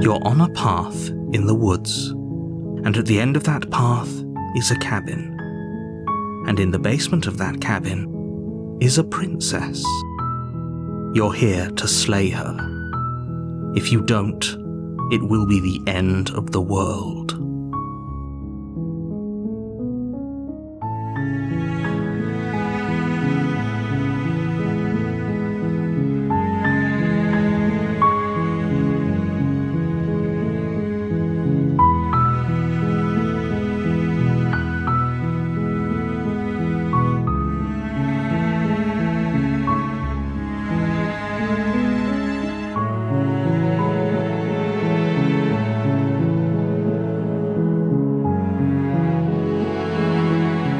You're on a path in the woods, and at the end of that path is a cabin. And in the basement of that cabin is a princess. You're here to slay her. If you don't, it will be the end of the world.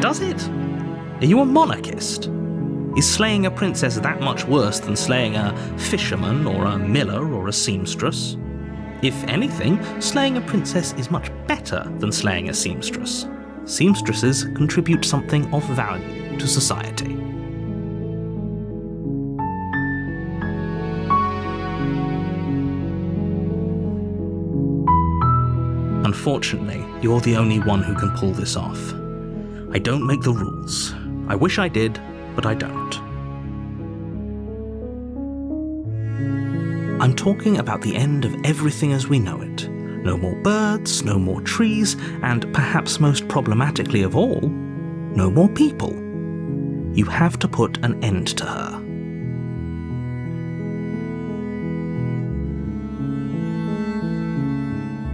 Does it? Are you a monarchist? Is slaying a princess that much worse than slaying a fisherman or a miller or a seamstress? If anything, slaying a princess is much better than slaying a seamstress. Seamstresses contribute something of value to society. Unfortunately, you're the only one who can pull this off. I don't make the rules. I wish I did, but I don't. I'm talking about the end of everything as we know it. No more birds, no more trees, and perhaps most problematically of all, no more people. You have to put an end to her.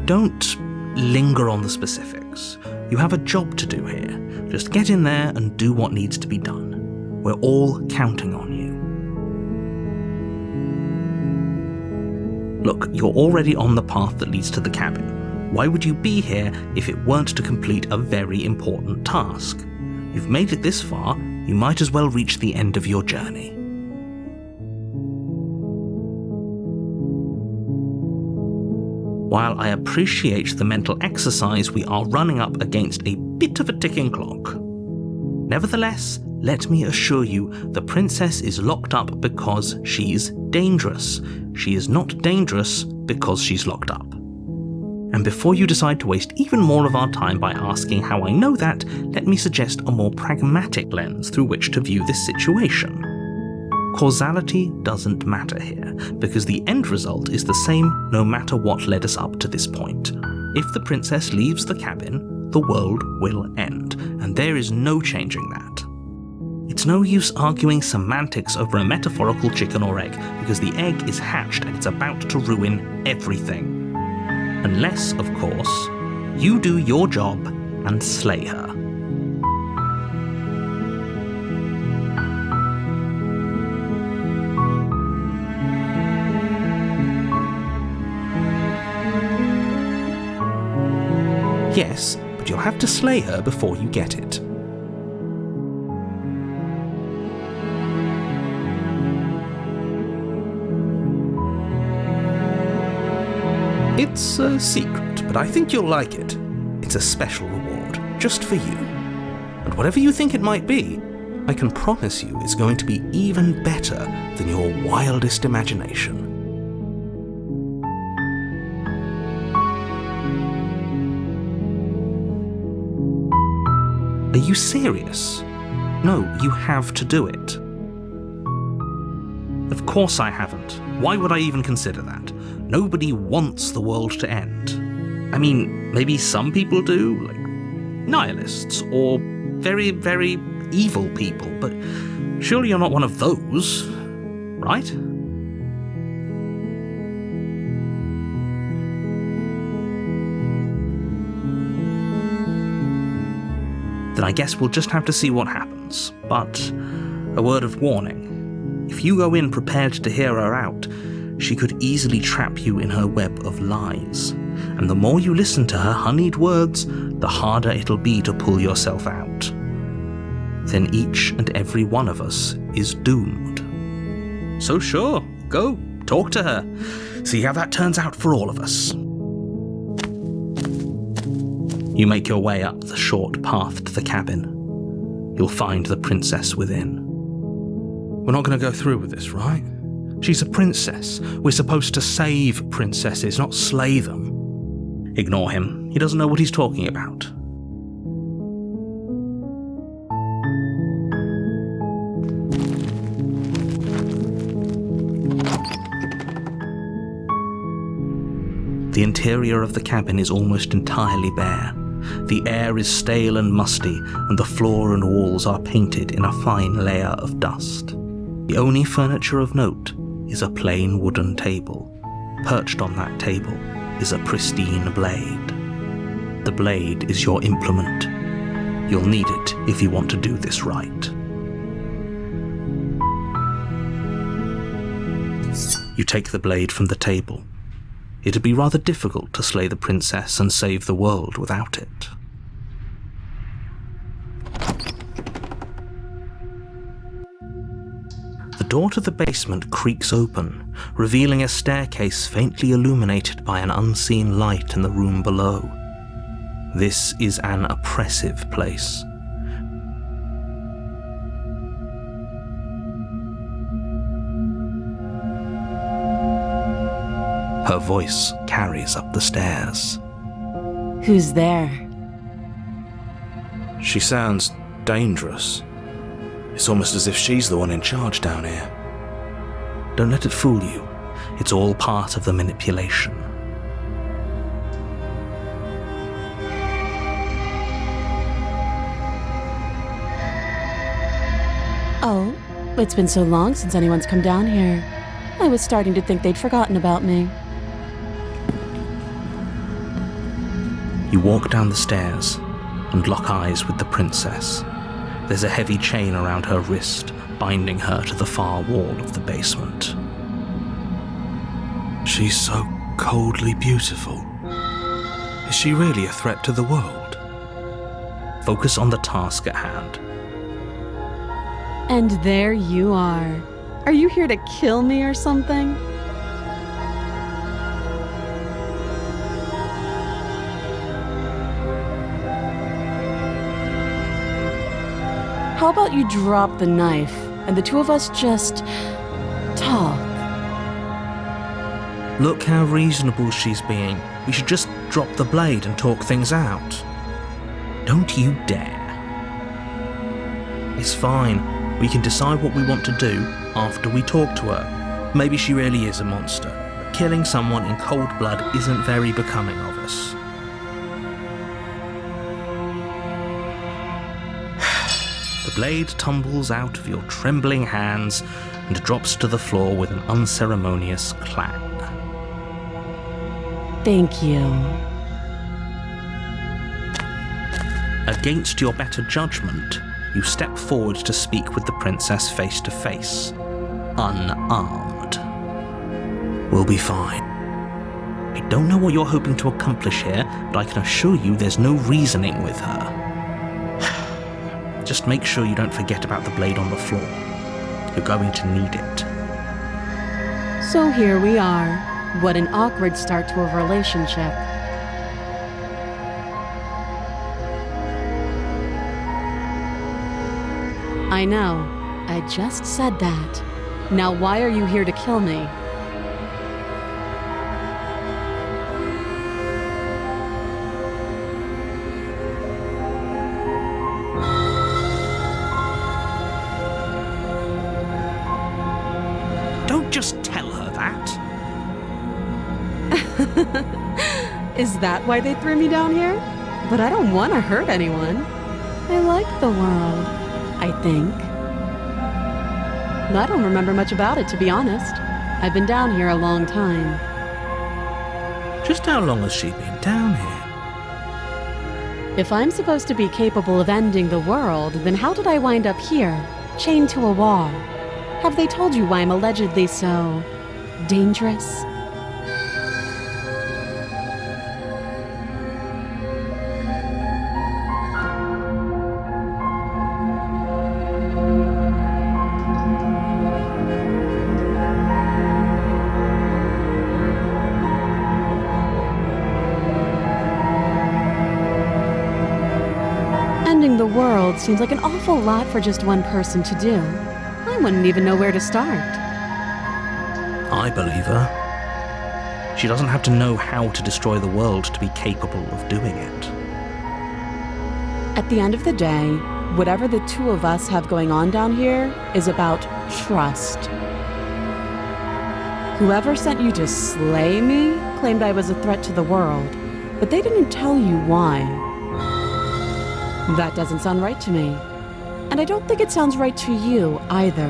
Don't linger on the specifics. You have a job to do here. Just get in there and do what needs to be done. We're all counting on you. Look, you're already on the path that leads to the cabin. Why would you be here if it weren't to complete a very important task? You've made it this far, you might as well reach the end of your journey. While I appreciate the mental exercise, we are running up against a bit of a ticking clock. Nevertheless, let me assure you, the princess is locked up because she's dangerous. She is not dangerous because she's locked up. And before you decide to waste even more of our time by asking how I know that, let me suggest a more pragmatic lens through which to view this situation. Causality doesn't matter here, because the end result is the same no matter what led us up to this point. If the princess leaves the cabin, the world will end, and there is no changing that. It's no use arguing semantics over a metaphorical chicken or egg, because the egg is hatched and it's about to ruin everything. Unless, of course, you do your job and slay her. Yes, but you'll have to slay her before you get it. It's a secret, but I think you'll like it. It's a special reward, just for you. And whatever you think it might be, I can promise you it's going to be even better than your wildest imagination. Are you serious? No, you have to do it. Of course I haven't. Why would I even consider that? Nobody wants the world to end. I mean, maybe some people do, like nihilists, or very, very evil people, but surely you're not one of those, right? Then I guess we'll just have to see what happens. But a word of warning. If you go in prepared to hear her out, she could easily trap you in her web of lies. And the more you listen to her honeyed words, the harder it'll be to pull yourself out. Then each and every one of us is doomed. So sure, go, talk to her. See how that turns out for all of us. You make your way up the short path to the cabin. You'll find the princess within. We're not going to go through with this, right? She's a princess. We're supposed to save princesses, not slay them. Ignore him. He doesn't know what he's talking about. The interior of the cabin is almost entirely bare. The air is stale and musty, and the floor and walls are painted in a fine layer of dust. The only furniture of note is a plain wooden table. Perched on that table is a pristine blade. The blade is your implement. You'll need it if you want to do this right. You take the blade from the table. It'd be rather difficult to slay the princess and save the world without it. The door to the basement creaks open, revealing a staircase faintly illuminated by an unseen light in the room below. This is an oppressive place. Her voice carries up the stairs. Who's there? She sounds dangerous. It's almost as if she's the one in charge down here. Don't let it fool you. It's all part of the manipulation. Oh, it's been so long since anyone's come down here. I was starting to think they'd forgotten about me. You walk down the stairs and lock eyes with the princess. There's a heavy chain around her wrist, binding her to the far wall of the basement. She's so coldly beautiful. Is she really a threat to the world? Focus on the task at hand. And there you are. Are you here to kill me or something? How about you drop the knife and the two of us just talk? Look how reasonable she's being. We should just drop the blade and talk things out. Don't you dare. It's fine. We can decide what we want to do after we talk to her. Maybe she really is a monster, but killing someone in cold blood isn't very becoming of us. The blade tumbles out of your trembling hands and drops to the floor with an unceremonious clang. Thank you. Against your better judgment, you step forward to speak with the princess face to face, unarmed. We'll be fine. I don't know what you're hoping to accomplish here, but I can assure you there's no reasoning with her. Just make sure you don't forget about the blade on the floor. You're going to need it. So here we are. What an awkward start to a relationship. I know. I just said that. Now why are you here to kill me? Don't just tell her that. Is that why they threw me down here? But I don't want to hurt anyone. I like the world, I think. I don't remember much about it, to be honest. I've been down here a long time. Just how long has she been down here? If I'm supposed to be capable of ending the world, then how did I wind up here, chained to a wall? Have they told you why I'm allegedly so dangerous? Ending the world seems like an awful lot for just one person to do. I wouldn't even know where to start. I believe her. She doesn't have to know how to destroy the world to be capable of doing it. At the end of the day, whatever the two of us have going on down here is about trust. Whoever sent you to slay me claimed I was a threat to the world, but they didn't tell you why. That doesn't sound right to me. And I don't think it sounds right to you either.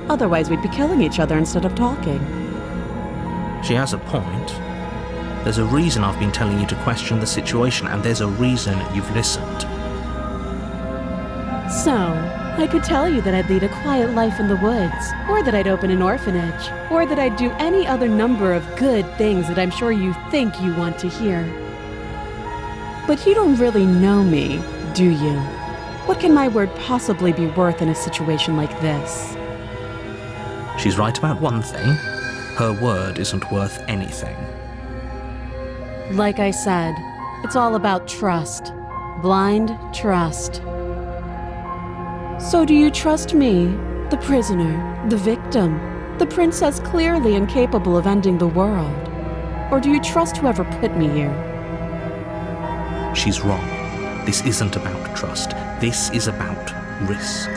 Otherwise, we'd be killing each other instead of talking. She has a point. There's a reason I've been telling you to question the situation, and there's a reason you've listened. So, I could tell you that I'd lead a quiet life in the woods, or that I'd open an orphanage, or that I'd do any other number of good things that I'm sure you think you want to hear. But you don't really know me, do you? What can my word possibly be worth in a situation like this? She's right about one thing. Her word isn't worth anything. Like I said, it's all about trust. Blind trust. So do you trust me, the prisoner, the victim, the princess clearly incapable of ending the world? Or do you trust whoever put me here? She's wrong. This isn't about trust. This is about risk.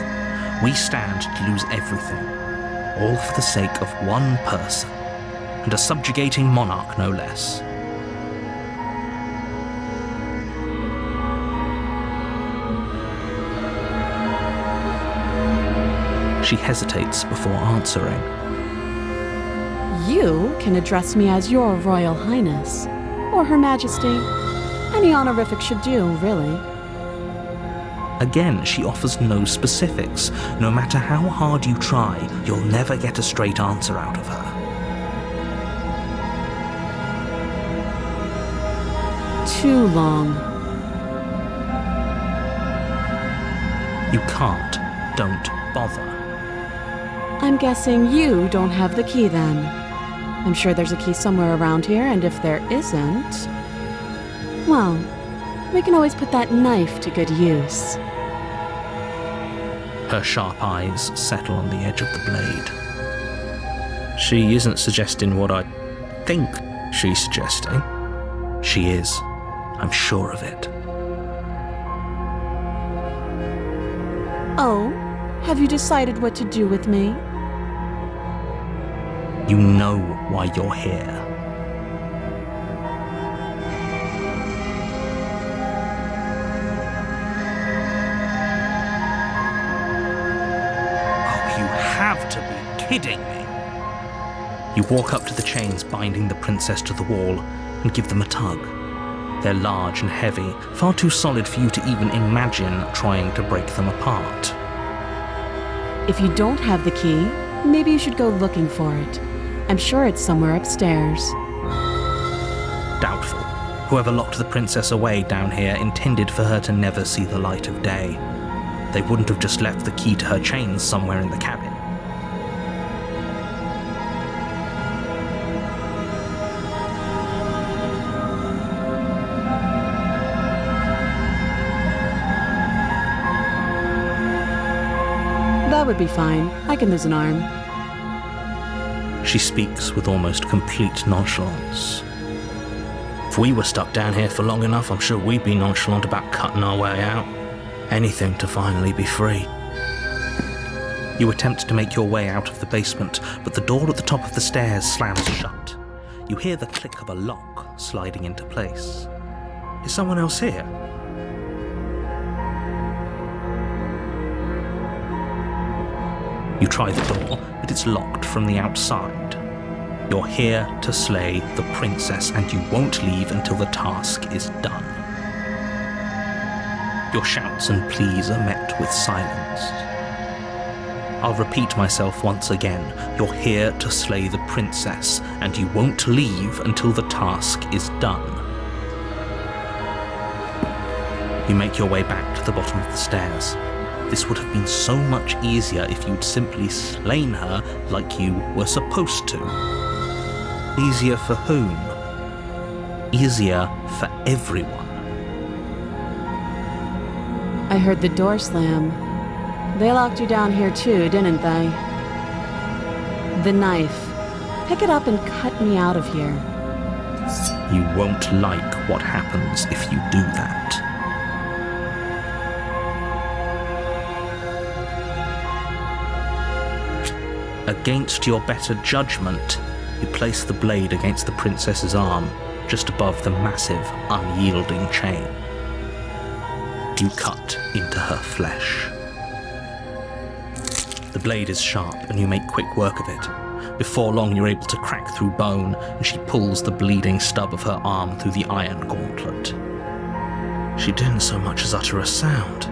We stand to lose everything, all for the sake of one person, and a subjugating monarch no less. She hesitates before answering. You can address me as Your Royal Highness, or Her Majesty. Any honorific should do, really. Again, she offers no specifics. No matter how hard you try, you'll never get a straight answer out of her. Too long. You can't. Don't bother. I'm guessing you don't have the key then. I'm sure there's a key somewhere around here, and if there isn't, well, we can always put that knife to good use. Her sharp eyes settle on the edge of the blade. She isn't suggesting what I think she's suggesting. She is. I'm sure of it. Oh, have you decided what to do with me? You know why you're here. Oh, you have to be kidding me. You walk up to the chains binding the princess to the wall and give them a tug. They're large and heavy, far too solid for you to even imagine trying to break them apart. If you don't have the key, maybe you should go looking for it. I'm sure it's somewhere upstairs. Doubtful. Whoever locked the princess away down here intended for her to never see the light of day. They wouldn't have just left the key to her chains somewhere in the cabin. That would be fine. I can lose an arm. She speaks with almost complete nonchalance. If we were stuck down here for long enough, I'm sure we'd be nonchalant about cutting our way out. Anything to finally be free. You attempt to make your way out of the basement, but the door at the top of the stairs slams shut. You hear the click of a lock sliding into place. Is someone else here? You try the door, but it's locked from the outside. You're here to slay the princess, and you won't leave until the task is done. Your shouts and pleas are met with silence. I'll repeat myself once again. You're here to slay the princess, and you won't leave until the task is done. You make your way back to the bottom of the stairs. This would have been so much easier if you'd simply slain her like you were supposed to. Easier for whom? Easier for everyone. I heard the door slam. They locked you down here too, didn't they? The knife. Pick it up and cut me out of here. You won't like what happens if you do that. Against your better judgment, you place the blade against the princess's arm, just above the massive, unyielding chain. You cut into her flesh. The blade is sharp, and you make quick work of it. Before long, you're able to crack through bone, and she pulls the bleeding stub of her arm through the iron gauntlet. She didn't so much as utter a sound.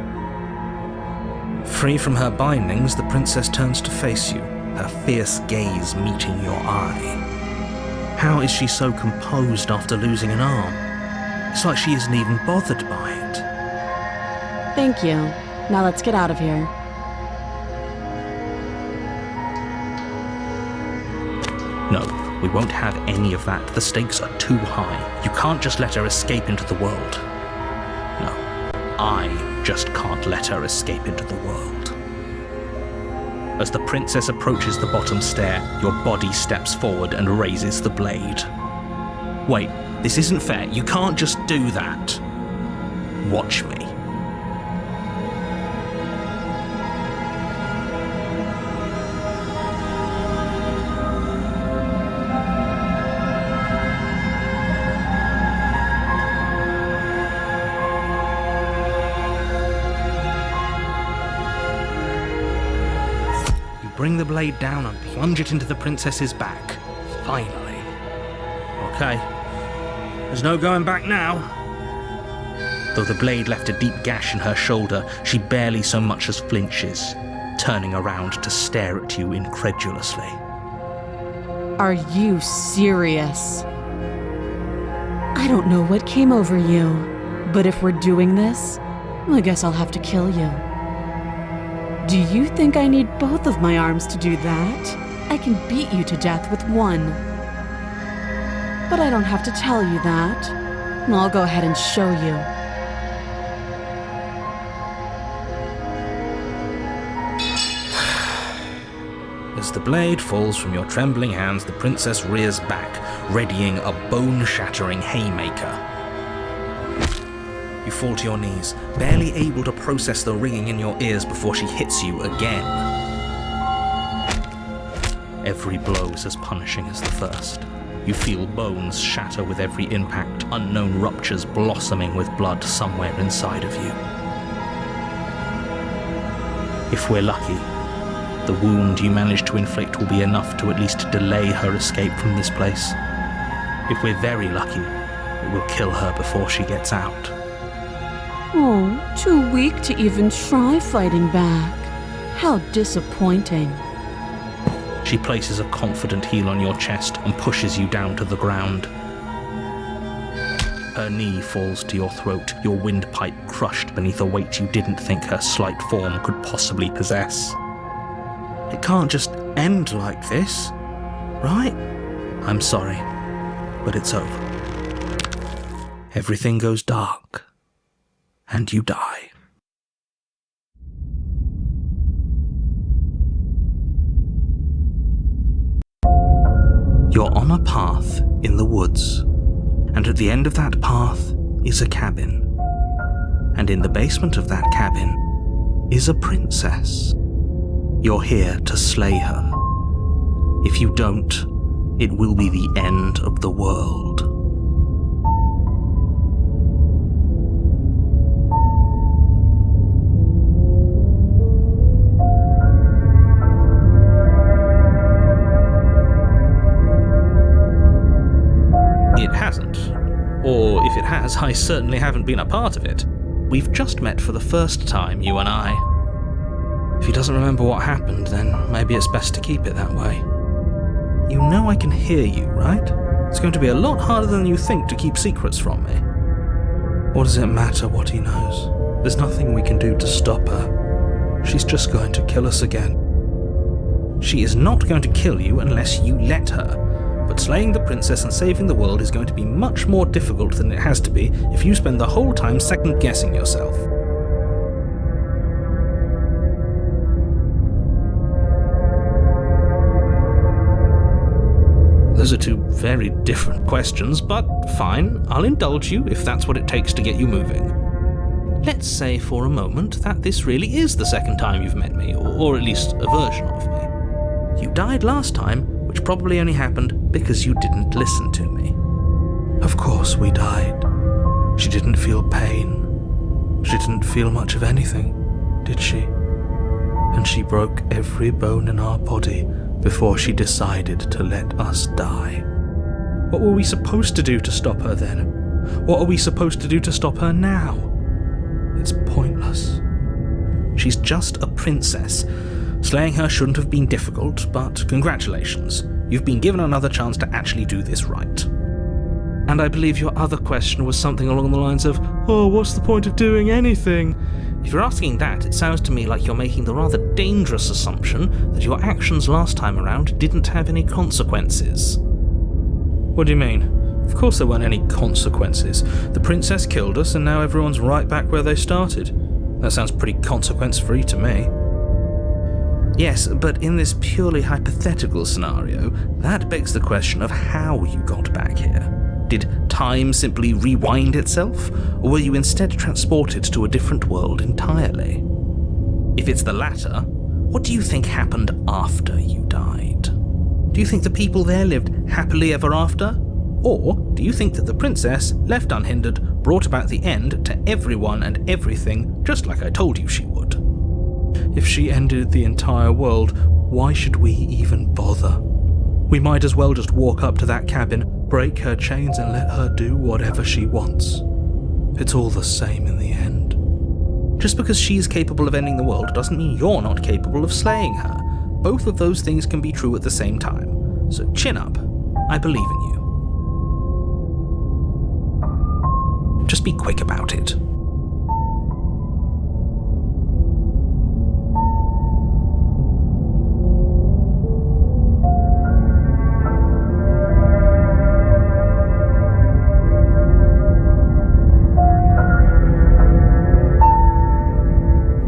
Free from her bindings, the princess turns to face you, her fierce gaze meeting your eye. How is she so composed after losing an arm? It's like she isn't even bothered by it. Thank you. Now let's get out of here. No, we won't have any of that. The stakes are too high. You can't just let her escape into the world. No, I just can't let her escape into the world. As the princess approaches the bottom stair, your body steps forward and raises the blade. Wait, this isn't fair. You can't just do that. Watch me. Bring the blade down and plunge it into the princess's back. Finally. Okay. There's no going back now. Though the blade left a deep gash in her shoulder, she barely so much as flinches, turning around to stare at you incredulously. Are you serious? I don't know what came over you, but if we're doing this, I guess I'll have to kill you. Do you think I need both of my arms to do that? I can beat you to death with one. But I don't have to tell you that. I'll go ahead and show you. As the blade falls from your trembling hands, the princess rears back, readying a bone-shattering haymaker. You fall to your knees, barely able to process the ringing in your ears before she hits you again. Every blow is as punishing as the first. You feel bones shatter with every impact, unknown ruptures blossoming with blood somewhere inside of you. If we're lucky, the wound you manage to inflict will be enough to at least delay her escape from this place. If we're very lucky, it will kill her before she gets out. Oh, too weak to even try fighting back. How disappointing. She places a confident heel on your chest and pushes you down to the ground. Her knee falls to your throat, your windpipe crushed beneath a weight you didn't think her slight form could possibly possess. It can't just end like this, right? I'm sorry, but it's over. Everything goes dark. And you die. You're on a path in the woods, and at the end of that path is a cabin. And in the basement of that cabin is a princess. You're here to slay her. If you don't, it will be the end of the world. It hasn't. Or if it has, I certainly haven't been a part of it. We've just met for the first time, you and I. If he doesn't remember what happened, then maybe it's best to keep it that way. You know I can hear you, right? It's going to be a lot harder than you think to keep secrets from me. What does it matter what he knows? There's nothing we can do to stop her. She's just going to kill us again. She is not going to kill you unless you let her. But slaying the princess and saving the world is going to be much more difficult than it has to be if you spend the whole time second-guessing yourself. Those are two very different questions, but fine, I'll indulge you if that's what it takes to get you moving. Let's say for a moment that this really is the second time you've met me, or at least a version of me. You died last time, which probably only happened because you didn't listen to me. Of course we died. She didn't feel pain. She didn't feel much of anything, did she? And she broke every bone in our body before she decided to let us die. What were we supposed to do to stop her then? What are we supposed to do to stop her now? It's pointless. She's just a princess. Slaying her shouldn't have been difficult, but congratulations. You've been given another chance to actually do this right. And I believe your other question was something along the lines of, oh, what's the point of doing anything? If you're asking that, it sounds to me like you're making the rather dangerous assumption that your actions last time around didn't have any consequences. What do you mean? Of course there weren't any consequences. The princess killed us and now everyone's right back where they started. That sounds pretty consequence-free to me. Yes, but in this purely hypothetical scenario, that begs the question of how you got back here. Did time simply rewind itself, or were you instead transported to a different world entirely? If it's the latter, what do you think happened after you died? Do you think the people there lived happily ever after? Or do you think that the princess, left unhindered, brought about the end to everyone and everything, just like I told you she would? If she ended the entire world, why should we even bother? We might as well just walk up to that cabin, break her chains and let her do whatever she wants. It's all the same in the end. Just because she's capable of ending the world doesn't mean you're not capable of slaying her. Both of those things can be true at the same time. So chin up. I believe in you. Just be quick about it.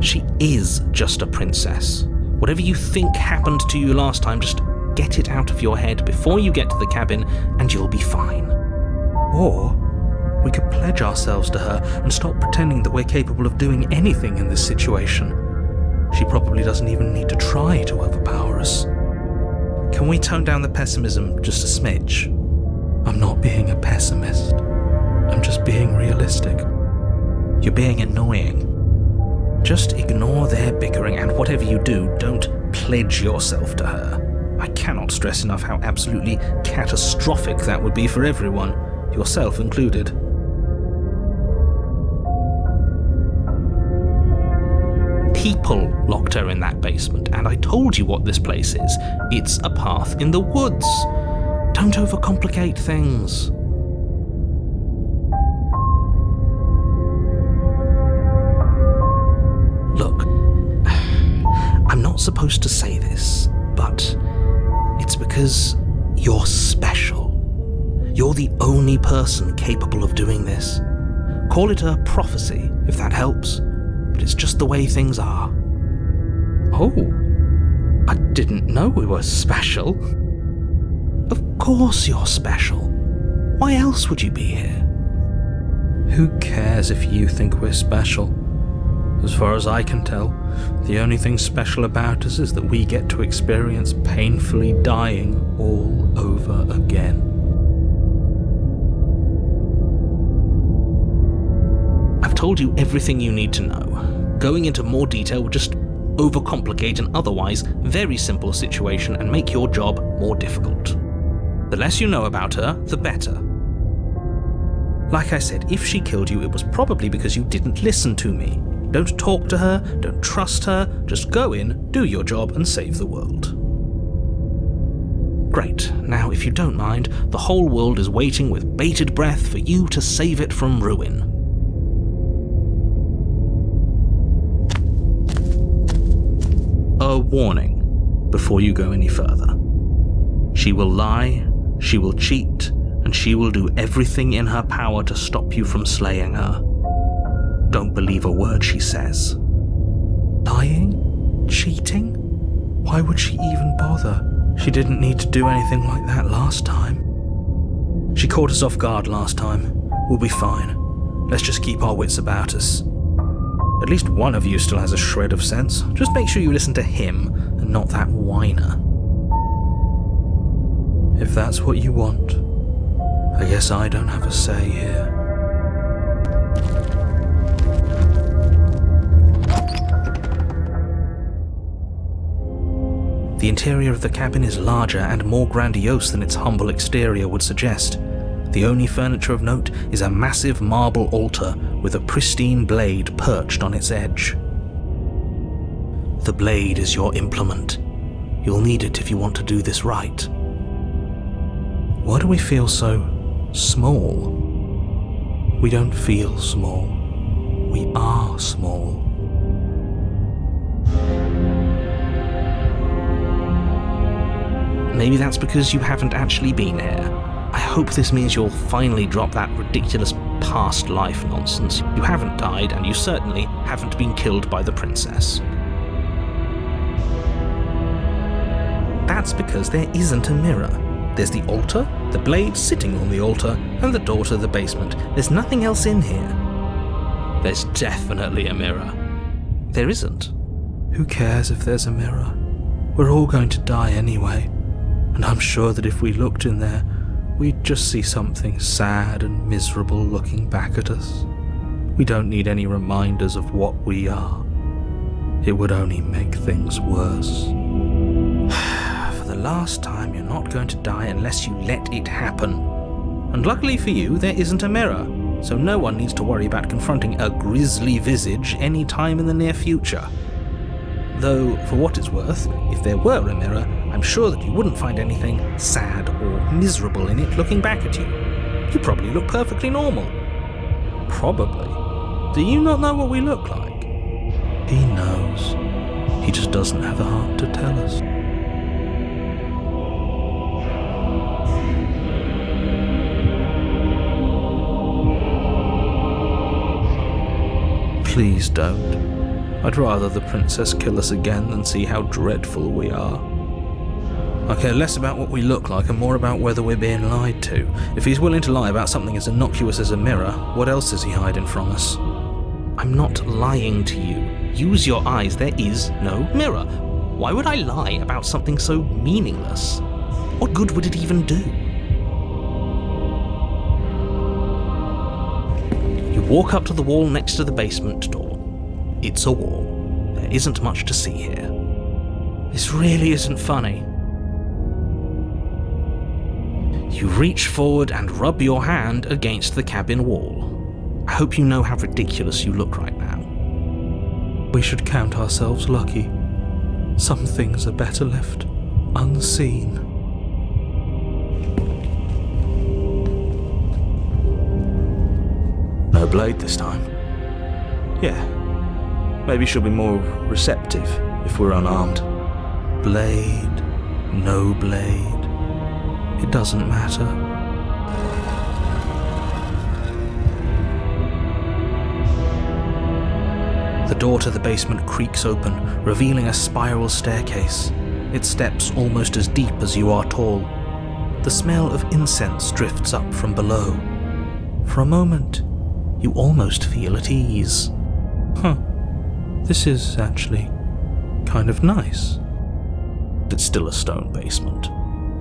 She is just a princess. Whatever you think happened to you last time, just get it out of your head before you get to the cabin and you'll be fine. Or we could pledge ourselves to her and stop pretending that we're capable of doing anything in this situation. She probably doesn't even need to try to overpower us. Can we tone down the pessimism just a smidge? I'm not being a pessimist. I'm just being realistic. You're being annoying. Just ignore their bickering, and whatever you do, don't pledge yourself to her. I cannot stress enough how absolutely catastrophic that would be for everyone, yourself included. People locked her in that basement, and I told you what this place is. It's a path in the woods. Don't overcomplicate things. Look, I'm not supposed to say this, but it's because you're special. You're the only person capable of doing this. Call it a prophecy, if that helps, but it's just the way things are. Oh, I didn't know we were special. Of course you're special. Why else would you be here? Who cares if you think we're special? As far as I can tell, the only thing special about us is that we get to experience painfully dying all over again. I've told you everything you need to know. Going into more detail would just overcomplicate an otherwise very simple situation and make your job more difficult. The less you know about her, the better. Like I said, if she killed you, it was probably because you didn't listen to me. Don't talk to her, don't trust her, just go in, do your job and save the world. Great, now if you don't mind, the whole world is waiting with bated breath for you to save it from ruin. A warning before you go any further. She will lie, she will cheat, and she will do everything in her power to stop you from slaying her. Don't believe a word she says. Lying? Cheating? Why would she even bother? She didn't need to do anything like that last time. She caught us off guard last time. We'll be fine. Let's just keep our wits about us. At least one of you still has a shred of sense. Just make sure you listen to him and not that whiner. If that's what you want, I guess I don't have a say here. The interior of the cabin is larger and more grandiose than its humble exterior would suggest. The only furniture of note is a massive marble altar with a pristine blade perched on its edge. The blade is your implement. You'll need it if you want to do this right. Why do we feel so small? We don't feel small. We are small. Maybe that's because you haven't actually been here. I hope this means you'll finally drop that ridiculous past life nonsense. You haven't died, and you certainly haven't been killed by the princess. That's because there isn't a mirror. There's the altar, the blade sitting on the altar, and the door to the basement. There's nothing else in here. There's definitely a mirror. There isn't. Who cares if there's a mirror? We're all going to die anyway, and I'm sure that if we looked in there, we'd just see something sad and miserable looking back at us. We don't need any reminders of what we are. It would only make things worse. For the last time, you're not going to die unless you let it happen. And luckily for you, there isn't a mirror, so no one needs to worry about confronting a grisly visage any time in the near future. Though, for what it's worth, if there were a mirror, I'm sure that you wouldn't find anything sad or miserable in it looking back at you. You probably look perfectly normal. Probably. Do you not know what we look like? He knows. He just doesn't have the heart to tell us. Please don't. I'd rather the princess kill us again than see how dreadful we are. I care less about what we look like and more about whether we're being lied to. If he's willing to lie about something as innocuous as a mirror, what else is he hiding from us? I'm not lying to you. Use your eyes, there is no mirror. Why would I lie about something so meaningless? What good would it even do? You walk up to the wall next to the basement door. It's a wall. There isn't much to see here. This really isn't funny. You reach forward and rub your hand against the cabin wall. I hope you know how ridiculous you look right now. We should count ourselves lucky. Some things are better left unseen. No blade this time. Yeah. Maybe she'll be more receptive if we're unarmed. Blade, no blade. It doesn't matter. The door to the basement creaks open, revealing a spiral staircase. Its steps almost as deep as you are tall. The smell of incense drifts up from below. For a moment, you almost feel at ease. This is actually kind of nice. It's still a stone basement.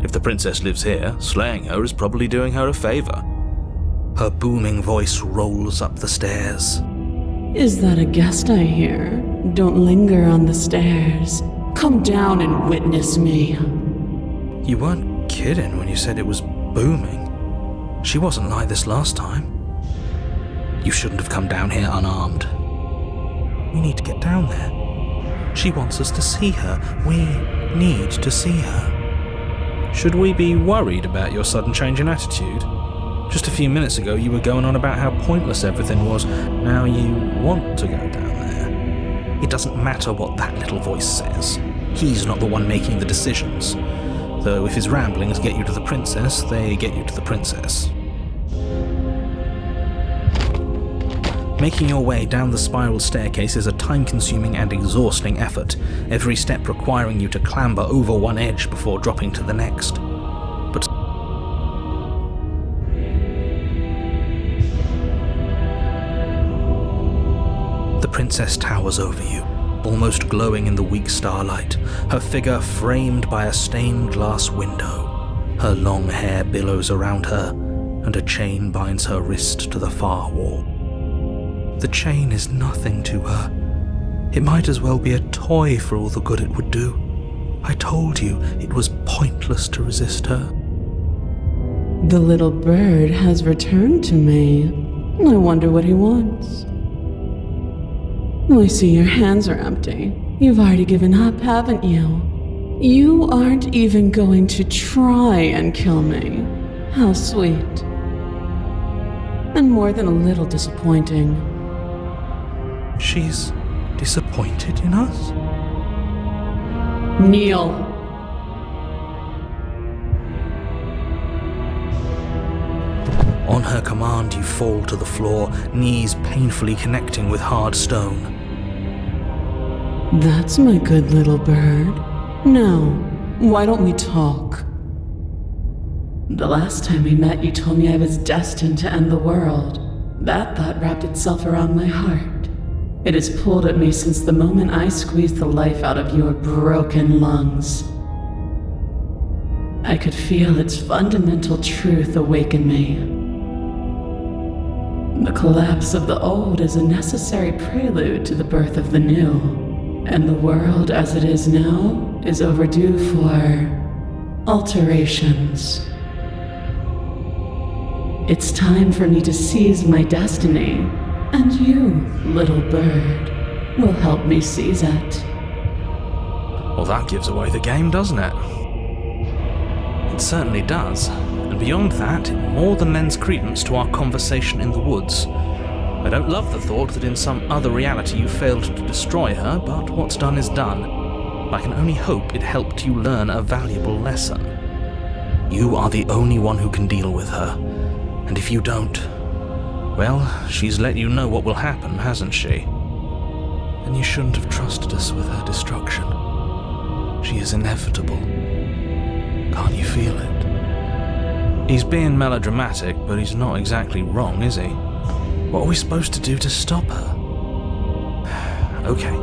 If the princess lives here, slaying her is probably doing her a favor. Her booming voice rolls up the stairs. Is that a guest I hear? Don't linger on the stairs. Come down and witness me. You weren't kidding when you said it was booming. She wasn't like this last time. You shouldn't have come down here unarmed. We need to get down there. She wants us to see her. We need to see her. Should we be worried about your sudden change in attitude? Just a few minutes ago you were going on about how pointless everything was. Now you want to go down there. It doesn't matter what that little voice says. He's not the one making the decisions. Though if his ramblings get you to the princess, they get you to the princess. Making your way down the spiral staircase is a time-consuming and exhausting effort, every step requiring you to clamber over one edge before dropping to the next. But the princess towers over you, almost glowing in the weak starlight, her figure framed by a stained glass window. Her long hair billows around her, and a chain binds her wrist to the far wall. The chain is nothing to her. It might as well be a toy for all the good it would do. I told you it was pointless to resist her. The little bird has returned to me. I wonder what he wants. I see your hands are empty. You've already given up, haven't you? You aren't even going to try and kill me. How sweet. And more than a little disappointing. She's disappointed in us? Kneel. On her command, you fall to the floor, knees painfully connecting with hard stone. That's my good little bird. Now, why don't we talk? The last time we met, you told me I was destined to end the world. That thought wrapped itself around my heart. It has pulled at me since the moment I squeezed the life out of your broken lungs. I could feel its fundamental truth awaken me. The collapse of the old is a necessary prelude to the birth of the new, and the world as it is now is overdue for alterations. It's time for me to seize my destiny, and you, little bird, will help me seize it. Well, that gives away the game, doesn't it? It certainly does. And beyond that, it more than lends credence to our conversation in the woods. I don't love the thought that in some other reality you failed to destroy her, but what's done is done. I can only hope it helped you learn a valuable lesson. You are the only one who can deal with her, and if you don't, well, she's let you know what will happen, hasn't she? And you shouldn't have trusted us with her destruction. She is inevitable. Can't you feel it? He's being melodramatic, but he's not exactly wrong, is he? What are we supposed to do to stop her? Okay,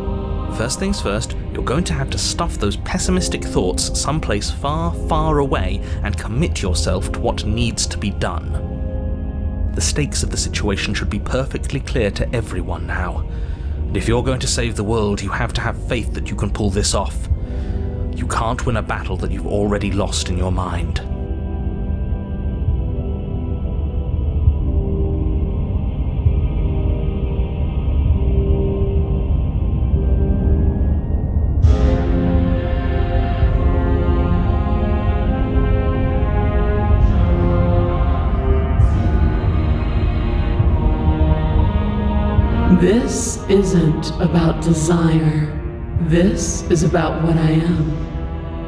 first things first, you're going to have to stuff those pessimistic thoughts someplace far, far away and commit yourself to what needs to be done. The stakes of the situation should be perfectly clear to everyone now. And if you're going to save the world, you have to have faith that you can pull this off. You can't win a battle that you've already lost in your mind. This isn't about desire. This is about what I am.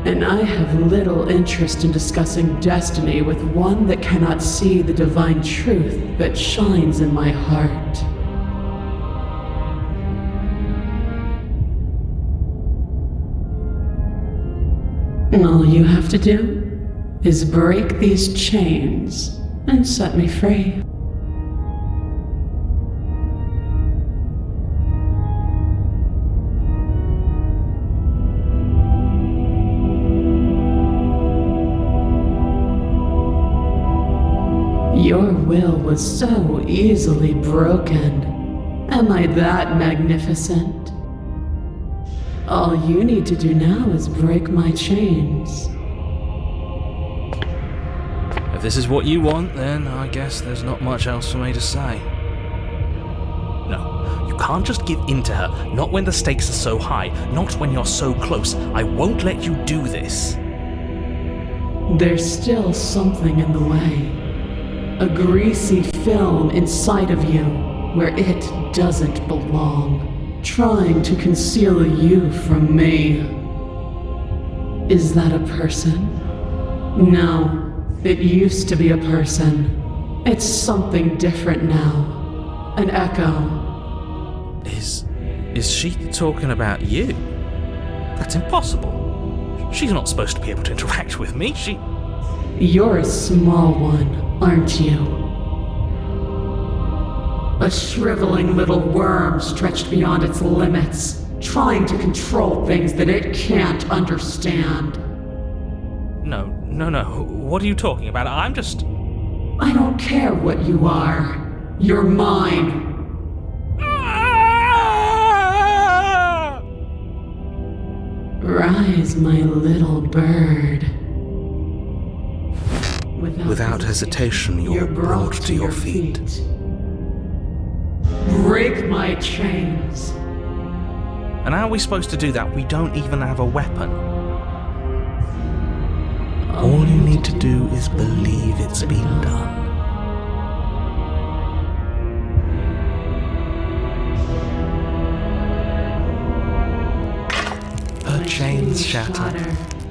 And I have little interest in discussing destiny with one that cannot see the divine truth that shines in my heart. All you have to do is break these chains and set me free. Your will was so easily broken. Am I that magnificent? All you need to do now is break my chains. If this is what you want, then I guess there's not much else for me to say. No, you can't just give in to her. Not when the stakes are so high. Not when you're so close. I won't let you do this. There's still something in the way. A greasy film inside of you where it doesn't belong, trying to conceal you from me. Is that a person? No, it used to be a person. It's something different now. An echo. Is she talking about you? That's impossible. She's not supposed to be able to interact with me. You're a small one, aren't you? A shriveling little worm stretched beyond its limits, trying to control things that it can't understand. No. What are you talking about? I don't care what you are. You're mine. Rise, my little bird. Without hesitation, you're brought to your feet. Break my chains. And how are we supposed to do that? We don't even have a weapon. All you need to do is believe it's been done. Her chains shatter,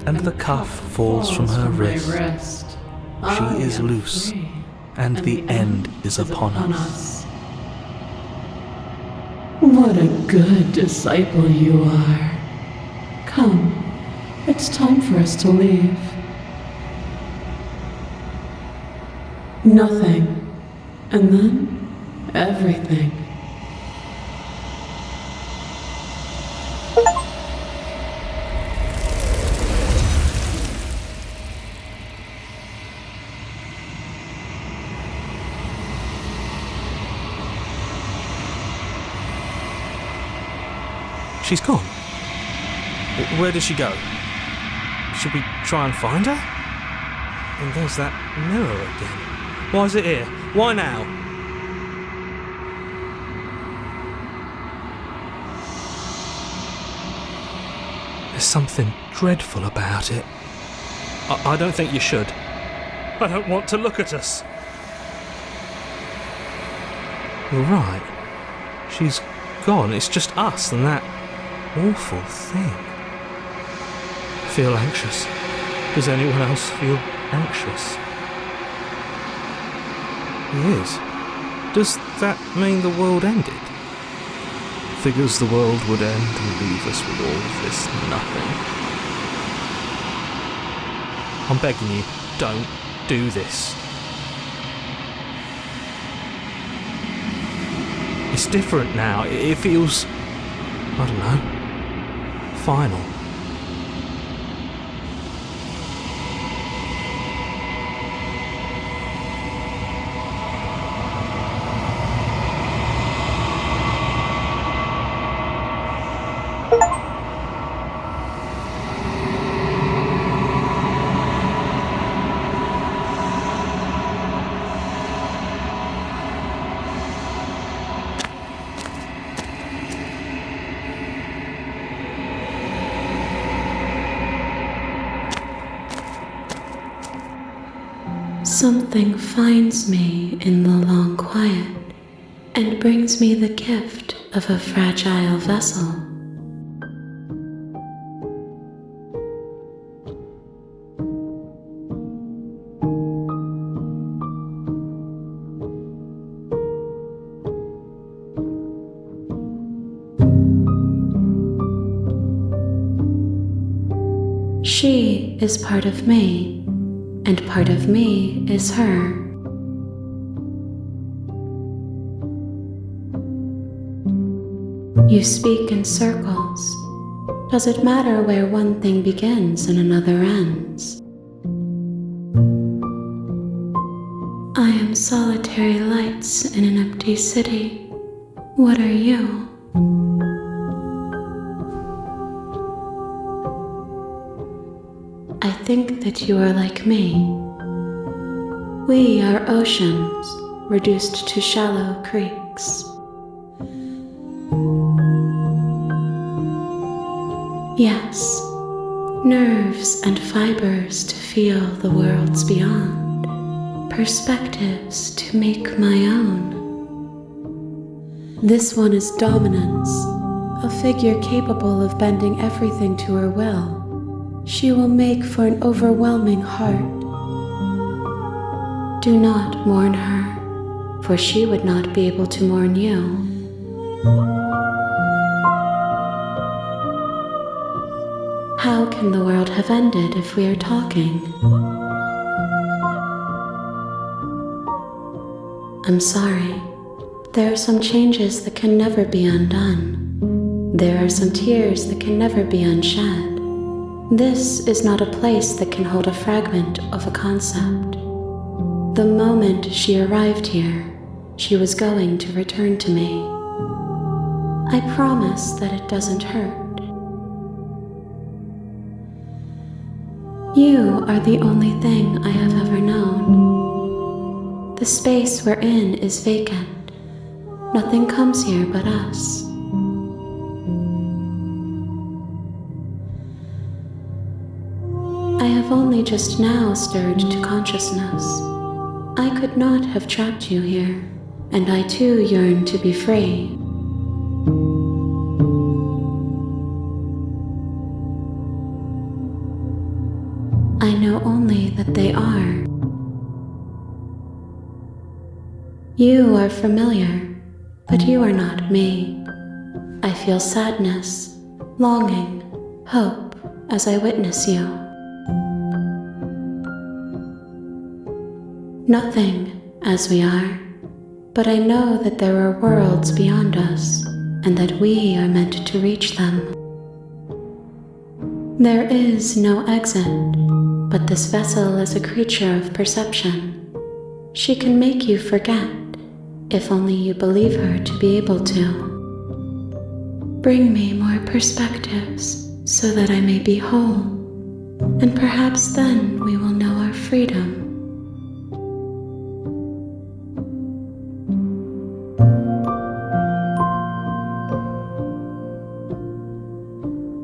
and the cuff falls from her wrist. She is loose, and the end is upon us. What a good disciple you are. Come, it's time for us to leave. Nothing, and then everything. She's gone. Where did she go? Should we try and find her? And there's that mirror again. Why is it here? Why now? There's something dreadful about it. I don't think you should. I don't want to look at us. You're right. She's gone. It's just us and that awful thing. I feel anxious. Does anyone else feel anxious? He is. Does that mean the world ended? Figures the world would end and leave us with all of this nothing. I'm begging you, don't do this. It's different now. It feels, I don't know, final. Something finds me in the long quiet and brings me the gift of a fragile vessel. She is part of me, and part of me is her. You speak in circles. Does it matter where one thing begins and another ends? I am solitary lights in an empty city. What are you? I think that you are like me. We are oceans, reduced to shallow creeks. Yes, nerves and fibers to feel the worlds beyond, perspectives to make my own. This one is dominance, a figure capable of bending everything to her will. She will make for an overwhelming heart. Do not mourn her, for she would not be able to mourn you. How can the world have ended if we are talking? I'm sorry. There are some changes that can never be undone. There are some tears that can never be unshed. This is not a place that can hold a fragment of a concept. The moment she arrived here, she was going to return to me. I promise that it doesn't hurt. You are the only thing I have ever known. The space we're in is vacant. Nothing comes here but us. I have only just now stirred to consciousness. I could not have trapped you here, and I too yearn to be free. I know only that they are. You are familiar, but you are not me. I feel sadness, longing, hope as I witness you. Nothing as we are, but I know that there are worlds beyond us, and that we are meant to reach them. There is no exit, but this vessel is a creature of perception. She can make you forget, if only you believe her to be able to. Bring me more perspectives so that I may be whole, and perhaps then we will know our freedom.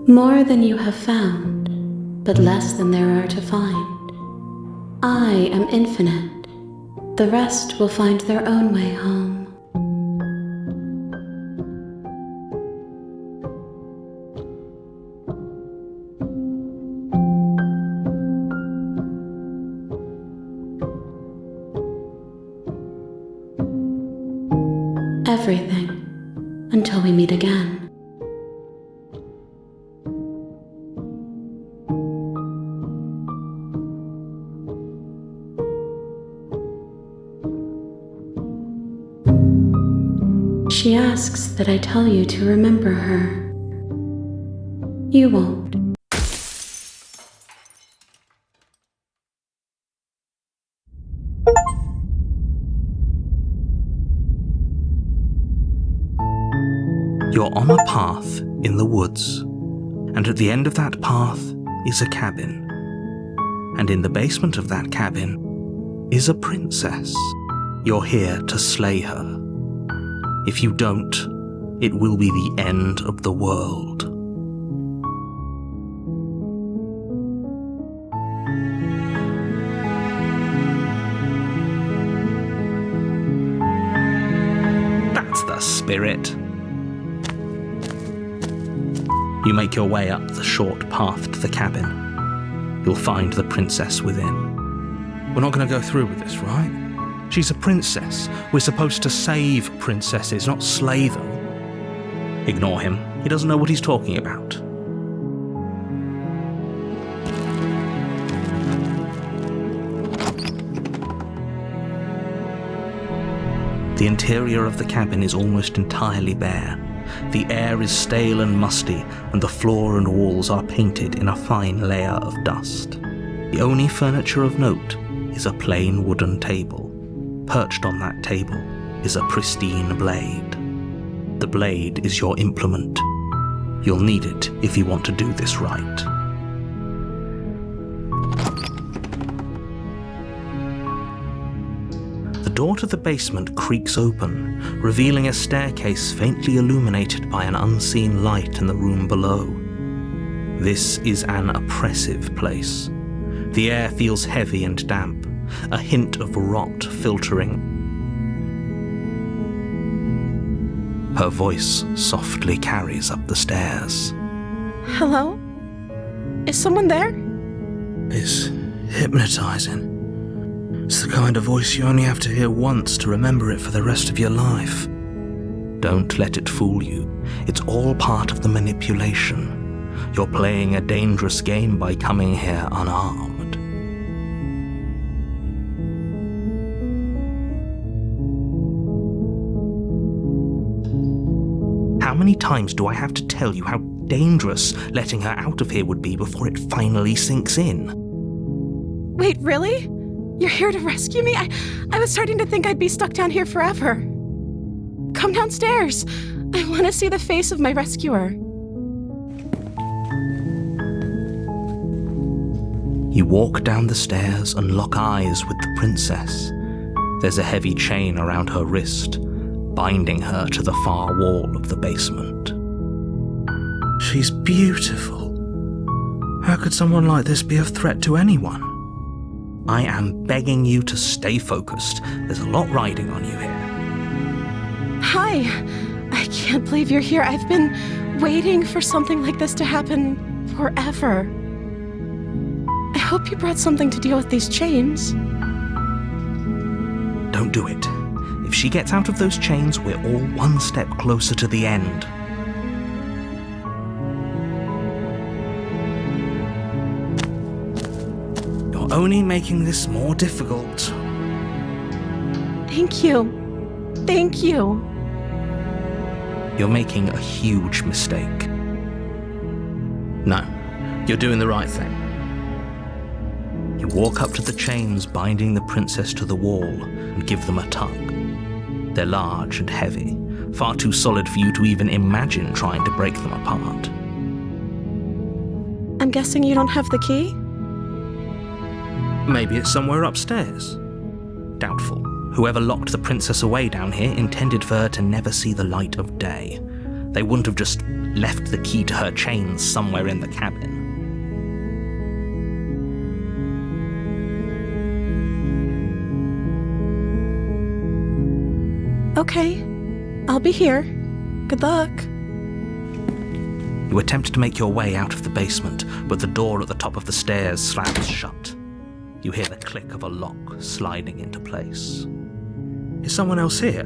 More than you have found, but less than there are to find. I am infinite. The rest will find their own way home. Everything, until we meet again. She asks that I tell you to remember her. You won't. You're on a path in the woods, and at the end of that path is a cabin. And in the basement of that cabin is a princess. You're here to slay her. If you don't, it will be the end of the world. That's the spirit. You make your way up the short path to the cabin. You'll find the princess within. We're not going to go through with this, right? She's a princess. We're supposed to save princesses, not slay them. Ignore him. He doesn't know what he's talking about. The interior of the cabin is almost entirely bare. The air is stale and musty, and the floor and walls are painted in a fine layer of dust. The only furniture of note is a plain wooden table. Perched on that table is a pristine blade. The blade is your implement. You'll need it if you want to do this right. The door to the basement creaks open, revealing a staircase faintly illuminated by an unseen light in the room below. This is an oppressive place. The air feels heavy and damp, a hint of rot filtering. Her voice softly carries up the stairs. Hello? Is someone there? It's hypnotizing. It's the kind of voice you only have to hear once to remember it for the rest of your life. Don't let it fool you. It's all part of the manipulation. You're playing a dangerous game by coming here unarmed. How many times do I have to tell you how dangerous letting her out of here would be before it finally sinks in? Wait, really? You're here to rescue me? I was starting to think I'd be stuck down here forever. Come downstairs. I want to see the face of my rescuer. You walk down the stairs and lock eyes with the princess. There's a heavy chain around her wrist, binding her to the far wall of the basement. She's beautiful. How could someone like this be a threat to anyone? I am begging you to stay focused. There's a lot riding on you here. Hi. I can't believe you're here. I've been waiting for something like this to happen forever. I hope you brought something to deal with these chains. Don't do it. If she gets out of those chains, we're all one step closer to the end. You're only making this more difficult. Thank you. Thank you. You're making a huge mistake. No, you're doing the right thing. You walk up to the chains binding the princess to the wall and give them a tug. They're large and heavy, far too solid for you to even imagine trying to break them apart. I'm guessing you don't have the key? Maybe it's somewhere upstairs. Doubtful. Whoever locked the princess away down here intended for her to never see the light of day. They wouldn't have just left the key to her chains somewhere in the cabin. Okay, I'll be here. Good luck. You attempt to make your way out of the basement, but the door at the top of the stairs slams shut. You hear the click of a lock sliding into place. Is someone else here?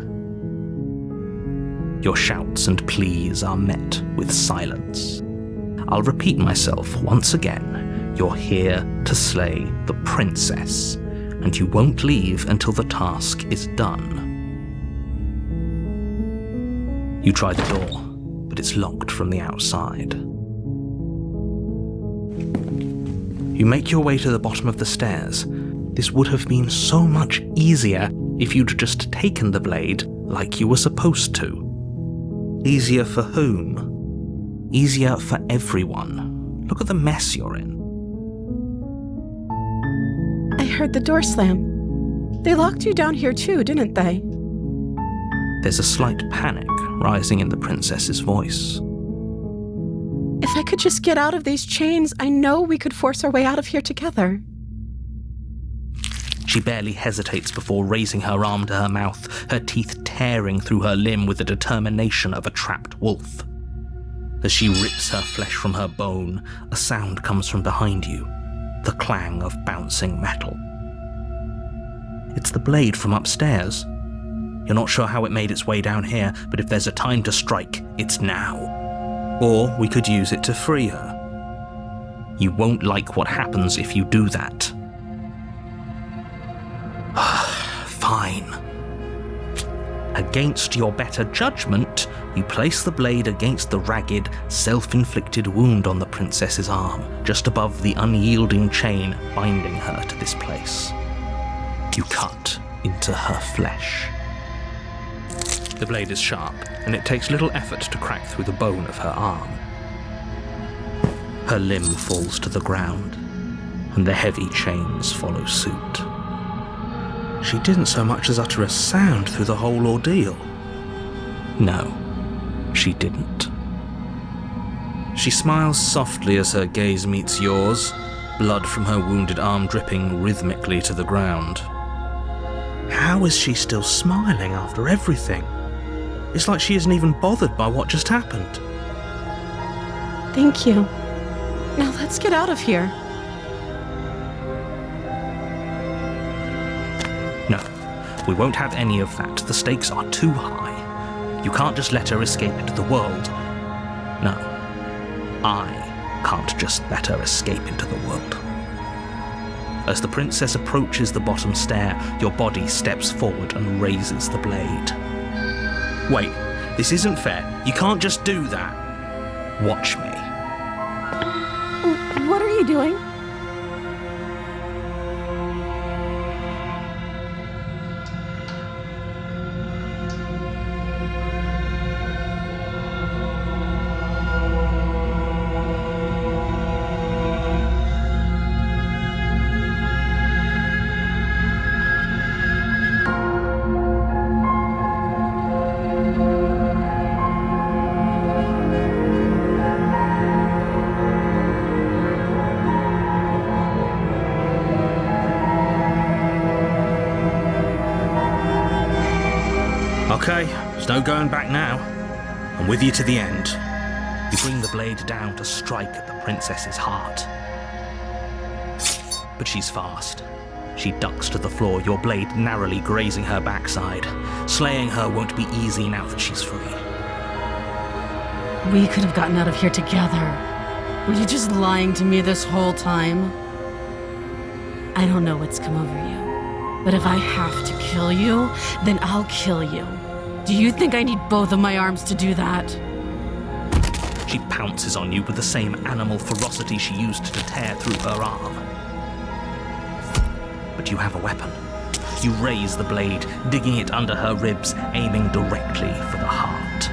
Your shouts and pleas are met with silence. I'll repeat myself once again. You're here to slay the princess, and you won't leave until the task is done. You try the door, but it's locked from the outside. You make your way to the bottom of the stairs. This would have been so much easier if you'd just taken the blade like you were supposed to. Easier for whom? Easier for everyone. Look at the mess you're in. I heard the door slam. They locked you down here too, didn't they? There's a slight panic rising in the princess's voice. If I could just get out of these chains, I know we could force our way out of here together. She barely hesitates before raising her arm to her mouth, her teeth tearing through her limb with the determination of a trapped wolf. As she rips her flesh from her bone, a sound comes from behind you, the clang of bouncing metal. It's the blade from upstairs. You're not sure how it made its way down here, but if there's a time to strike, it's now. Or we could use it to free her. You won't like what happens if you do that. Fine. Against your better judgment, you place the blade against the ragged, self-inflicted wound on the princess's arm, just above the unyielding chain binding her to this place. You cut into her flesh. The blade is sharp, and it takes little effort to crack through the bone of her arm. Her limb falls to the ground, and the heavy chains follow suit. She didn't so much as utter a sound through the whole ordeal. No, she didn't. She smiles softly as her gaze meets yours, blood from her wounded arm dripping rhythmically to the ground. How is she still smiling after everything? It's like she isn't even bothered by what just happened. Thank you. Now let's get out of here. No, we won't have any of that. The stakes are too high. You can't just let her escape into the world. No, I can't just let her escape into the world. As the princess approaches the bottom stair, your body steps forward and raises the blade. Wait, this isn't fair. You can't just do that. Watch me. What are you doing? Okay, there's no going back now. I'm with you to the end. You bring the blade down to strike at the princess's heart. But she's fast. She ducks to the floor, your blade narrowly grazing her backside. Slaying her won't be easy now that she's free. We could have gotten out of here together. Were you just lying to me this whole time? I don't know what's come over you, but if I have to kill you, then I'll kill you. Do you think I need both of my arms to do that? She pounces on you with the same animal ferocity she used to tear through her arm. But you have a weapon. You raise the blade, digging it under her ribs, aiming directly for the heart.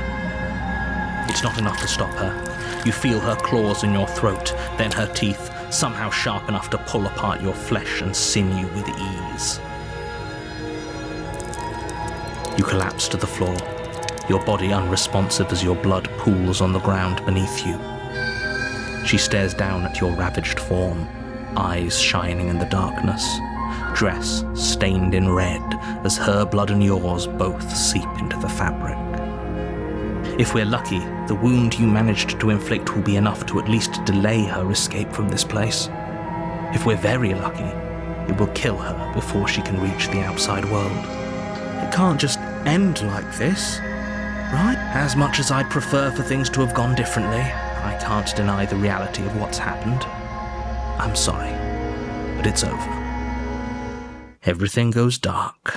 It's not enough to stop her. You feel her claws in your throat, then her teeth, somehow sharp enough to pull apart your flesh and sinew with ease. You collapse to the floor, your body unresponsive as your blood pools on the ground beneath you. She stares down at your ravaged form, eyes shining in the darkness, dress stained in red as her blood and yours both seep into the fabric. If we're lucky, the wound you managed to inflict will be enough to at least delay her escape from this place. If we're very lucky, it will kill her before she can reach the outside world. It can't just end like this, right? As much as I'd prefer for things to have gone differently, I can't deny the reality of what's happened. I'm sorry, but it's over. Everything goes dark,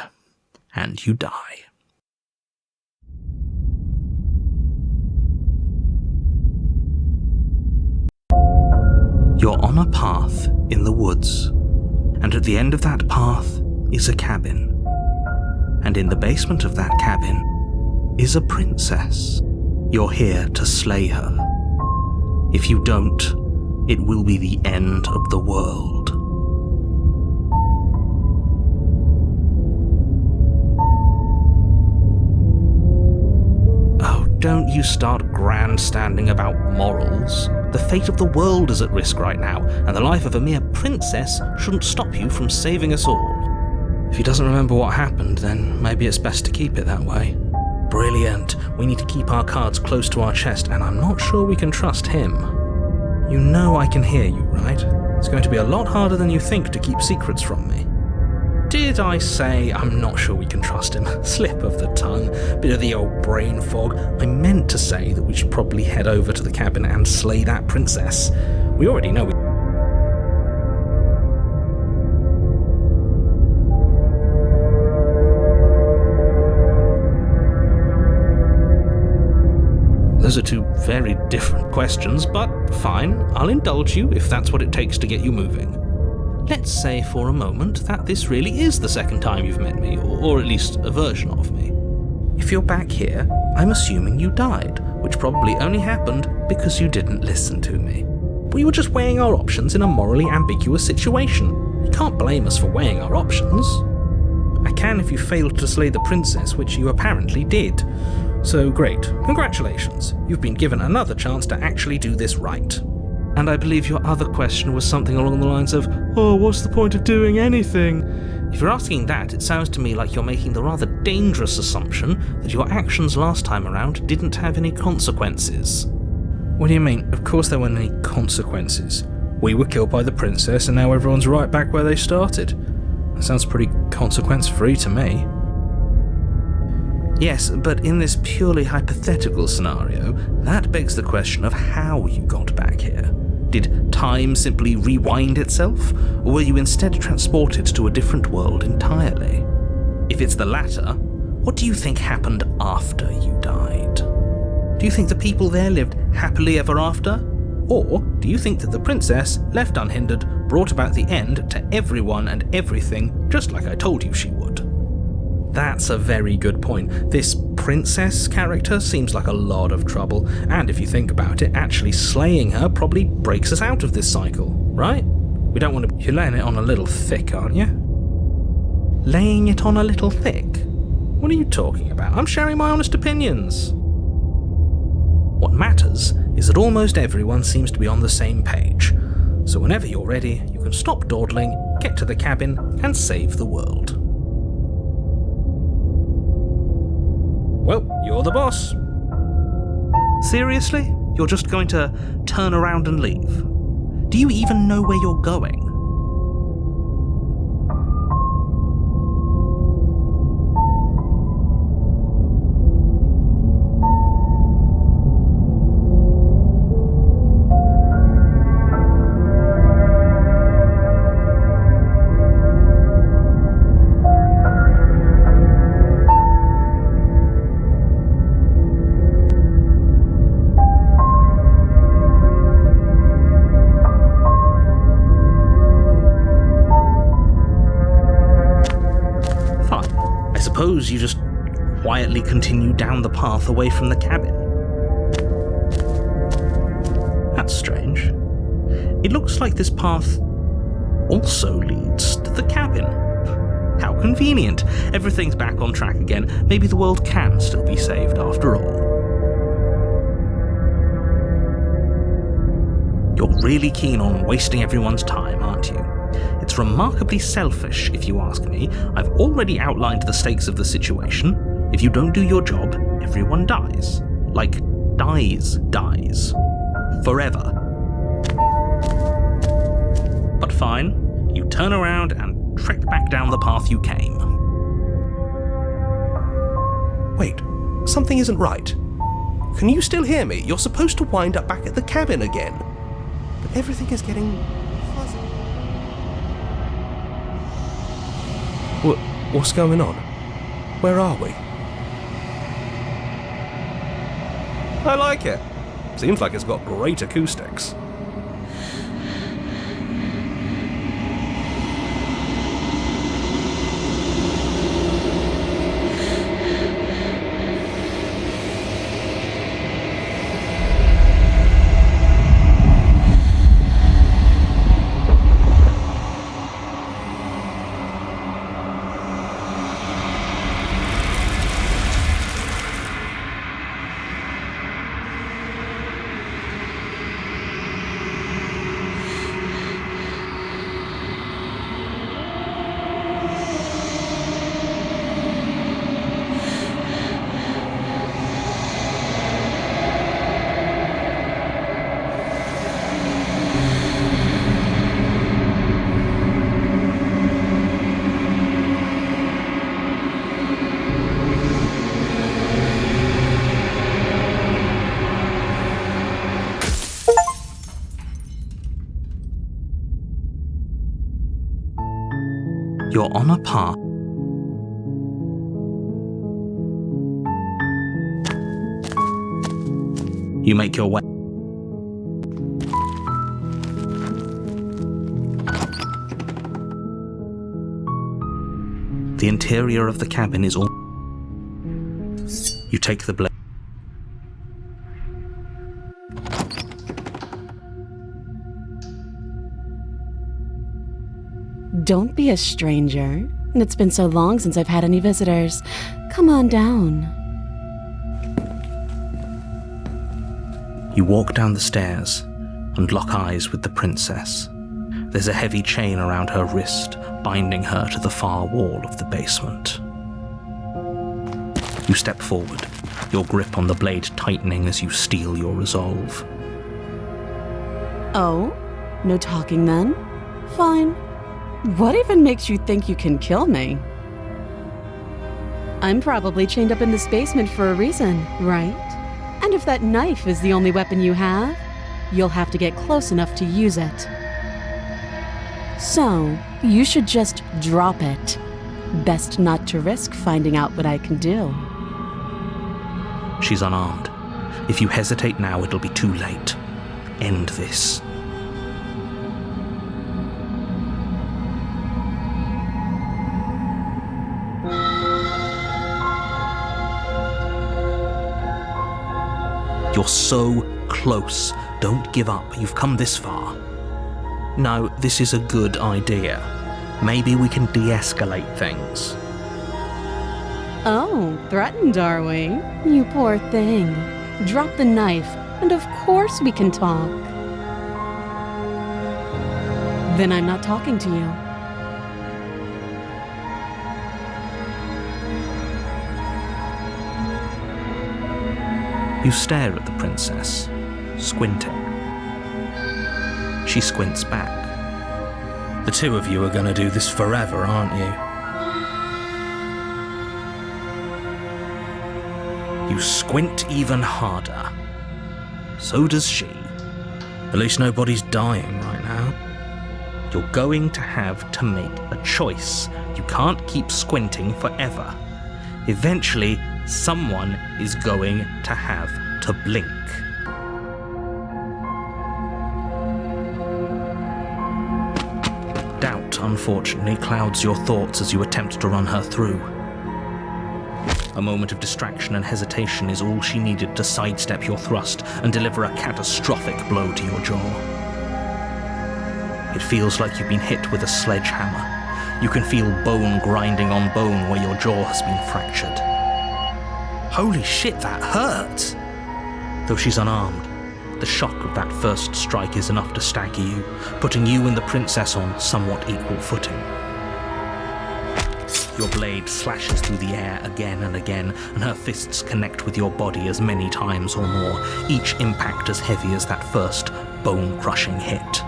and you die. You're on a path in the woods, and at the end of that path is a cabin. And in the basement of that cabin is a princess. You're here to slay her. If you don't, it will be the end of the world. Oh, don't you start grandstanding about morals. The fate of the world is at risk right now, and the life of a mere princess shouldn't stop you from saving us all. If he doesn't remember what happened, then maybe it's best to keep it that way. Brilliant. We need to keep our cards close to our chest, and I'm not sure we can trust him. You know I can hear you, right? It's going to be a lot harder than you think to keep secrets from me. Did I say I'm not sure we can trust him? Slip of the tongue, bit of the old brain fog. I meant to say that we should probably head over to the cabin and slay that princess. We already know Those are two very different questions, but fine, I'll indulge you if that's what it takes to get you moving. Let's say for a moment that this really is the second time you've met me, or at least a version of me. If you're back here, I'm assuming you died, which probably only happened because you didn't listen to me. We were just weighing our options in a morally ambiguous situation. You can't blame us for weighing our options. I can if you failed to slay the princess, which you apparently did. So great, congratulations. You've been given another chance to actually do this right. And I believe your other question was something along the lines of, oh, what's the point of doing anything? If you're asking that, it sounds to me like you're making the rather dangerous assumption that your actions last time around didn't have any consequences. What do you mean? Of course there weren't any consequences. We were killed by the princess and now everyone's right back where they started. That sounds pretty consequence-free to me. Yes, but in this purely hypothetical scenario, that begs the question of how you got back here. Did time simply rewind itself, or were you instead transported to a different world entirely? If it's the latter, what do you think happened after you died? Do you think the people there lived happily ever after? Or do you think that the princess, left unhindered, brought about the end to everyone and everything, just like I told you she would? That's a very good point. This princess character seems like a lot of trouble, and if you think about it, actually slaying her probably breaks us out of this cycle, right? We don't want to... You're laying it on a little thick, aren't you? Laying it on a little thick? What are you talking about? I'm sharing my honest opinions. What matters is that almost everyone seems to be on the same page. So whenever you're ready, you can stop dawdling, get to the cabin, and save the world. Well, you're the boss. Seriously? You're just going to turn around and leave? Do you even know where you're going? Suppose you just quietly continue down the path away from the cabin. That's strange. It looks like this path also leads to the cabin. How convenient. Everything's back on track again. Maybe the world can still be saved after all. You're really keen on wasting everyone's time, aren't you? It's remarkably selfish, if you ask me. I've already outlined the stakes of the situation. If you don't do your job, everyone dies. Like, dies. Forever. But fine, you turn around and trek back down the path you came. Wait, something isn't right. Can you still hear me? You're supposed to wind up back at the cabin again. But everything is getting fuzzy. What's going on? Where are we? I like it. Seems like it's got great acoustics. You're on a path. You make your way. The interior of the cabin is all... You take the blade. Don't be a stranger. It's been so long since I've had any visitors. Come on down. You walk down the stairs and lock eyes with the princess. There's a heavy chain around her wrist, binding her to the far wall of the basement. You step forward, your grip on the blade tightening as you steel your resolve. Oh? No talking then? Fine. What even makes you think you can kill me? I'm probably chained up in this basement for a reason, right? And if that knife is the only weapon you have, you'll have to get close enough to use it. So, you should just drop it. Best not to risk finding out what I can do. She's unarmed. If you hesitate now, it'll be too late. End this. You're so close. Don't give up. You've come this far. No, this is a good idea. Maybe we can de-escalate things. Oh, threatened, are we? You poor thing. Drop the knife, and of course we can talk. Then I'm not talking to you. You stare at the princess, squinting. She squints back. The two of you are going to do this forever, aren't you? You squint even harder. So does she. At least nobody's dying right now. You're going to have to make a choice. You can't keep squinting forever. Eventually, someone is going to have to blink. Doubt, unfortunately, clouds your thoughts as you attempt to run her through. A moment of distraction and hesitation is all she needed to sidestep your thrust and deliver a catastrophic blow to your jaw. It feels like you've been hit with a sledgehammer. You can feel bone grinding on bone where your jaw has been fractured. Holy shit, that hurt! Though she's unarmed, the shock of that first strike is enough to stagger you, putting you and the princess on somewhat equal footing. Your blade slashes through the air again and again, and her fists connect with your body as many times or more, each impact as heavy as that first bone-crushing hit.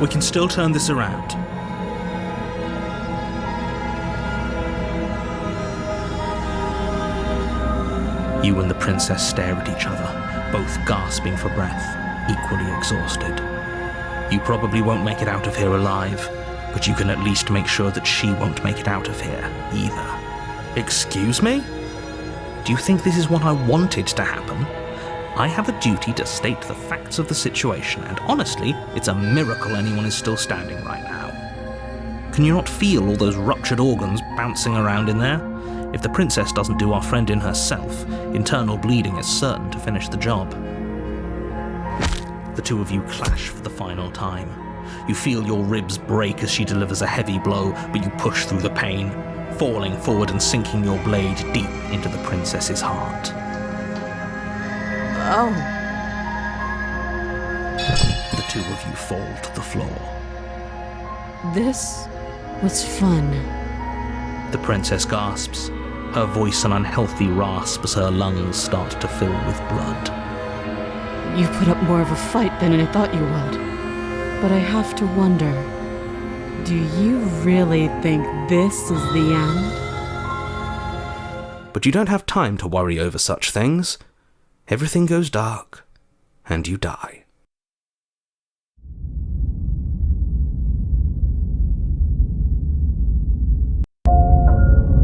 We can still turn this around. You and the princess stare at each other, both gasping for breath, equally exhausted. You probably won't make it out of here alive, but you can at least make sure that she won't make it out of here either. Excuse me? Do you think this is what I wanted to happen? I have a duty to state the facts of the situation, and honestly, it's a miracle anyone is still standing right now. Can you not feel all those ruptured organs bouncing around in there? If the princess doesn't do our friend in herself, internal bleeding is certain to finish the job. The two of you clash for the final time. You feel your ribs break as she delivers a heavy blow, but you push through the pain, falling forward and sinking your blade deep into the princess's heart. Oh. The two of you fall to the floor. This was fun. The princess gasps, her voice an unhealthy rasp as her lungs start to fill with blood. You put up more of a fight than I thought you would. But I have to wonder, do you really think this is the end? But you don't have time to worry over such things. Everything goes dark, and you die.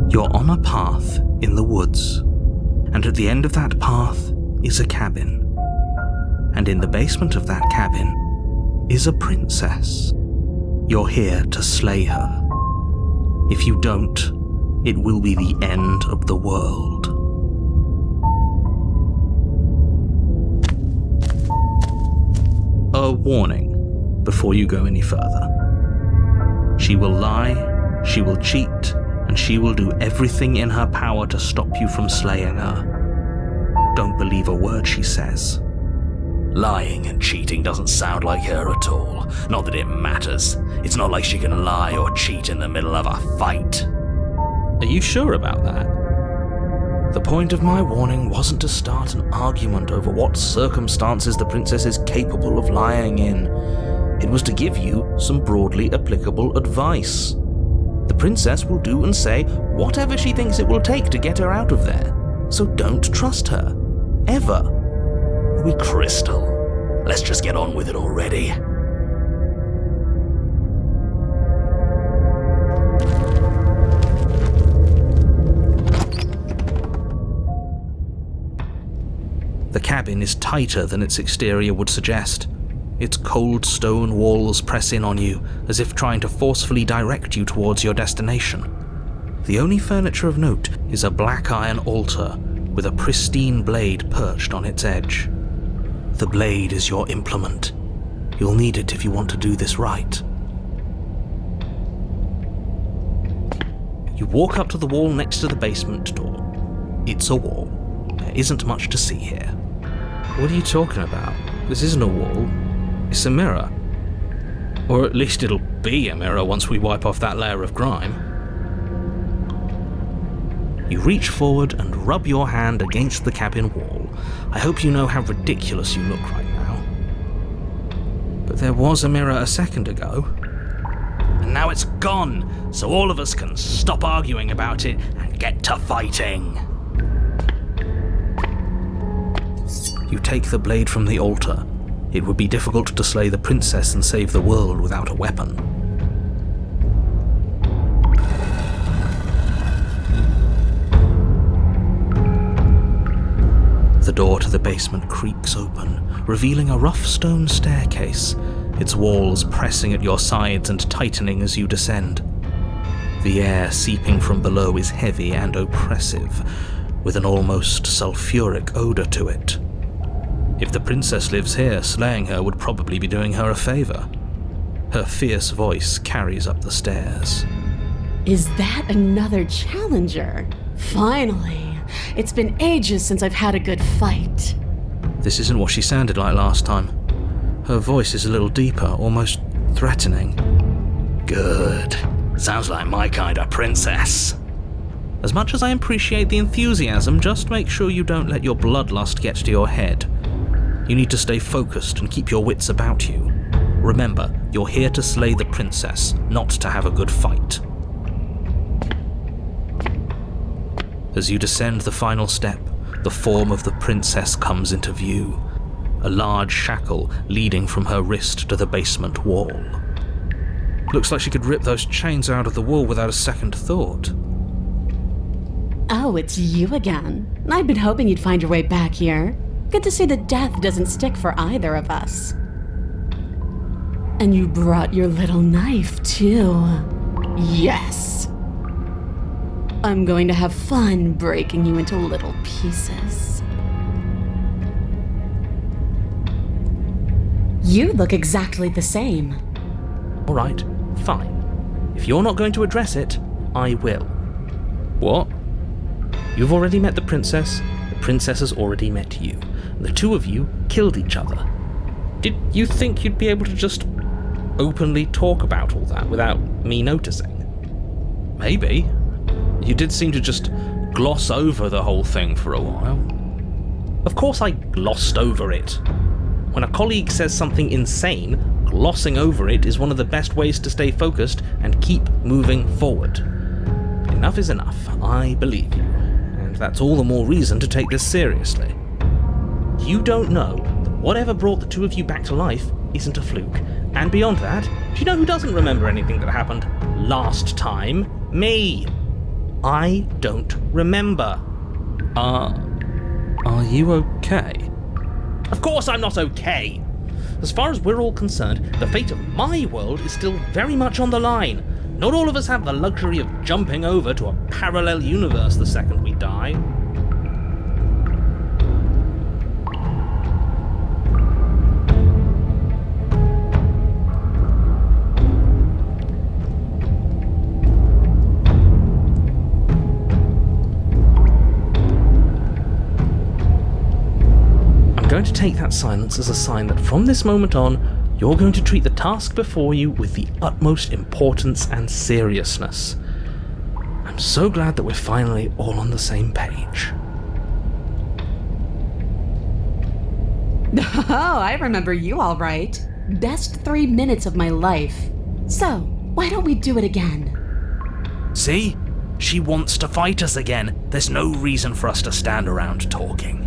You're on a path in the woods, and at the end of that path is a cabin. And in the basement of that cabin is a princess. You're here to slay her. If you don't, it will be the end of the world. A warning before you go any further. She will lie, she will cheat, and she will do everything in her power to stop you from slaying her. Don't believe a word she says. Lying and cheating doesn't sound like her at all. Not that it matters. It's not like she can lie or cheat in the middle of a fight. Are you sure about that? The point of my warning wasn't to start an argument over what circumstances the princess is capable of lying in. It was to give you some broadly applicable advice. The princess will do and say whatever she thinks it will take to get her out of there. So don't trust her. Ever. Crystal, let's just get on with it already. The cabin is tighter than its exterior would suggest. Its cold stone walls press in on you, as if trying to forcefully direct you towards your destination. The only furniture of note is a black iron altar with a pristine blade perched on its edge. The blade is your implement. You'll need it if you want to do this right. You walk up to the wall next to the basement door. It's a wall. There isn't much to see here. What are you talking about? This isn't a wall. It's a mirror. Or at least it'll be a mirror once we wipe off that layer of grime. You reach forward and rub your hand against the cabin wall. I hope you know how ridiculous you look right now. But there was a mirror a second ago. And now it's gone, so all of us can stop arguing about it and get to fighting. You take the blade from the altar. It would be difficult to slay the princess and save the world without a weapon. The door to the basement creaks open, revealing a rough stone staircase, its walls pressing at your sides and tightening as you descend. The air seeping from below is heavy and oppressive, with an almost sulfuric odor to it. If the princess lives here, slaying her would probably be doing her a favor. Her fierce voice carries up the stairs. Is that another challenger? Finally! It's been ages since I've had a good fight. This isn't what she sounded like last time. Her voice is a little deeper, almost threatening. Good. Sounds like my kind of princess. As much as I appreciate the enthusiasm, just make sure you don't let your bloodlust get to your head. You need to stay focused and keep your wits about you. Remember, you're here to slay the princess, not to have a good fight. As you descend the final step, the form of the princess comes into view, a large shackle leading from her wrist to the basement wall. Looks like she could rip those chains out of the wall without a second thought. Oh, it's you again. I'd been hoping you'd find your way back here. Good to see that death doesn't stick for either of us. And you brought your little knife, too. Yes! I'm going to have fun breaking you into little pieces. You look exactly the same. All right, fine. If you're not going to address it, I will. What? You've already met the princess has already met you. The two of you killed each other. Did you think you'd be able to just openly talk about all that without me noticing? Maybe. You did seem to just gloss over the whole thing for a while. Of course I glossed over it. When a colleague says something insane, glossing over it is one of the best ways to stay focused and keep moving forward. Enough is enough, I believe you, and that's all the more reason to take this seriously. You don't know that whatever brought the two of you back to life isn't a fluke, and beyond that, do you know who doesn't remember anything that happened last time? Me! I don't remember. Are you okay? Of course I'm not okay! As far as we're all concerned, the fate of my world is still very much on the line. Not all of us have the luxury of jumping over to a parallel universe the second we die. I'm going to take that silence as a sign that from this moment on, you're going to treat the task before you with the utmost importance and seriousness. I'm so glad that we're finally all on the same page. Oh, I remember you all right. Best 3 minutes of my life. So, why don't we do it again? See? She wants to fight us again. There's no reason for us to stand around talking.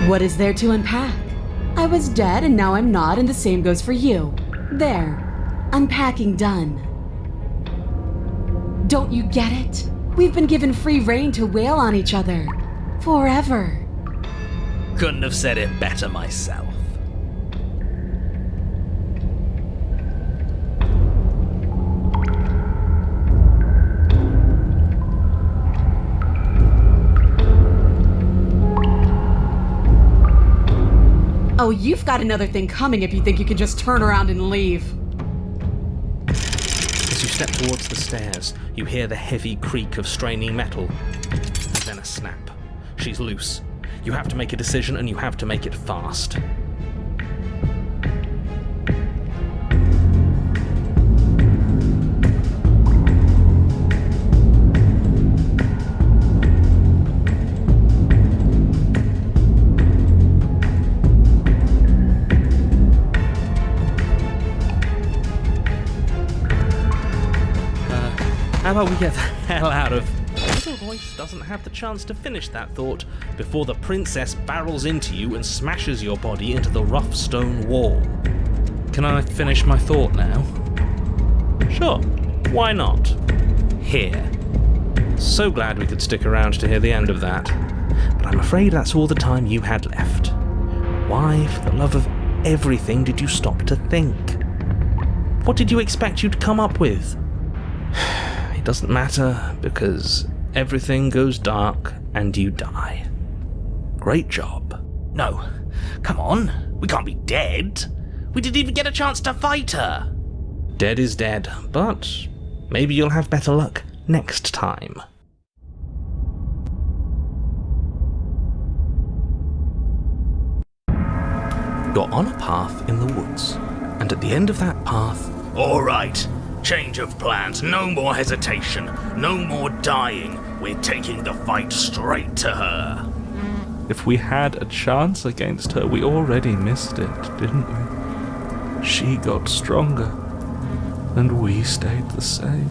What is there to unpack? I was dead and now I'm not, and the same goes for you. There. Unpacking done. Don't you get it? We've been given free rein to wail on each other. Forever. Couldn't have said it better myself. Oh, you've got another thing coming if you think you can just turn around and leave. As you step towards the stairs, you hear the heavy creak of straining metal, and then a snap. She's loose. You have to make a decision, and you have to make it fast. How about we get the hell out of... Little voice doesn't have the chance to finish that thought before the princess barrels into you and smashes your body into the rough stone wall. Can I finish my thought now? Sure, why not? Here. So glad we could stick around to hear the end of that. But I'm afraid that's all the time you had left. Why, for the love of everything, did you stop to think? What did you expect you'd come up with? It doesn't matter, because everything goes dark and you die. Great job. No, come on. We can't be dead. We didn't even get a chance to fight her. Dead is dead, but maybe you'll have better luck next time. You're on a path in the woods, and at the end of that path... All right. Change of plans, no more hesitation, no more dying. We're taking the fight straight to her. If we had a chance against her, we already missed it, didn't we? She got stronger, and we stayed the same.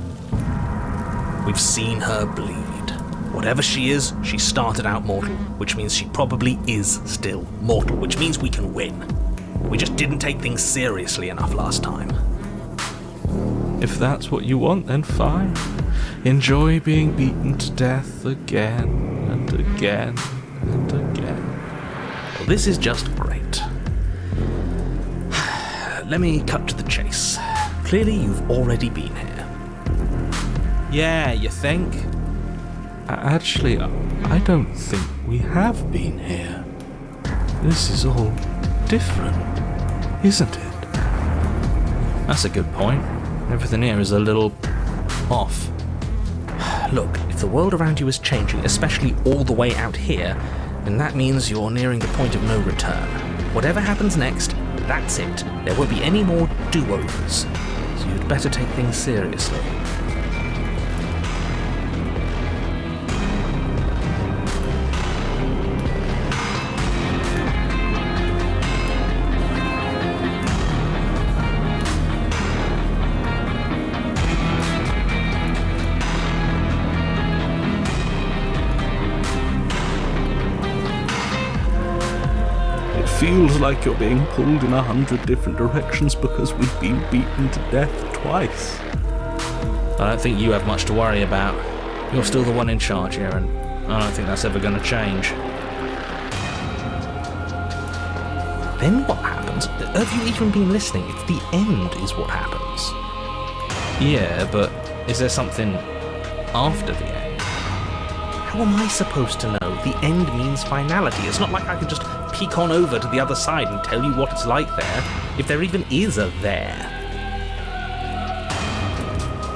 We've seen her bleed. Whatever she is, she started out mortal, which means she probably is still mortal, which means we can win. We just didn't take things seriously enough last time. If that's what you want, then fine. Enjoy being beaten to death again and again and again. Well, this is just great. Let me cut to the chase. Clearly, you've already been here. Yeah, you think? Actually, I don't think we have been here. This is all different, isn't it? That's a good point. Everything here is a little off. Look, if the world around you is changing, especially all the way out here, then that means you're nearing the point of no return. Whatever happens next, that's it. There won't be any more do-overs. So you'd better take things seriously. Feels like you're being pulled in 100 different directions because we've been beaten to death twice. I don't think you have much to worry about. You're still the one in charge here, and I don't think that's ever going to change. Then what happens? Have you even been listening? It's the end is what happens. Yeah, but is there something after the end? How am I supposed to know? The end means finality. It's not like I can just peek on over to the other side and tell you what it's like there, if there even is a there.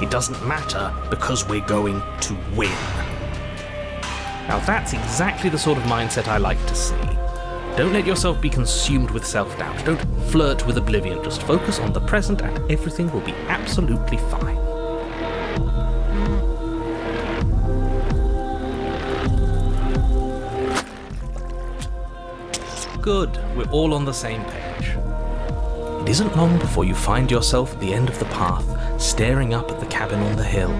It doesn't matter because we're going to win. Now that's exactly the sort of mindset I like to see. Don't let yourself be consumed with self-doubt. Don't flirt with oblivion. Just focus on the present and everything will be absolutely fine. Good, we're all on the same page. It isn't long before you find yourself at the end of the path, staring up at the cabin on the hill.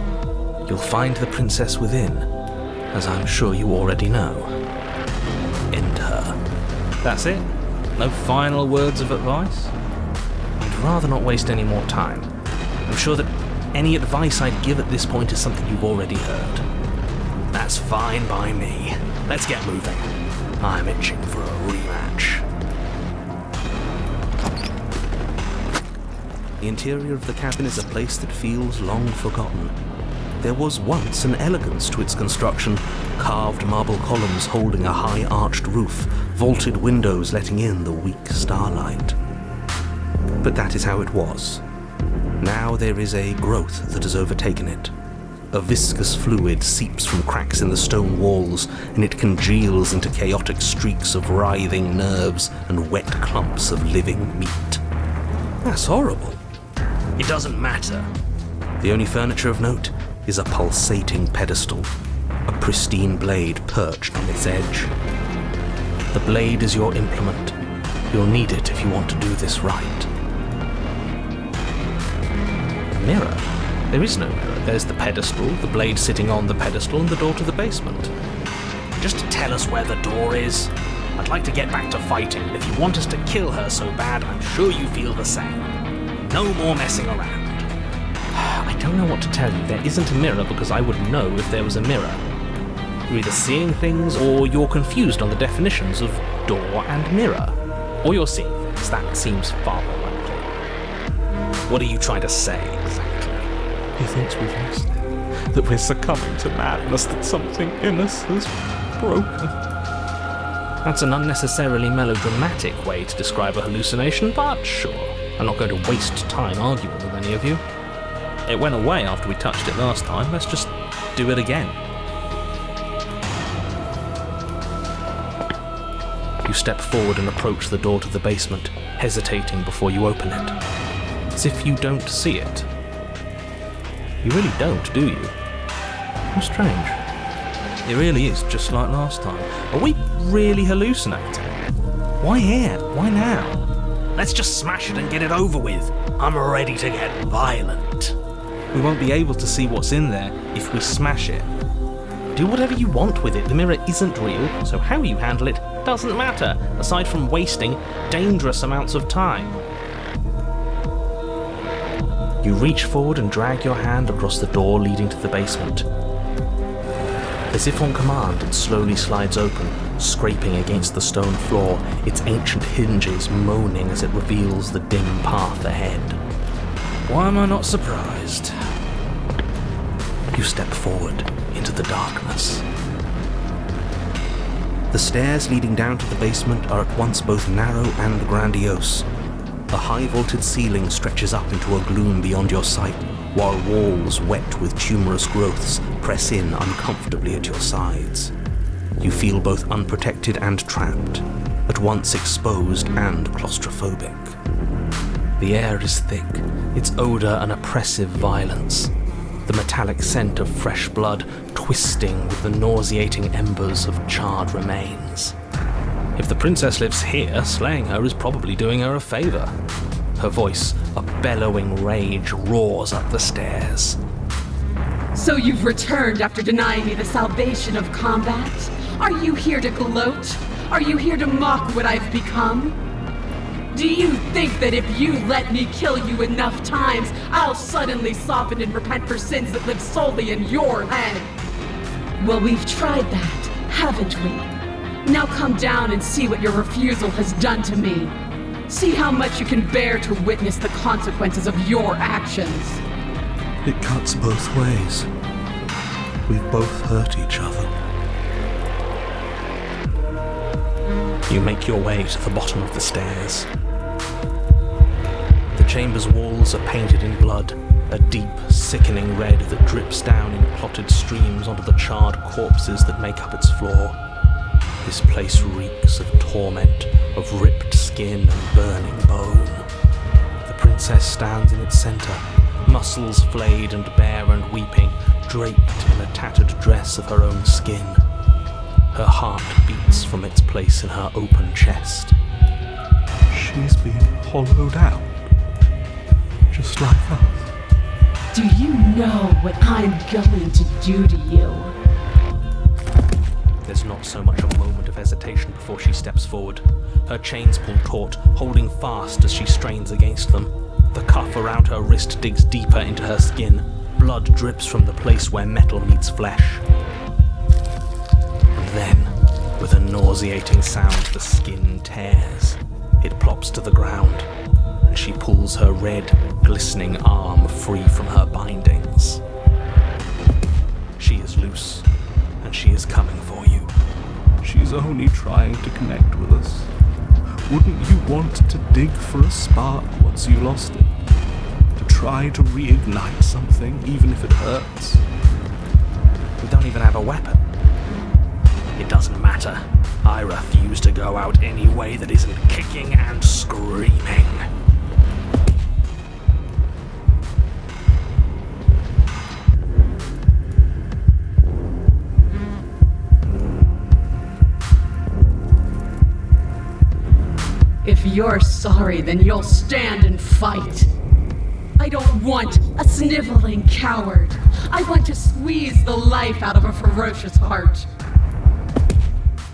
You'll find the princess within, as I'm sure you already know. End her. That's it? No final words of advice? I'd rather not waste any more time. I'm sure that any advice I'd give at this point is something you've already heard. That's fine by me. Let's get moving. I'm itching for a rematch. The interior of the cabin is a place that feels long forgotten. There was once an elegance to its construction, carved marble columns holding a high arched roof, vaulted windows letting in the weak starlight. But that is how it was. Now there is a growth that has overtaken it. A viscous fluid seeps from cracks in the stone walls, and it congeals into chaotic streaks of writhing nerves and wet clumps of living meat. That's horrible. It doesn't matter. The only furniture of note is a pulsating pedestal, a pristine blade perched on its edge. The blade is your implement. You'll need it if you want to do this right. A mirror? There is no mirror. There's the pedestal, the blade sitting on the pedestal, and the door to the basement. Just to tell us where the door is. I'd like to get back to fighting. If you want us to kill her so bad, I'm sure you feel the same. No more messing around. I don't know what to tell you. There isn't a mirror because I would know if there was a mirror. You're either seeing things or you're confused on the definitions of door and mirror. Or you're seeing things. That seems far more likely. What are you trying to say exactly? He thinks we've lost it. That we're succumbing to madness, that something in us has broken. That's an unnecessarily melodramatic way to describe a hallucination, but sure. I'm not going to waste time arguing with any of you. It went away after we touched it last time. Let's just do it again. You step forward and approach the door to the basement, hesitating before you open it. As if you don't see it. You really don't, do you? How strange. It really is just like last time. Are we really hallucinating? Why here? Why now? Let's just smash it and get it over with. I'm ready to get violent. We won't be able to see what's in there if we smash it. Do whatever you want with it. The mirror isn't real, so how you handle it doesn't matter, aside from wasting dangerous amounts of time. You reach forward and drag your hand across the door leading to the basement. As if on command, it slowly slides open, scraping against the stone floor, its ancient hinges moaning as it reveals the dim path ahead. Why am I not surprised? You step forward into the darkness. The stairs leading down to the basement are at once both narrow and grandiose. A high-vaulted ceiling stretches up into a gloom beyond your sight, while walls wet with tumorous growths press in uncomfortably at your sides. You feel both unprotected and trapped, at once exposed and claustrophobic. The air is thick, its odour an oppressive violence, the metallic scent of fresh blood twisting with the nauseating embers of charred remains. If the princess lives here, slaying her is probably doing her a favour. Her voice, a bellowing rage, roars up the stairs. So you've returned after denying me the salvation of combat? Are you here to gloat? Are you here to mock what I've become? Do you think that if you let me kill you enough times, I'll suddenly soften and repent for sins that live solely in your head? Well, we've tried that, haven't we? Now come down and see what your refusal has done to me. See how much you can bear to witness the consequences of your actions. It cuts both ways. We've both hurt each other. You make your way to the bottom of the stairs. The chamber's walls are painted in blood, a deep, sickening red that drips down in clotted streams onto the charred corpses that make up its floor. This place reeks of torment, of ripped skin and burning bone. The princess stands in its centre, muscles flayed and bare and weeping, draped in a tattered dress of her own skin. Her heart beats from its place in her open chest. She's been hollowed out. Just like us. Do you know what I'm going to do to you? There's not so much a moment of hesitation before she steps forward. Her chains pull taut, holding fast as she strains against them. The cuff around her wrist digs deeper into her skin. Blood drips from the place where metal meets flesh. And then, with a nauseating sound, the skin tears. It plops to the ground, and she pulls her red, glistening arm free from her bindings. She is loose, and she is coming for you. She's only trying to connect with us. Wouldn't you want to dig for a spark once you lost it? To try to reignite something, even if it hurts? We don't even have a weapon. It doesn't matter. I refuse to go out any way that isn't kicking and screaming. If you're sorry, then you'll stand and fight. I don't want a sniveling coward. I want to squeeze the life out of a ferocious heart.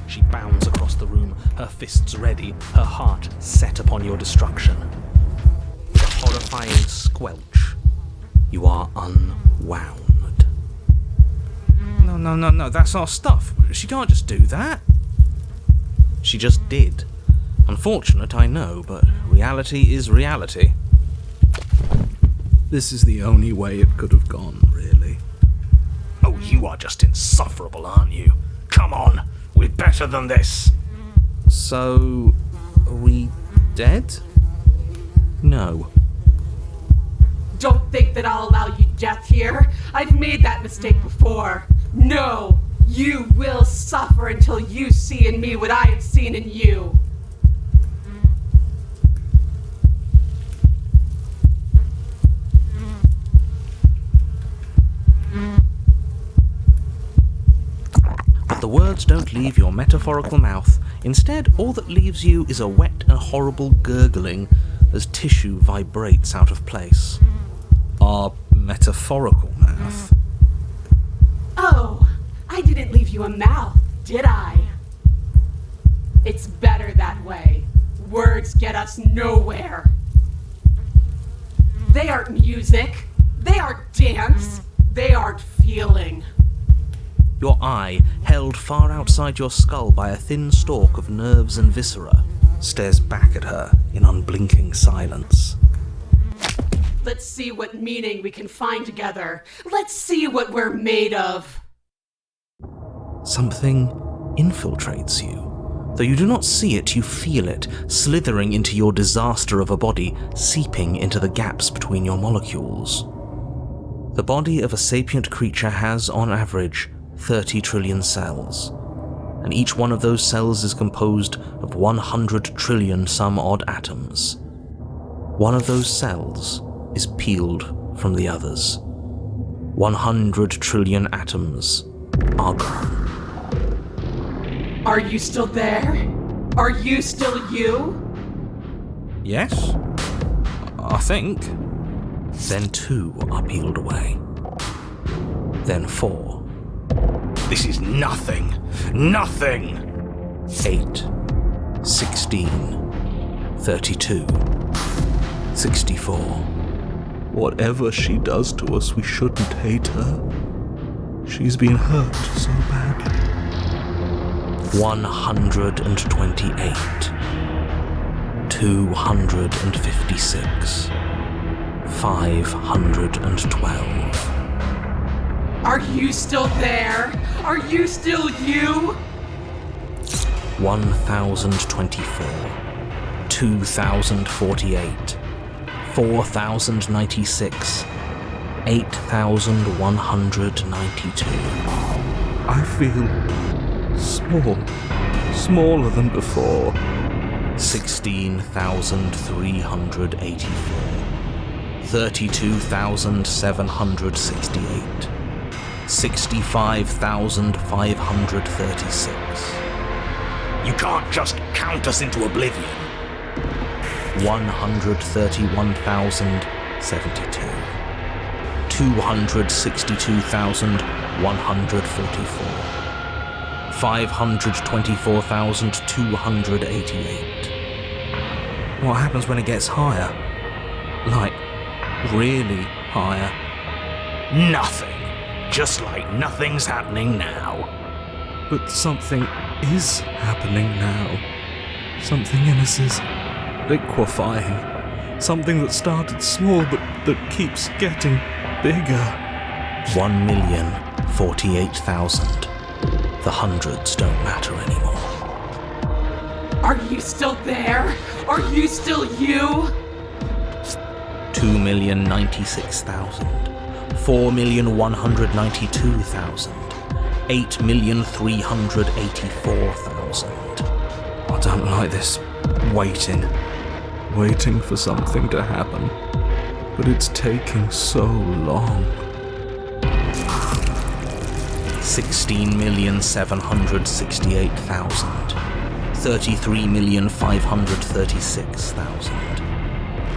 She bounds across the room, her fists ready, her heart set upon your destruction. With a horrifying squelch, you are unwound. No, that's our stuff. She can't just do that. She just did. Unfortunate, I know, but reality is reality. This is the only way it could have gone, really. Oh, you are just insufferable, aren't you? Come on, we're better than this. So, are we dead? No. Don't think that I'll allow you death here. I've made that mistake before. No, you will suffer until you see in me what I have seen in you. But the words don't leave your metaphorical mouth. Instead, all that leaves you is a wet and horrible gurgling as tissue vibrates out of place. Our metaphorical mouth? Oh, I didn't leave you a mouth, did I? It's better that way. Words get us nowhere. They aren't music. They aren't dance. They aren't feeling. Your eye, held far outside your skull by a thin stalk of nerves and viscera, stares back at her in unblinking silence. Let's see what meaning we can find together. Let's see what we're made of. Something infiltrates you. Though you do not see it, you feel it, slithering into your disaster of a body, seeping into the gaps between your molecules. The body of a sapient creature has, on average, 30 trillion cells, and each one of those cells is composed of 100 trillion some odd atoms. One of those cells is peeled from the others. 100 trillion atoms are gone. Are you still there? Are you still you? Yes? I think. Then 2 are peeled away. Then 4. This is nothing. Nothing! 8. 16. 32. 64. Whatever she does to us, we shouldn't hate her. She's been hurt so badly. 128. 256. 512. Are you still there? Are you still you? 1024. 2048. 4096. 8192. I feel small. Smaller than before. 16,384. 32,768. 65,536. You can't just count us into oblivion. 131,072. 262,144. 524,288. What happens when it gets higher? Like, really higher? Nothing. Just like nothing's happening now. But something is happening now. Something in us is liquefying. Something that started small but that keeps getting bigger. 1,048,000. The hundreds don't matter anymore. Are you still there? Are you still you? 2,096,000. 4,192,000. 8,384,000. I don't like this waiting for something to happen. But it's taking so long. 16,768,000. 33,536,000.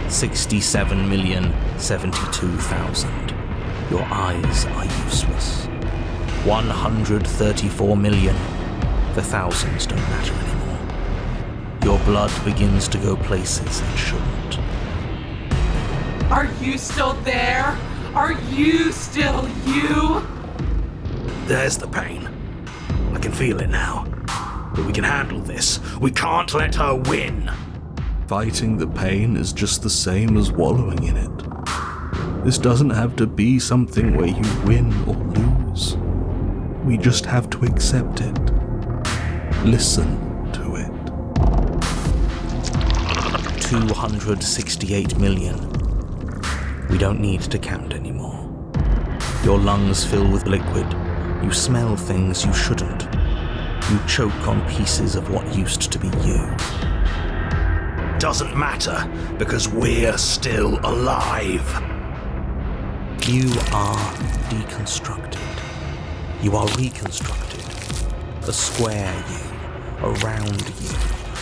67,072,000. Your eyes are useless. 134 million. The thousands don't matter anymore. Your blood begins to go places it shouldn't. Are you still there? Are you still you? There's the pain. I can feel it now. But we can handle this. We can't let her win. Fighting the pain is just the same as wallowing in it. This doesn't have to be something where you win or lose. We just have to accept it. Listen to it. 268 million. We don't need to count anymore. Your lungs fill with liquid. You smell things you shouldn't. You choke on pieces of what used to be you. Doesn't matter, because we're still alive. You are deconstructed. You are reconstructed. A square you, a round you,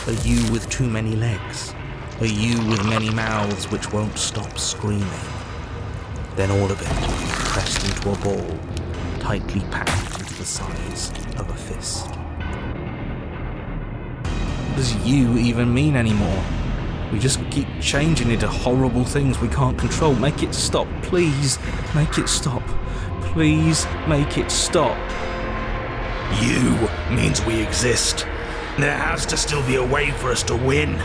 a you with too many legs, a you with many mouths which won't stop screaming. Then all of it pressed into a ball, tightly packed into the size of a fist. What does you even mean anymore? We just keep changing into horrible things we can't control. Make it stop, please. Make it stop. Please make it stop. You means we exist. There has to still be a way for us to win.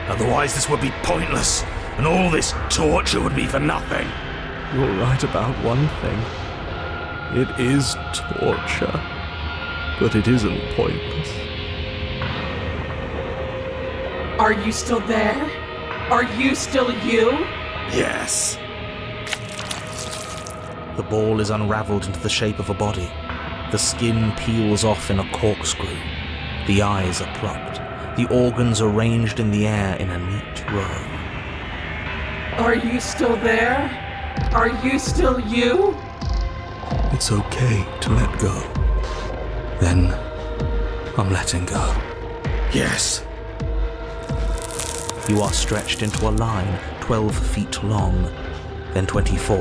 Otherwise this would be pointless, and all this torture would be for nothing. You're right about one thing. It is torture, but it isn't pointless. Are you still there? Are you still you? Yes. The ball is unraveled into the shape of a body. The skin peels off in a corkscrew. The eyes are plucked. The organs arranged in the air in a neat row. Are you still there? Are you still you? It's okay to let go. Then I'm letting go. Yes. You are stretched into a line 12 feet long, then 24,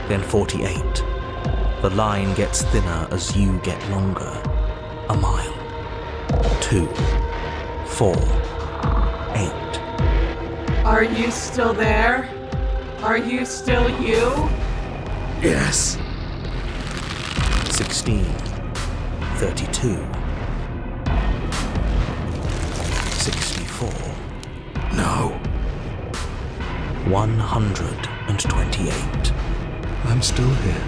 then 48. The line gets thinner as you get longer. A mile. 2, 4, 8. Are you still there? Are you still you? Yes. 16, 32, 64. No. 128. I'm still here.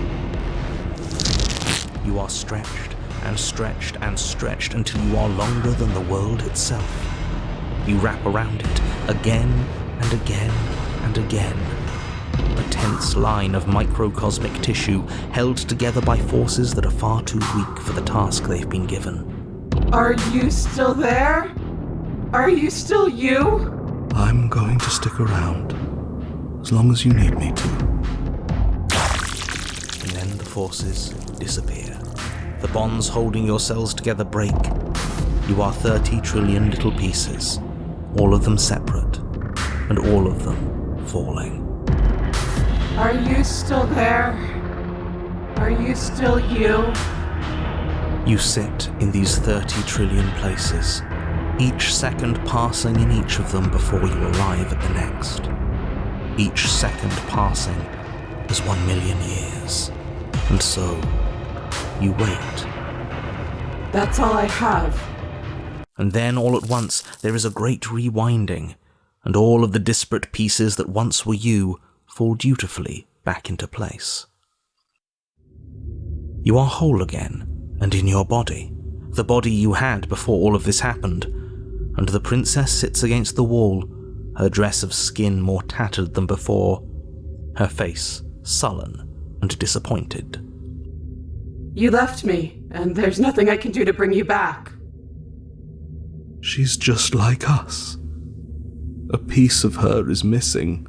You are stretched and stretched and stretched until you are longer than the world itself. You wrap around it again and again and again. A tense line of microcosmic tissue held together by forces that are far too weak for the task they've been given. Are you still there? Are you still you? I'm going to stick around, as long as you need me to. And then the forces disappear. The bonds holding your cells together break. You are 30 trillion little pieces, all of them separate, and all of them falling. Are you still there? Are you still you? You sit in these 30 trillion places, each second passing in each of them before you arrive at the next. Each second passing is 1 million years, and so you wait. That's all I have. And then all at once there is a great rewinding, and all of the disparate pieces that once were you fall dutifully back into place. You are whole again, and in your body, the body you had before all of this happened, and the princess sits against the wall, her dress of skin more tattered than before, her face sullen and disappointed. You left me, and there's nothing I can do to bring you back. She's just like us. A piece of her is missing.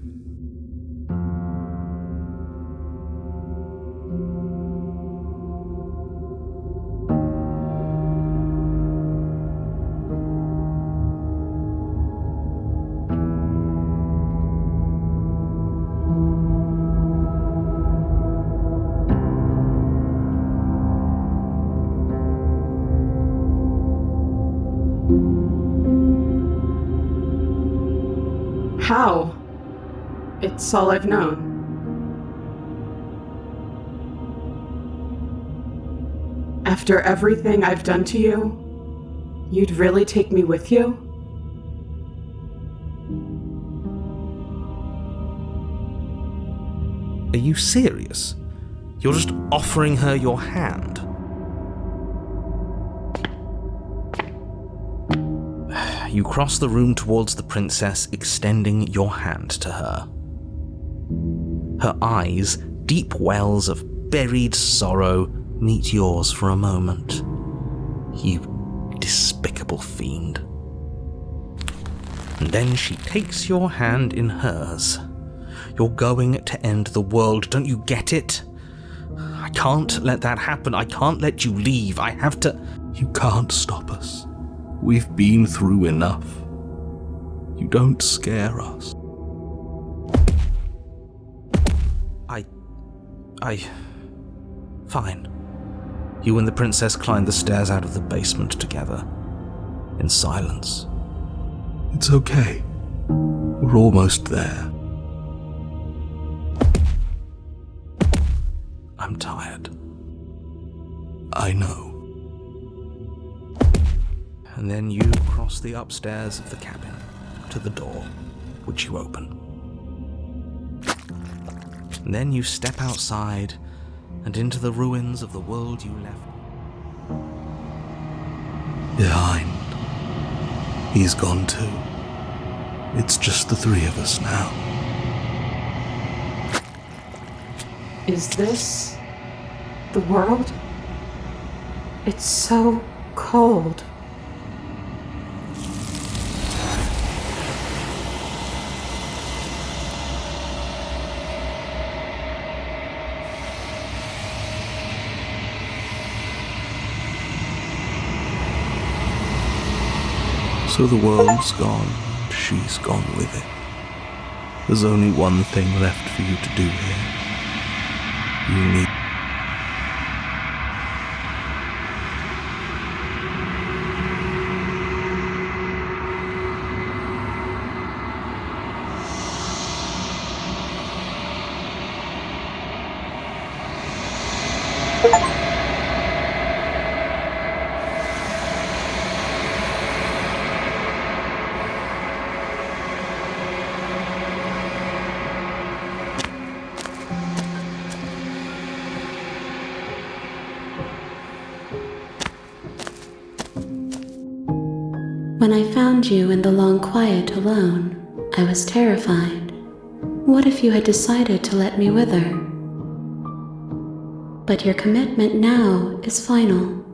How? It's all I've known. After everything I've done to you, you'd really take me with you? Are you serious? You're just offering her your hand? You cross the room towards the princess, extending your hand to her. Her eyes, deep wells of buried sorrow, meet yours for a moment. You despicable fiend. And then she takes your hand in hers. You're going to end the world, don't you get it? I can't let that happen. I can't let you leave. I have to... You can't stop us. We've been through enough. You don't scare us. Fine. You and the princess climb the stairs out of the basement together, in silence. It's okay. We're almost there. I'm tired. I know. And then you cross the upstairs of the cabin to the door, which you open. And then you step outside and into the ruins of the world you left behind. He's gone too. It's just the three of us now. Is this the world? It's so cold. So the world's gone, and she's gone with it. There's only one thing left for you to do here. You need... When I found you in the long quiet alone, I was terrified. What if you had decided to let me wither? But your commitment now is final.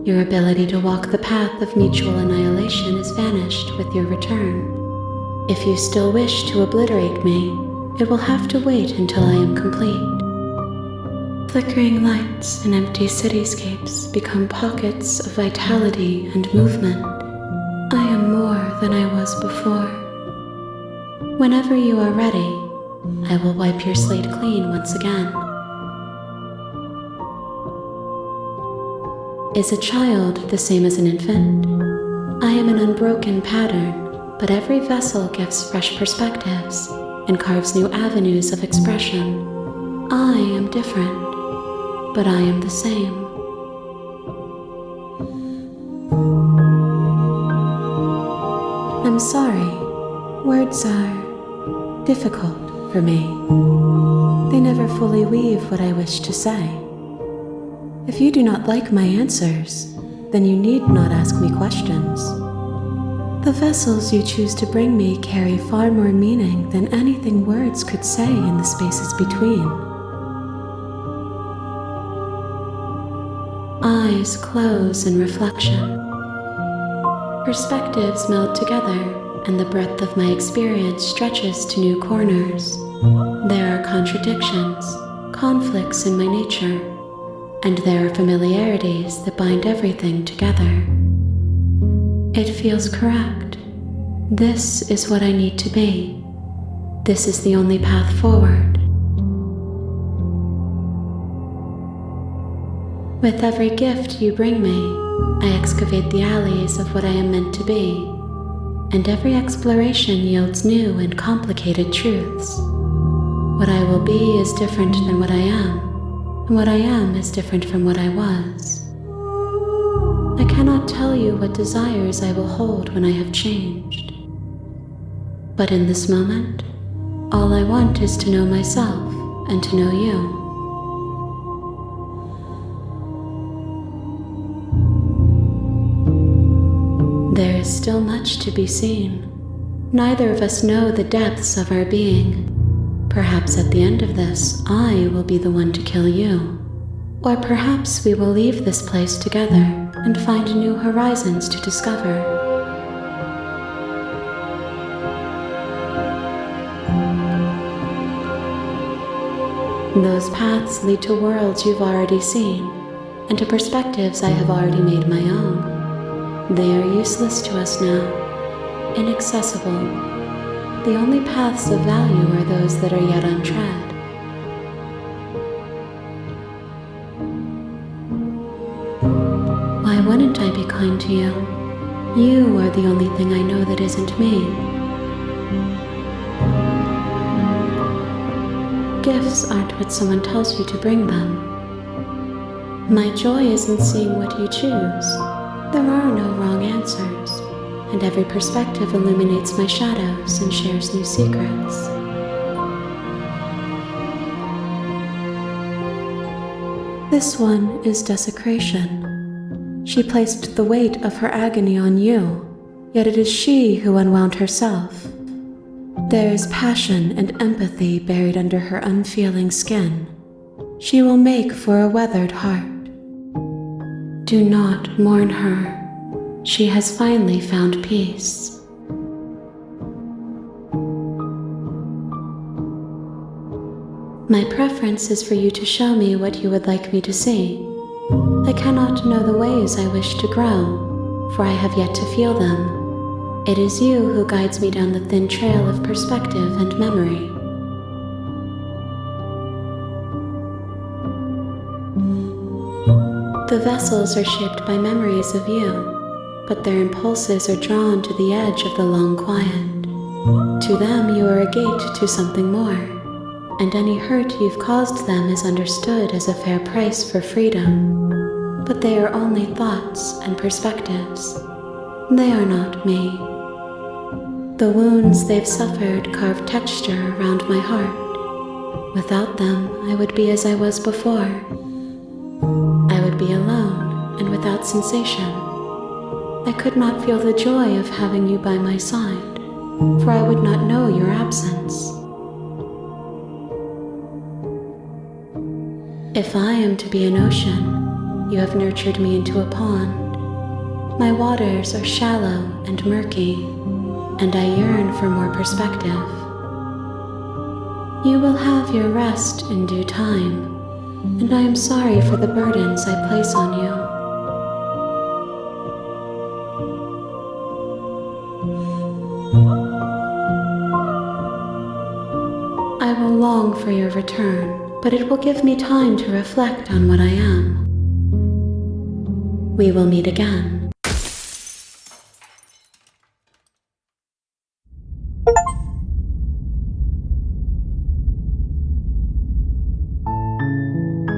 Your ability to walk the path of mutual annihilation is vanished with your return. If you still wish to obliterate me, it will have to wait until I am complete. Flickering lights in empty cityscapes become pockets of vitality and movement. I am more than I was before. Whenever you are ready, I will wipe your slate clean once again. Is a child the same as an infant? I am an unbroken pattern, but every vessel gives fresh perspectives and carves new avenues of expression. I am different, but I am the same. I'm sorry, words are difficult for me. They never fully weave what I wish to say. If you do not like my answers, then you need not ask me questions. The vessels you choose to bring me carry far more meaning than anything words could say in the spaces between. Eyes close in reflection. Perspectives meld together, and the breadth of my experience stretches to new corners. There are contradictions, conflicts in my nature, and there are familiarities that bind everything together. It feels correct. This is what I need to be. This is the only path forward. With every gift you bring me, I excavate the alleys of what I am meant to be, and every exploration yields new and complicated truths. What I will be is different than what I am, and what I am is different from what I was. I cannot tell you what desires I will hold when I have changed. But in this moment, all I want is to know myself and to know you. There is still much to be seen. Neither of us know the depths of our being. Perhaps at the end of this, I will be the one to kill you. Or perhaps we will leave this place together and find new horizons to discover. Those paths lead to worlds you've already seen, and to perspectives I have already made my own. They are useless to us now, inaccessible. The only paths of value are those that are yet untread. Why wouldn't I be kind to you? You are the only thing I know that isn't me. Gifts aren't what someone tells you to bring them. My joy is in seeing what you choose. There are no wrong answers, and every perspective illuminates my shadows and shares new secrets. This one is desecration. She placed the weight of her agony on you, yet it is she who unwound herself. There is passion and empathy buried under her unfeeling skin. She will make for a weathered heart. Do not mourn her. She has finally found peace. My preference is for you to show me what you would like me to see. I cannot know the ways I wish to grow, for I have yet to feel them. It is you who guides me down the thin trail of perspective and memory. The vessels are shaped by memories of you, but their impulses are drawn to the edge of the long quiet. To them you are a gate to something more, and any hurt you've caused them is understood as a fair price for freedom. But they are only thoughts and perspectives. They are not me. The wounds they've suffered carve texture around my heart. Without them, I would be as I was before. I would be alone and without sensation. I could not feel the joy of having you by my side, for I would not know your absence. If I am to be an ocean, you have nurtured me into a pond. My waters are shallow and murky, and I yearn for more perspective. You will have your rest in due time, and I am sorry for the burdens I place on you. I will long for your return, but it will give me time to reflect on what I am. We will meet again.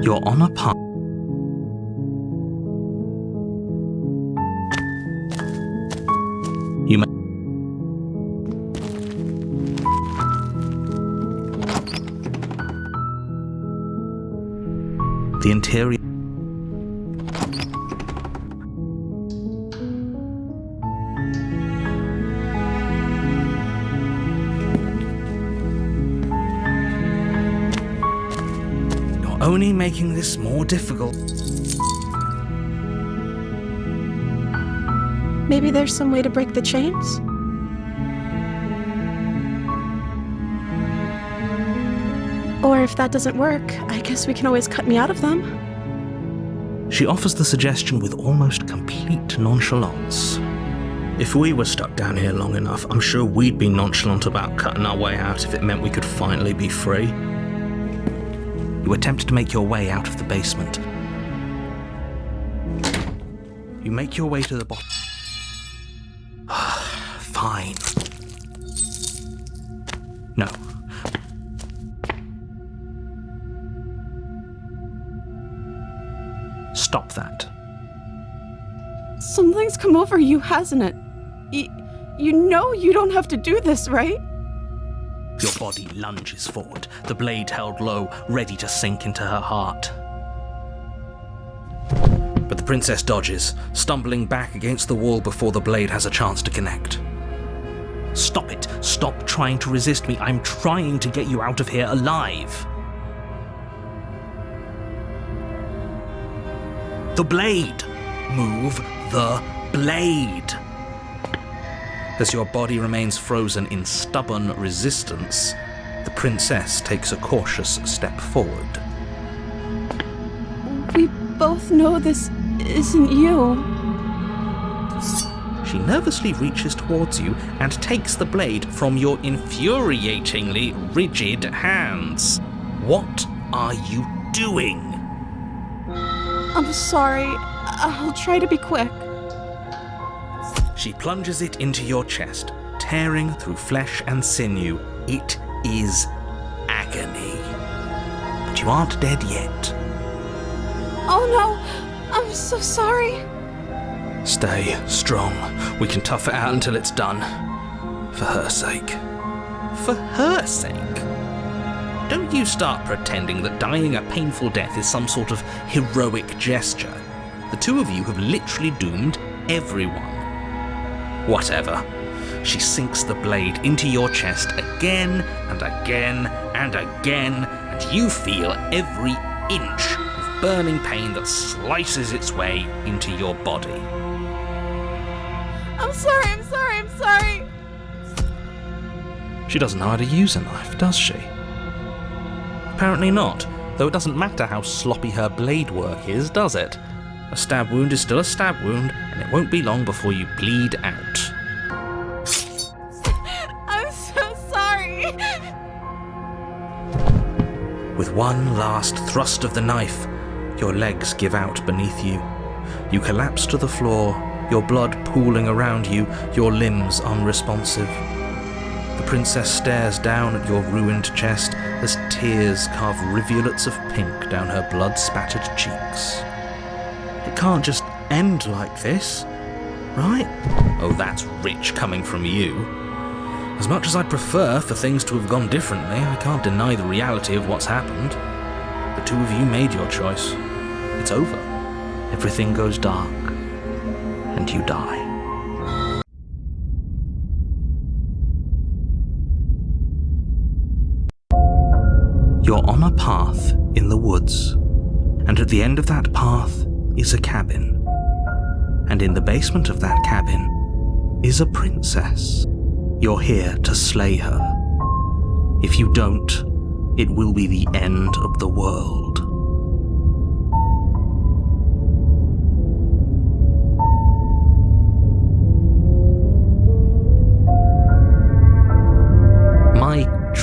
You're on a path. You may. The interior. Only making this more difficult. Maybe there's some way to break the chains? Or if that doesn't work, I guess we can always cut me out of them. She offers the suggestion with almost complete nonchalance. If we were stuck down here long enough, I'm sure we'd be nonchalant about cutting our way out if it meant we could finally be free. You attempt to make your way out of the basement. You make your way to the bottom. Fine. No. Stop that. Something's come over you, hasn't it? You know you don't have to do this, right? Your body lunges forward, the blade held low, ready to sink into her heart. But the princess dodges, stumbling back against the wall before the blade has a chance to connect. Stop it. Stop trying to resist me. I'm trying to get you out of here alive. The blade. Move the blade. As your body remains frozen in stubborn resistance, the princess takes a cautious step forward. We both know this isn't you. She nervously reaches towards you and takes the blade from your infuriatingly rigid hands. What are you doing? I'm sorry. I'll try to be quick. She plunges it into your chest, tearing through flesh and sinew. It is agony. But you aren't dead yet. Oh no, I'm so sorry. Stay strong. We can tough it out until it's done. For her sake. For her sake? Don't you start pretending that dying a painful death is some sort of heroic gesture. The two of you have literally doomed everyone. Whatever. She sinks the blade into your chest again and again and again, and you feel every inch of burning pain that slices its way into your body. I'm sorry. She doesn't know how to use a knife, does she? Apparently not, though it doesn't matter how sloppy her blade work is, does it? A stab wound is still a stab wound, and it won't be long before you bleed out. I'm so sorry. With one last thrust of the knife, your legs give out beneath you. You collapse to the floor, your blood pooling around you, your limbs unresponsive. The princess stares down at your ruined chest as tears carve rivulets of pink down her blood-spattered cheeks. It can't just end like this, right? Oh, that's rich coming from you. As much as I'd prefer for things to have gone differently, I can't deny the reality of what's happened. The two of you made your choice. It's over. Everything goes dark, and you die. You're on a path in the woods, and at the end of that path is a cabin. And in the basement of that cabin is a princess. You're here to slay her. If you don't, it will be the end of the world.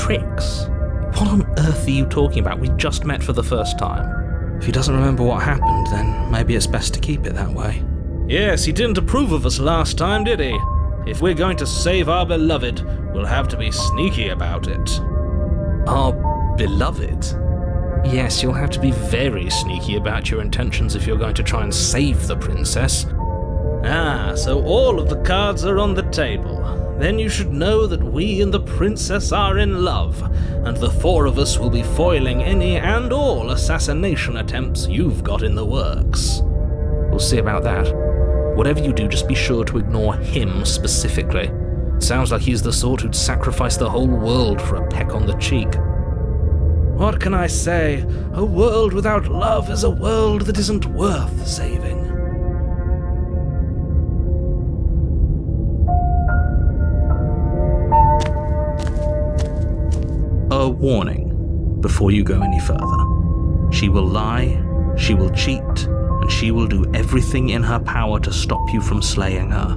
tricks? What on earth are you talking about? We just met for the first time. If he doesn't remember what happened, then maybe it's best to keep it that way. Yes, he didn't approve of us last time, did he? If we're going to save our beloved, we'll have to be sneaky about it. Our beloved? Yes, you'll have to be very sneaky about your intentions if you're going to try and save the princess. Ah, so all of the cards are on the table. Then you should know that we and the princess are in love, and the four of us will be foiling any and all assassination attempts you've got in the works. We'll see about that. Whatever you do, just be sure to ignore him specifically. Sounds like he's the sort who'd sacrifice the whole world for a peck on the cheek. What can I say? A world without love is a world that isn't worth saving. A warning before you go any further. She will lie, she will cheat, and she will do everything in her power to stop you from slaying her.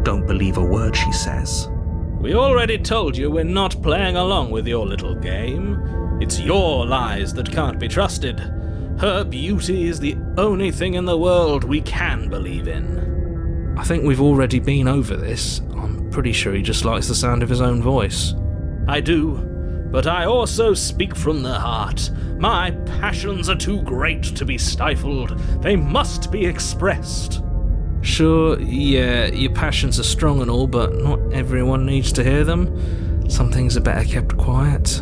Don't believe a word she says. We already told you we're not playing along with your little game. It's your lies that can't be trusted. Her beauty is the only thing in the world we can believe in. I think we've already been over this. I'm pretty sure he just likes the sound of his own voice. I do, but I also speak from the heart. My passions are too great to be stifled. They must be expressed. Sure, yeah, your passions are strong and all, but not everyone needs to hear them. Some things are better kept quiet.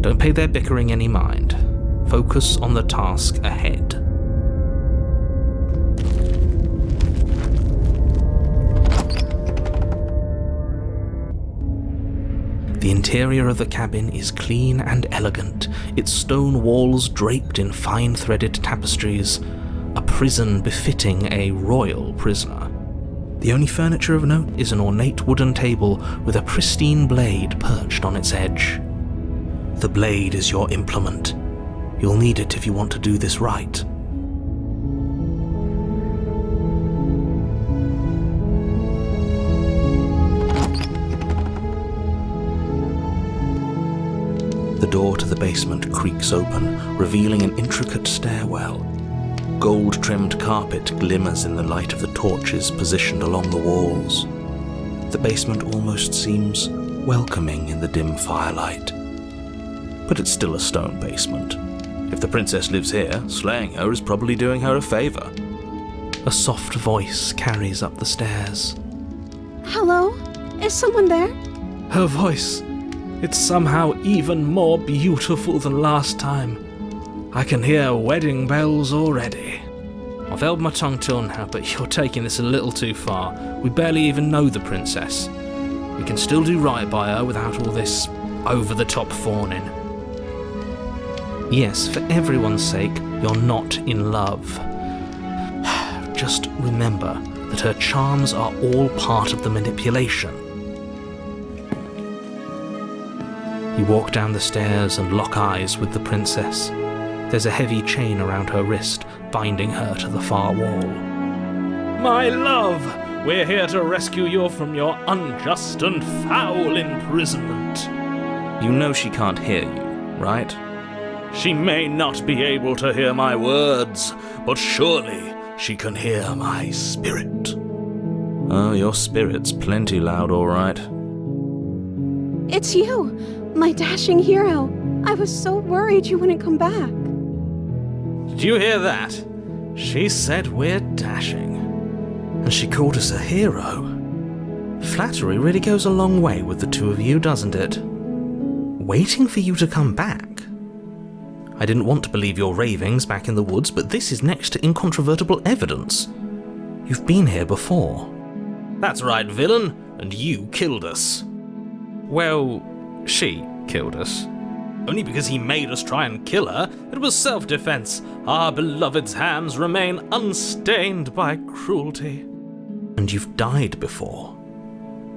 Don't pay their bickering any mind. Focus on the task ahead. The interior of the cabin is clean and elegant, its stone walls draped in fine-threaded tapestries, a prison befitting a royal prisoner. The only furniture of note is an ornate wooden table with a pristine blade perched on its edge. The blade is your implement. You'll need it if you want to do this right. The door to the basement creaks open, revealing an intricate stairwell. Gold-trimmed carpet glimmers in the light of the torches positioned along the walls. The basement almost seems welcoming in the dim firelight. But it's still a stone basement. If the princess lives here, slaying her is probably doing her a favor. A soft voice carries up the stairs. Hello? Is someone there? Her voice. It's somehow even more beautiful than last time. I can hear wedding bells already. I've held my tongue till now, but you're taking this a little too far. We barely even know the princess. We can still do right by her without all this over-the-top fawning. Yes, for everyone's sake, you're not in love. Just remember that her charms are all part of the manipulation. You walk down the stairs and lock eyes with the princess. There's a heavy chain around her wrist, binding her to the far wall. My love, we're here to rescue you from your unjust and foul imprisonment. You know she can't hear you, right? She may not be able to hear my words, but surely she can hear my spirit. Oh, your spirit's plenty loud, all right. It's you, my dashing hero. I was so worried you wouldn't come back. Did you hear that? She said we're dashing. And she called us a hero. Flattery really goes a long way with the two of you, doesn't it? Waiting for you to come back. I didn't want to believe your ravings back in the woods, but this is next to incontrovertible evidence. You've been here before. That's right, villain, and you killed us. Well, she killed us. Only because he made us try and kill her. It was self-defense. Our beloved's hands remain unstained by cruelty. And you've died before.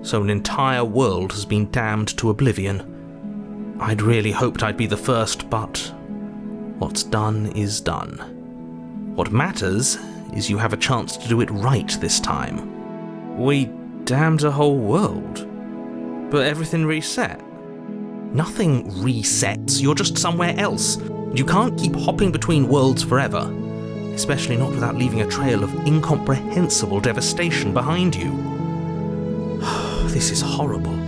So an entire world has been damned to oblivion. I'd really hoped I'd be the first, but what's done is done. What matters is you have a chance to do it right this time. We damned a whole world, but everything reset. Nothing resets, you're just somewhere else. You can't keep hopping between worlds forever, especially not without leaving a trail of incomprehensible devastation behind you. This is horrible.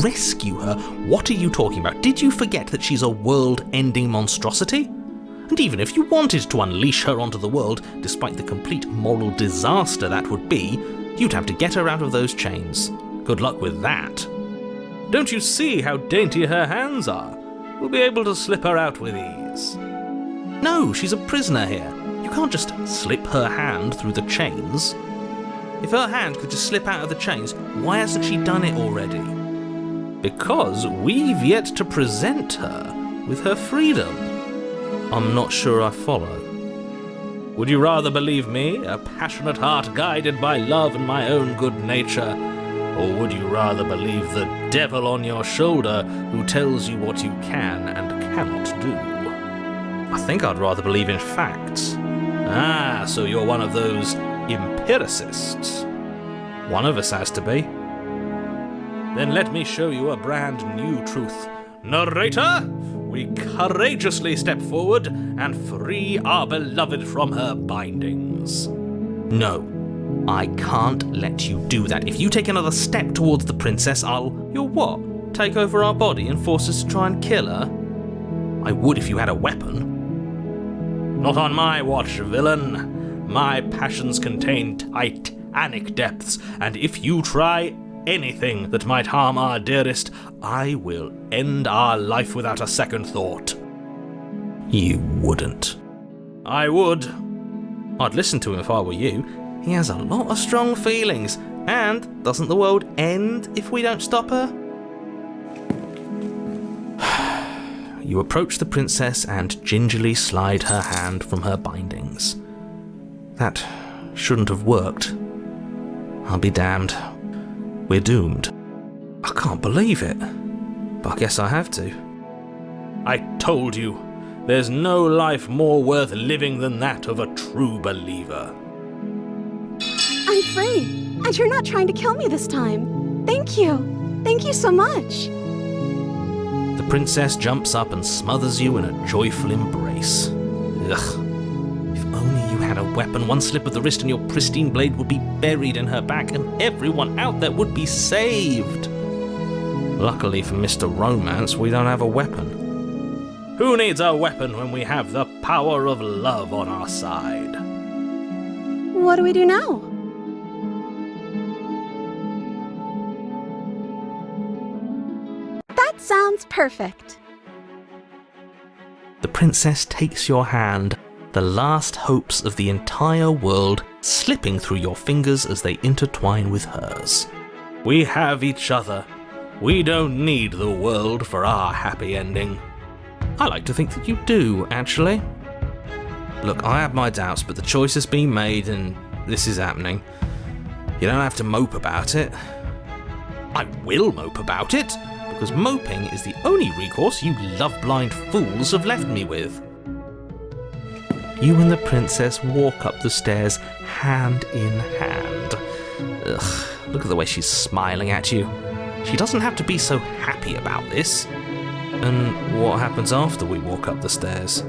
Rescue her? What are you talking about? Did you forget that she's a world-ending monstrosity? And even if you wanted to unleash her onto the world, despite the complete moral disaster that would be, you'd have to get her out of those chains. Good luck with that. Don't you see how dainty her hands are? We'll be able to slip her out with ease. No, she's a prisoner here. You can't just slip her hand through the chains. If her hand could just slip out of the chains, why hasn't she done it already? Because we've yet to present her with her freedom. I'm not sure I follow. Would you rather believe me, a passionate heart guided by love and my own good nature, or would you rather believe the devil on your shoulder who tells you what you can and cannot do? I think I'd rather believe in facts. Ah, so you're one of those empiricists. One of us has to be. Then let me show you a brand new truth. Narrator, we courageously step forward and free our beloved from her bindings. No, I can't let you do that. If you take another step towards the princess, You'll what? Take over our body and force us to try and kill her? I would if you had a weapon. Not on my watch, villain. My passions contain titanic depths, and if you try anything that might harm our dearest, I will end our life without a second thought. You wouldn't. I would. I'd listen to him if I were you. He has a lot of strong feelings, and doesn't the world end if we don't stop her? You approach the princess and gingerly slide her hand from her bindings. That shouldn't have worked. I'll be damned. We're doomed. I can't believe it, but I guess I have to. I told you, there's no life more worth living than that of a true believer. I'm free, and you're not trying to kill me this time. Thank you. Thank you so much. The princess jumps up and smothers you in a joyful embrace. Ugh. If only you had a weapon, one slip of the wrist and your pristine blade would be buried in her back and everyone out there would be saved. Luckily for Mr. Romance, we don't have a weapon. Who needs a weapon when we have the power of love on our side? What do we do now? That sounds perfect. The princess takes your hand, the last hopes of the entire world slipping through your fingers as they intertwine with hers. We have each other. We don't need the world for our happy ending. I like to think that you do, actually. Look, I have my doubts, but the choice has been made and this is happening. You don't have to mope about it. I will mope about it, because moping is the only recourse you love-blind fools have left me with. You and the princess walk up the stairs hand in hand. Ugh, look at the way she's smiling at you. She doesn't have to be so happy about this. And what happens after we walk up the stairs?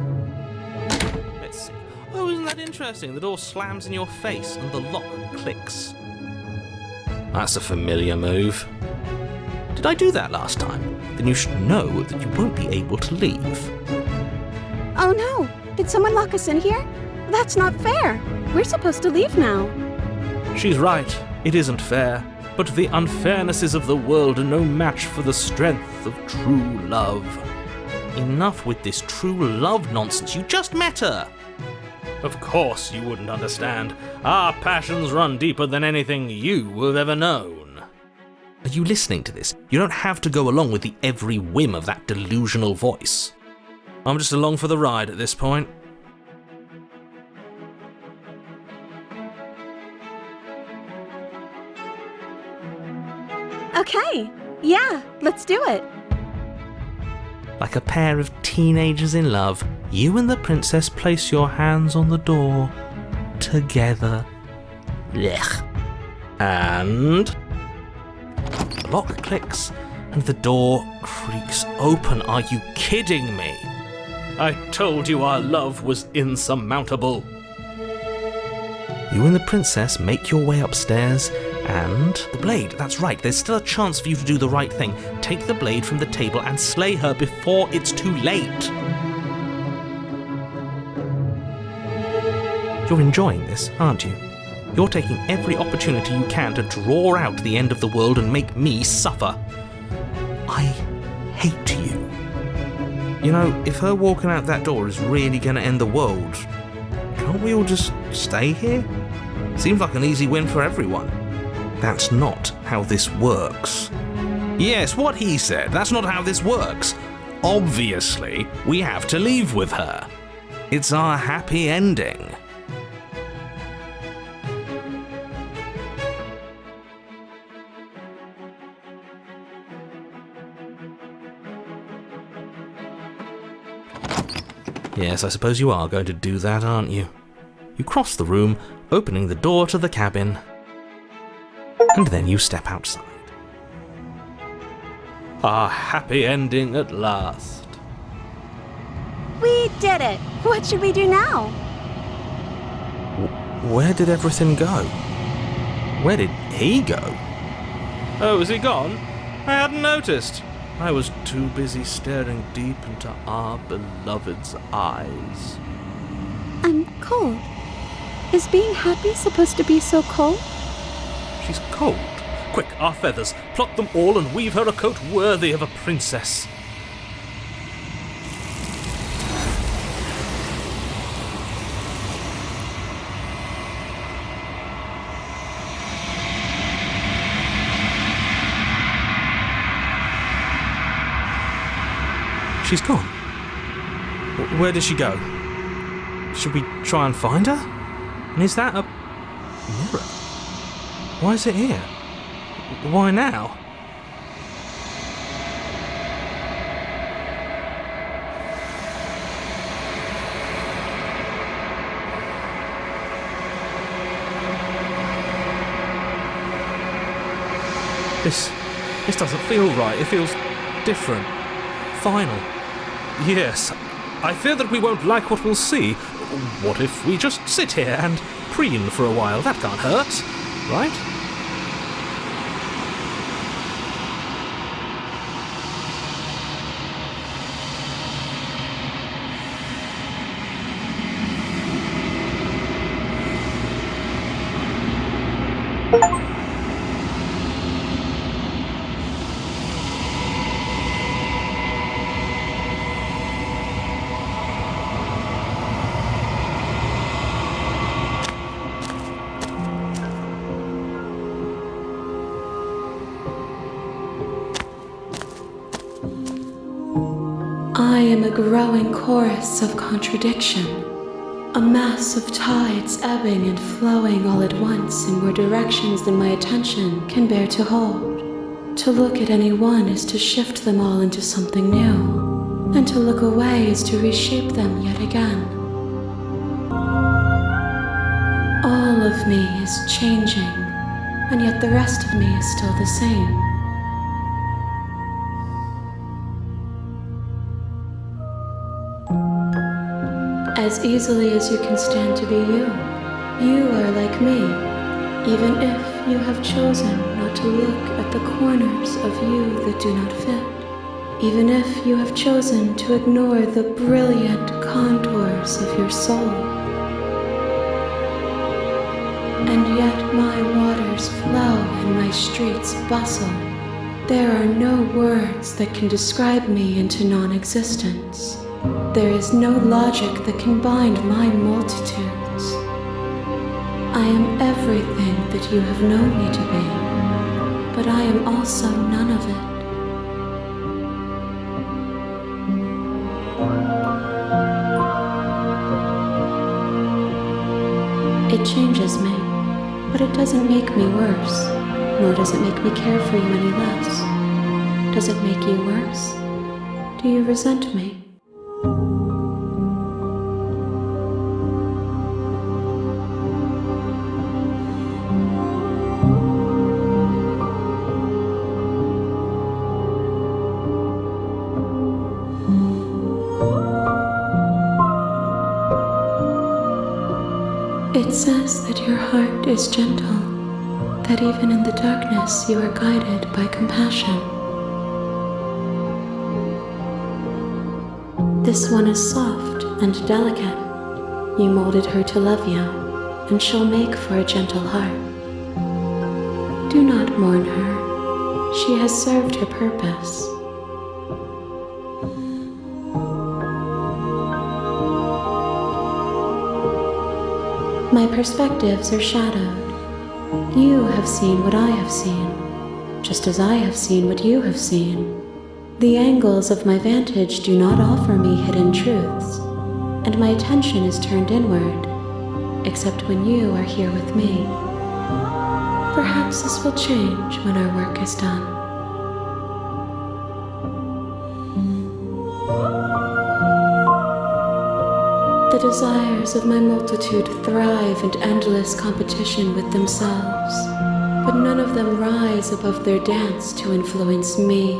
Let's see. Oh, isn't that interesting? The door slams in your face and the lock clicks. That's a familiar move. Did I do that last time? Then you should know that you won't be able to leave. Oh no! Did someone lock us in here? That's not fair. We're supposed to leave now. She's right. It isn't fair. But the unfairnesses of the world are no match for the strength of true love. Enough with this true love nonsense. You just met her. Of course you wouldn't understand. Our passions run deeper than anything you have ever known. Are you listening to this? You don't have to go along with the every whim of that delusional voice. I'm just along for the ride at this point. Okay. Yay! Yeah, let's do it. Like a pair of teenagers in love, you and the princess place your hands on the door together. Blech. And the lock clicks and the door creaks open. Are you kidding me? I told you our love was insurmountable. You and the princess make your way upstairs, and the blade, that's right, there's still a chance for you to do the right thing. Take the blade from the table and slay her before it's too late. You're enjoying this, aren't you? You're taking every opportunity you can to draw out the end of the world and make me suffer. I hate you. You know, if her walking out that door is really going to end the world, can't we all just stay here? Seems like an easy win for everyone. That's not how this works. Yes, what he said, that's not how this works. Obviously, we have to leave with her. It's our happy ending. Yes, I suppose you are going to do that, aren't you? You cross the room, opening the door to the cabin, and then you step outside. Our happy ending at last. We did it. What should we do now? Where did everything go? Where did he go? Oh, is he gone? I hadn't noticed. I was too busy staring deep into our beloved's eyes. I'm cold. Is being happy supposed to be so cold? She's cold. Quick, our feathers. Pluck them all and weave her a coat worthy of a princess. She's gone. Where did she go? Should we try and find her? And is that a mirror? Why is it here? Why now? This doesn't feel right. It feels different. Final. Yes. I fear that we won't like what we'll see. What if we just sit here and preen for a while? That can't hurt, right? I am a growing chorus of contradiction, a mass of tides ebbing and flowing all at once in more directions than my attention can bear to hold. To look at any one is to shift them all into something new, and to look away is to reshape them yet again. All of me is changing, and yet the rest of me is still the same. As easily as you can stand to be you, you are like me, even if you have chosen not to look at the corners of you that do not fit, even if you have chosen to ignore the brilliant contours of your soul. And yet my waters flow and my streets bustle. There are no words that can describe me into non-existence. There is no logic that can bind my multitudes. I am everything that you have known me to be, but I am also none of it. It changes me, but it doesn't make me worse, nor does it make me care for you any less. Does it make you worse? Do you resent me? It says that your heart is gentle, that even in the darkness you are guided by compassion. This one is soft and delicate. You molded her to love you, and she'll make for a gentle heart. Do not mourn her. She has served her purpose. My perspectives are shadowed. You have seen what I have seen, just as I have seen what you have seen. The angles of my vantage do not offer me hidden truths, and my attention is turned inward, except when you are here with me. Perhaps this will change when our work is done. The desires of my multitude thrive in endless competition with themselves, but none of them rise above their dance to influence me.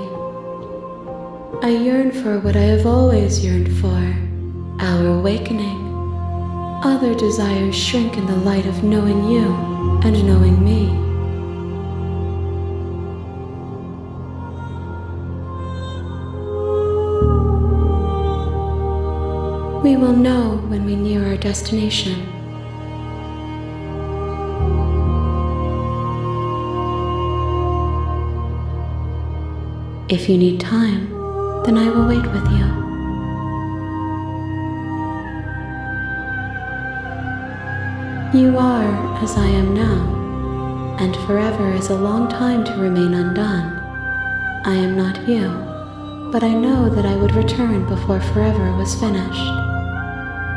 I yearn for what I have always yearned for, our awakening. Other desires shrink in the light of knowing you and knowing me. We will know when we near our destination. If you need time, then I will wait with you. You are as I am now, and forever is a long time to remain undone. I am not you, but I know that I would return before forever was finished.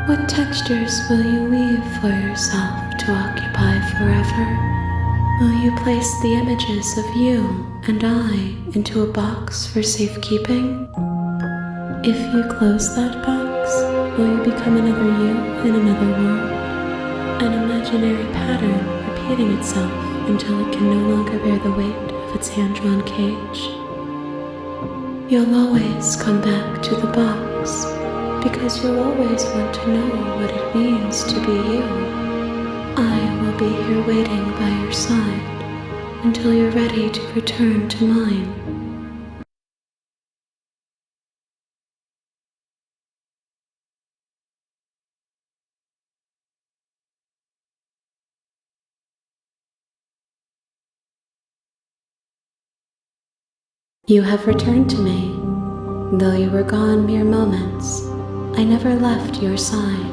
What textures will you weave for yourself to occupy forever? Will you place the images of you and I into a box for safekeeping? If you close that box, will you become another you in another world? An imaginary pattern repeating itself until it can no longer bear the weight of its hand-drawn cage. You'll always come back to the box, because you'll always want to know what it means to be you. I will be here waiting by your side until you're ready to return to mine. You have returned to me. Though you were gone mere moments, I never left your side.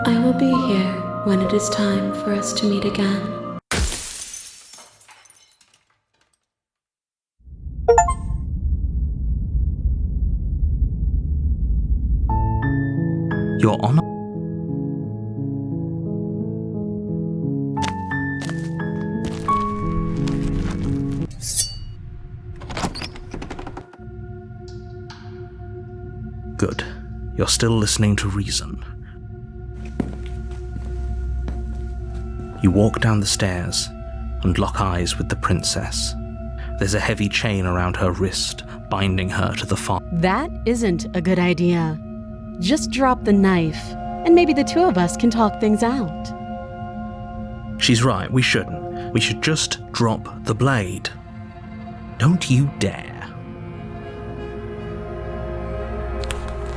I will be here when it is time for us to meet again. Your Honor. Good. You're still listening to reason. You walk down the stairs and lock eyes with the princess. There's a heavy chain around her wrist, binding her to the farm. That isn't a good idea. Just drop the knife, and maybe the two of us can talk things out. She's right, we shouldn't. We should just drop the blade. Don't you dare.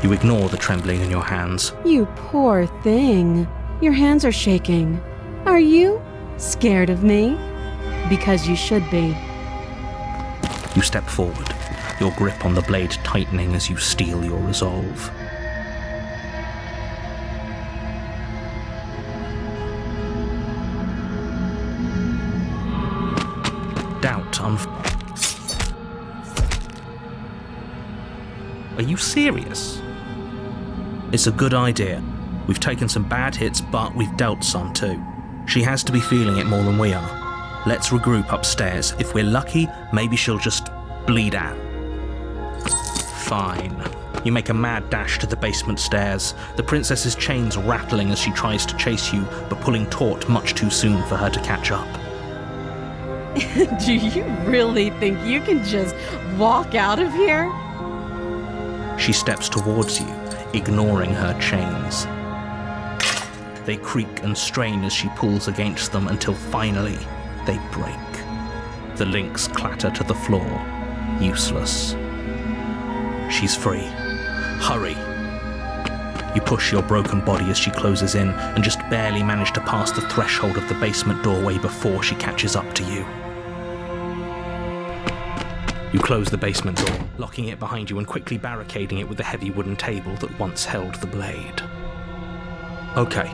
You ignore the trembling in your hands. You poor thing. Your hands are shaking. Are you scared of me? Because you should be. You step forward, your grip on the blade tightening as you steel your resolve. Doubt Are you serious? It's a good idea. We've taken some bad hits, but we've dealt some too. She has to be feeling it more than we are. Let's regroup upstairs. If we're lucky, maybe she'll just bleed out. Fine. You make a mad dash to the basement stairs, the princess's chains rattling as she tries to chase you, but pulling taut much too soon for her to catch up. Do you really think you can just walk out of here? She steps towards you, ignoring her chains. They creak and strain as she pulls against them until finally they break. The links clatter to the floor, useless. She's free. Hurry. You push your broken body as she closes in and just barely manage to pass the threshold of the basement doorway before she catches up to you. You close the basement door, locking it behind you and quickly barricading it with the heavy wooden table that once held the blade. Okay,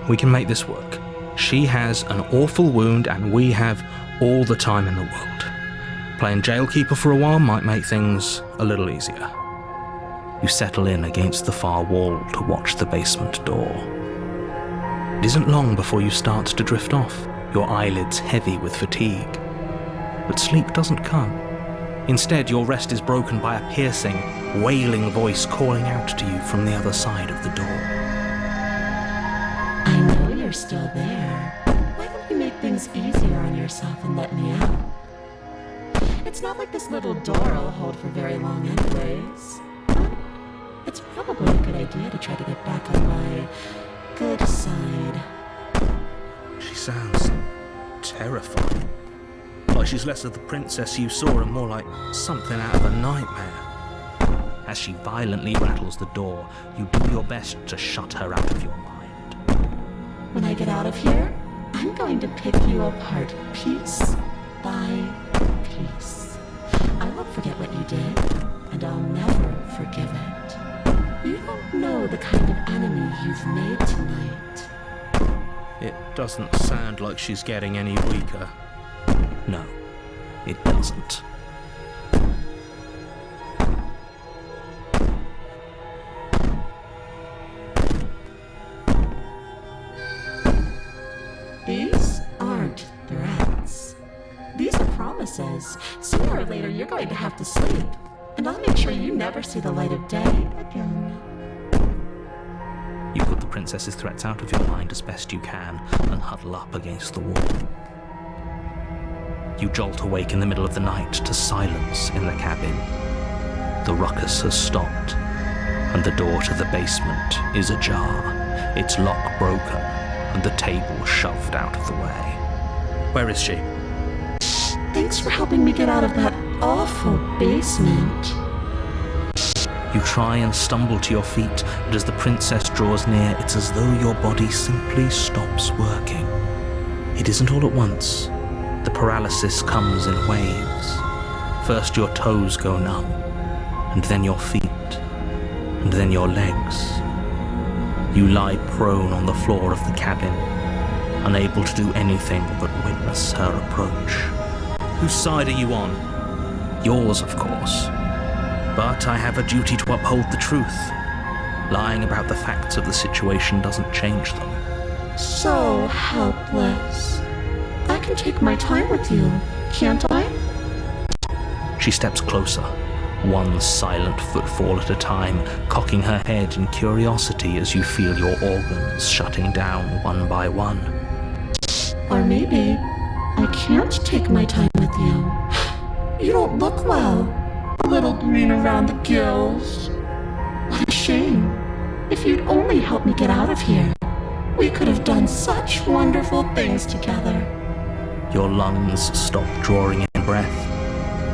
we can make this work. She has an awful wound and we have all the time in the world. Playing jailkeeper for a while might make things a little easier. You settle in against the far wall to watch the basement door. It isn't long before you start to drift off, your eyelids heavy with fatigue. But sleep doesn't come. Instead, your rest is broken by a piercing, wailing voice calling out to you from the other side of the door. I know you're still there. Why don't you make things easier on yourself and let me out? It's not like this little door will hold for very long anyways. It's probably a good idea to try to get back on my good side. She sounds terrifying. Like she's less of the princess you saw and more like something out of a nightmare. As she violently rattles the door, you do your best to shut her out of your mind. When I get out of here, I'm going to pick you apart piece by piece. I won't forget what you did, and I'll never forgive it. You don't know the kind of enemy you've made tonight. It doesn't sound like she's getting any weaker. No, it doesn't. These aren't threats. These are promises. Sooner or later, you're going to have to sleep. And I'll make sure you never see the light of day again. You put the princess's threats out of your mind as best you can and huddle up against the wall. You jolt awake in the middle of the night to silence in the cabin. The ruckus has stopped, and the door to the basement is ajar, its lock broken, and the table shoved out of the way. Where is she? Thanks for helping me get out of that awful basement. You try and stumble to your feet, but as the princess draws near, it's as though your body simply stops working. It isn't all at once. The paralysis comes in waves. First your toes go numb, and then your feet, and then your legs. You lie prone on the floor of the cabin, unable to do anything but witness her approach. Whose side are you on? Yours, of course. But I have a duty to uphold the truth. Lying about the facts of the situation doesn't change them. So helpless. I can take my time with you, can't I? She steps closer, one silent footfall at a time, cocking her head in curiosity as you feel your organs shutting down one by one. Or maybe I can't take my time with you. You don't look well. A little green around the gills. What a shame. If you'd only help me get out of here, we could have done such wonderful things together. Your lungs stop drawing in breath,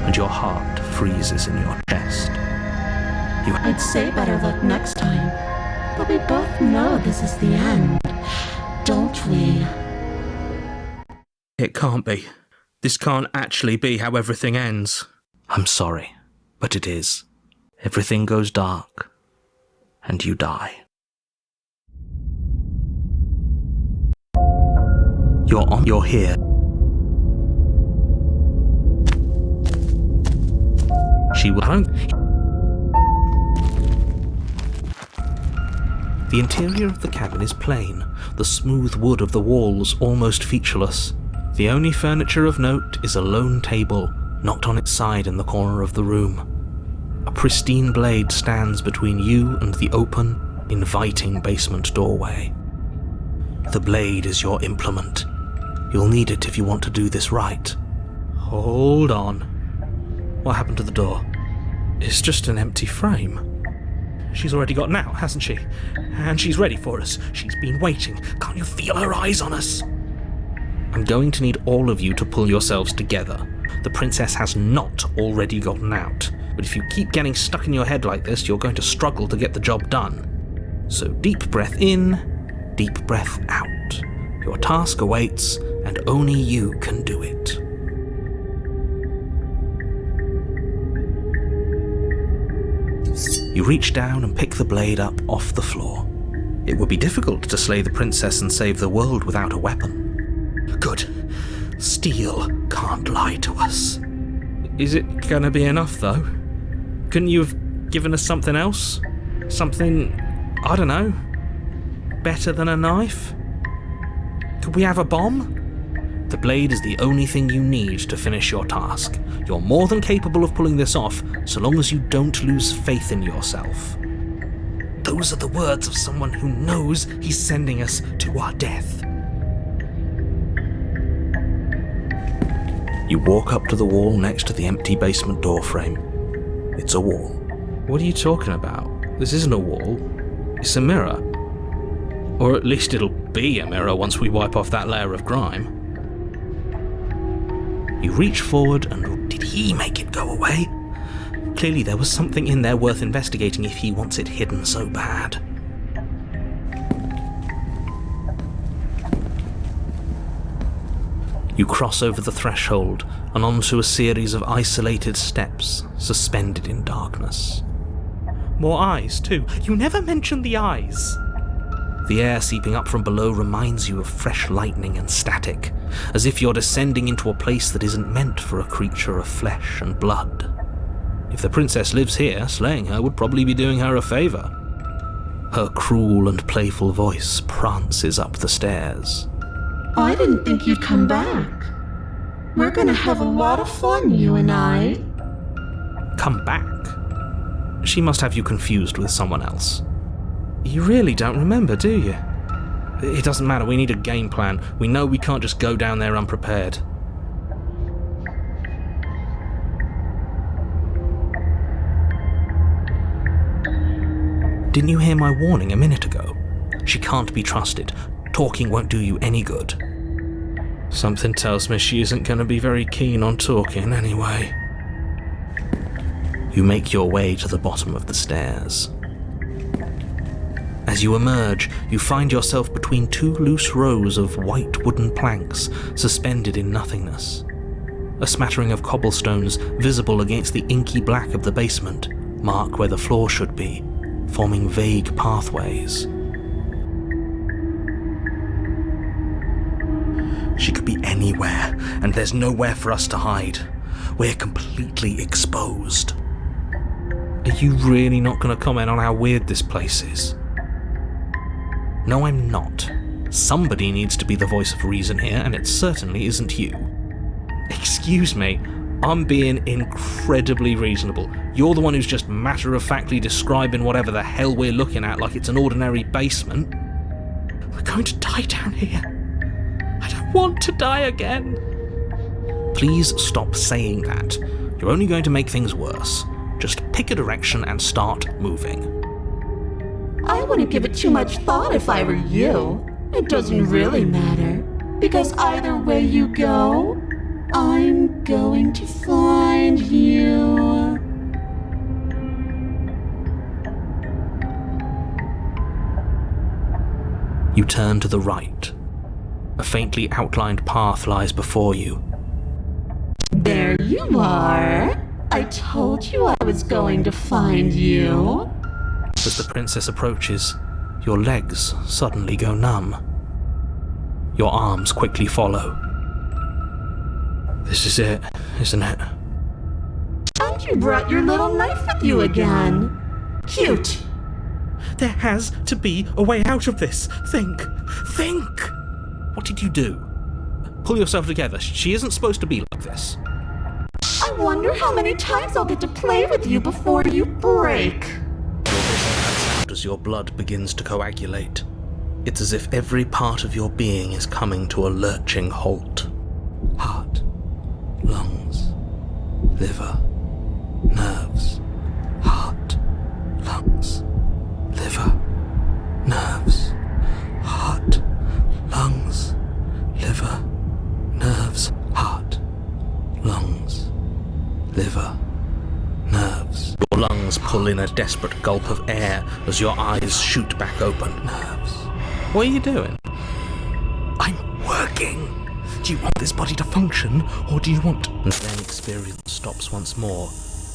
and your heart freezes in your chest. I'd say better luck next time, but we both know this is the end, don't we? It can't be. This can't actually be how everything ends. I'm sorry, but it is. Everything goes dark, and you die. You're here. The interior of the cabin is plain, the smooth wood of the walls almost featureless. The only furniture of note is a lone table, knocked on its side in the corner of the room. A pristine blade stands between you and the open, inviting basement doorway. The blade is your implement. You'll need it if you want to do this right. Hold on. What happened to the door? It's just an empty frame. She's already gotten out, hasn't she? And she's ready for us. She's been waiting. Can't you feel her eyes on us? I'm going to need all of you to pull yourselves together. The princess has not already gotten out, but if you keep getting stuck in your head like this, you're going to struggle to get the job done. So deep breath in, deep breath out. Your task awaits, and only you can do it. You reach down and pick the blade up off the floor. It would be difficult to slay the princess and save the world without a weapon. Good. Steel can't lie to us. Is it gonna be enough, though? Couldn't you have given us something else? Something, I don't know, better than a knife? Could we have a bomb? The blade is the only thing you need to finish your task. You're more than capable of pulling this off, so long as you don't lose faith in yourself. Those are the words of someone who knows he's sending us to our death. You walk up to the wall next to the empty basement door frame. It's a wall. What are you talking about? This isn't a wall. It's a mirror. Or at least it'll be a mirror once we wipe off that layer of grime. You reach forward and... Did he make it go away? Clearly there was something in there worth investigating if he wants it hidden so bad. You cross over the threshold and onto a series of isolated steps, suspended in darkness. More eyes, too. You never mentioned the eyes. The air seeping up from below reminds you of fresh lightning and static, as if you're descending into a place that isn't meant for a creature of flesh and blood. If the princess lives here, slaying her would probably be doing her a favour. Her cruel and playful voice prances up the stairs. I didn't think you'd come back. We're gonna have a lot of fun, you and I. Come back? She must have you confused with someone else. You really don't remember, do you? It doesn't matter, we need a game plan. We know we can't just go down there unprepared. Didn't you hear my warning a minute ago? She can't be trusted. Talking won't do you any good. Something tells me she isn't going to be very keen on talking anyway. You make your way to the bottom of the stairs. As you emerge, you find yourself between two loose rows of white wooden planks suspended in nothingness. A smattering of cobblestones visible against the inky black of the basement mark where the floor should be, forming vague pathways. She could be anywhere, and there's nowhere for us to hide. We're completely exposed. Are you really not going to comment on how weird this place is? No, I'm not. Somebody needs to be the voice of reason here, and it certainly isn't you. Excuse me, I'm being incredibly reasonable. You're the one who's just matter-of-factly describing whatever the hell we're looking at like it's an ordinary basement. We're going to die down here. I don't want to die again. Please stop saying that. You're only going to make things worse. Just pick a direction and start moving. I wouldn't give it too much thought if I were you. It doesn't really matter, because either way you go, I'm going to find you. You turn to the right. A faintly outlined path lies before you. There you are. I told you I was going to find you. As the princess approaches, your legs suddenly go numb. Your arms quickly follow. This is it, isn't it? And you brought your little knife with you again. Cute. There has to be a way out of this. Think! What did you do? Pull yourself together. She isn't supposed to be like this. I wonder how many times I'll get to play with you before you break. Your vision cuts out as your blood begins to coagulate. It's as if every part of your being is coming to a lurching halt. Heart, lungs, liver, nerves. Heart, lungs, liver, nerves. Heart, lungs, liver, nerves. Heart, lungs, liver, nerves. Your lungs pull in a desperate gulp of air as your eyes shoot back open. Nerves. What are you doing? I'm working. Do you want this body to function, or do you want... And then experience stops once more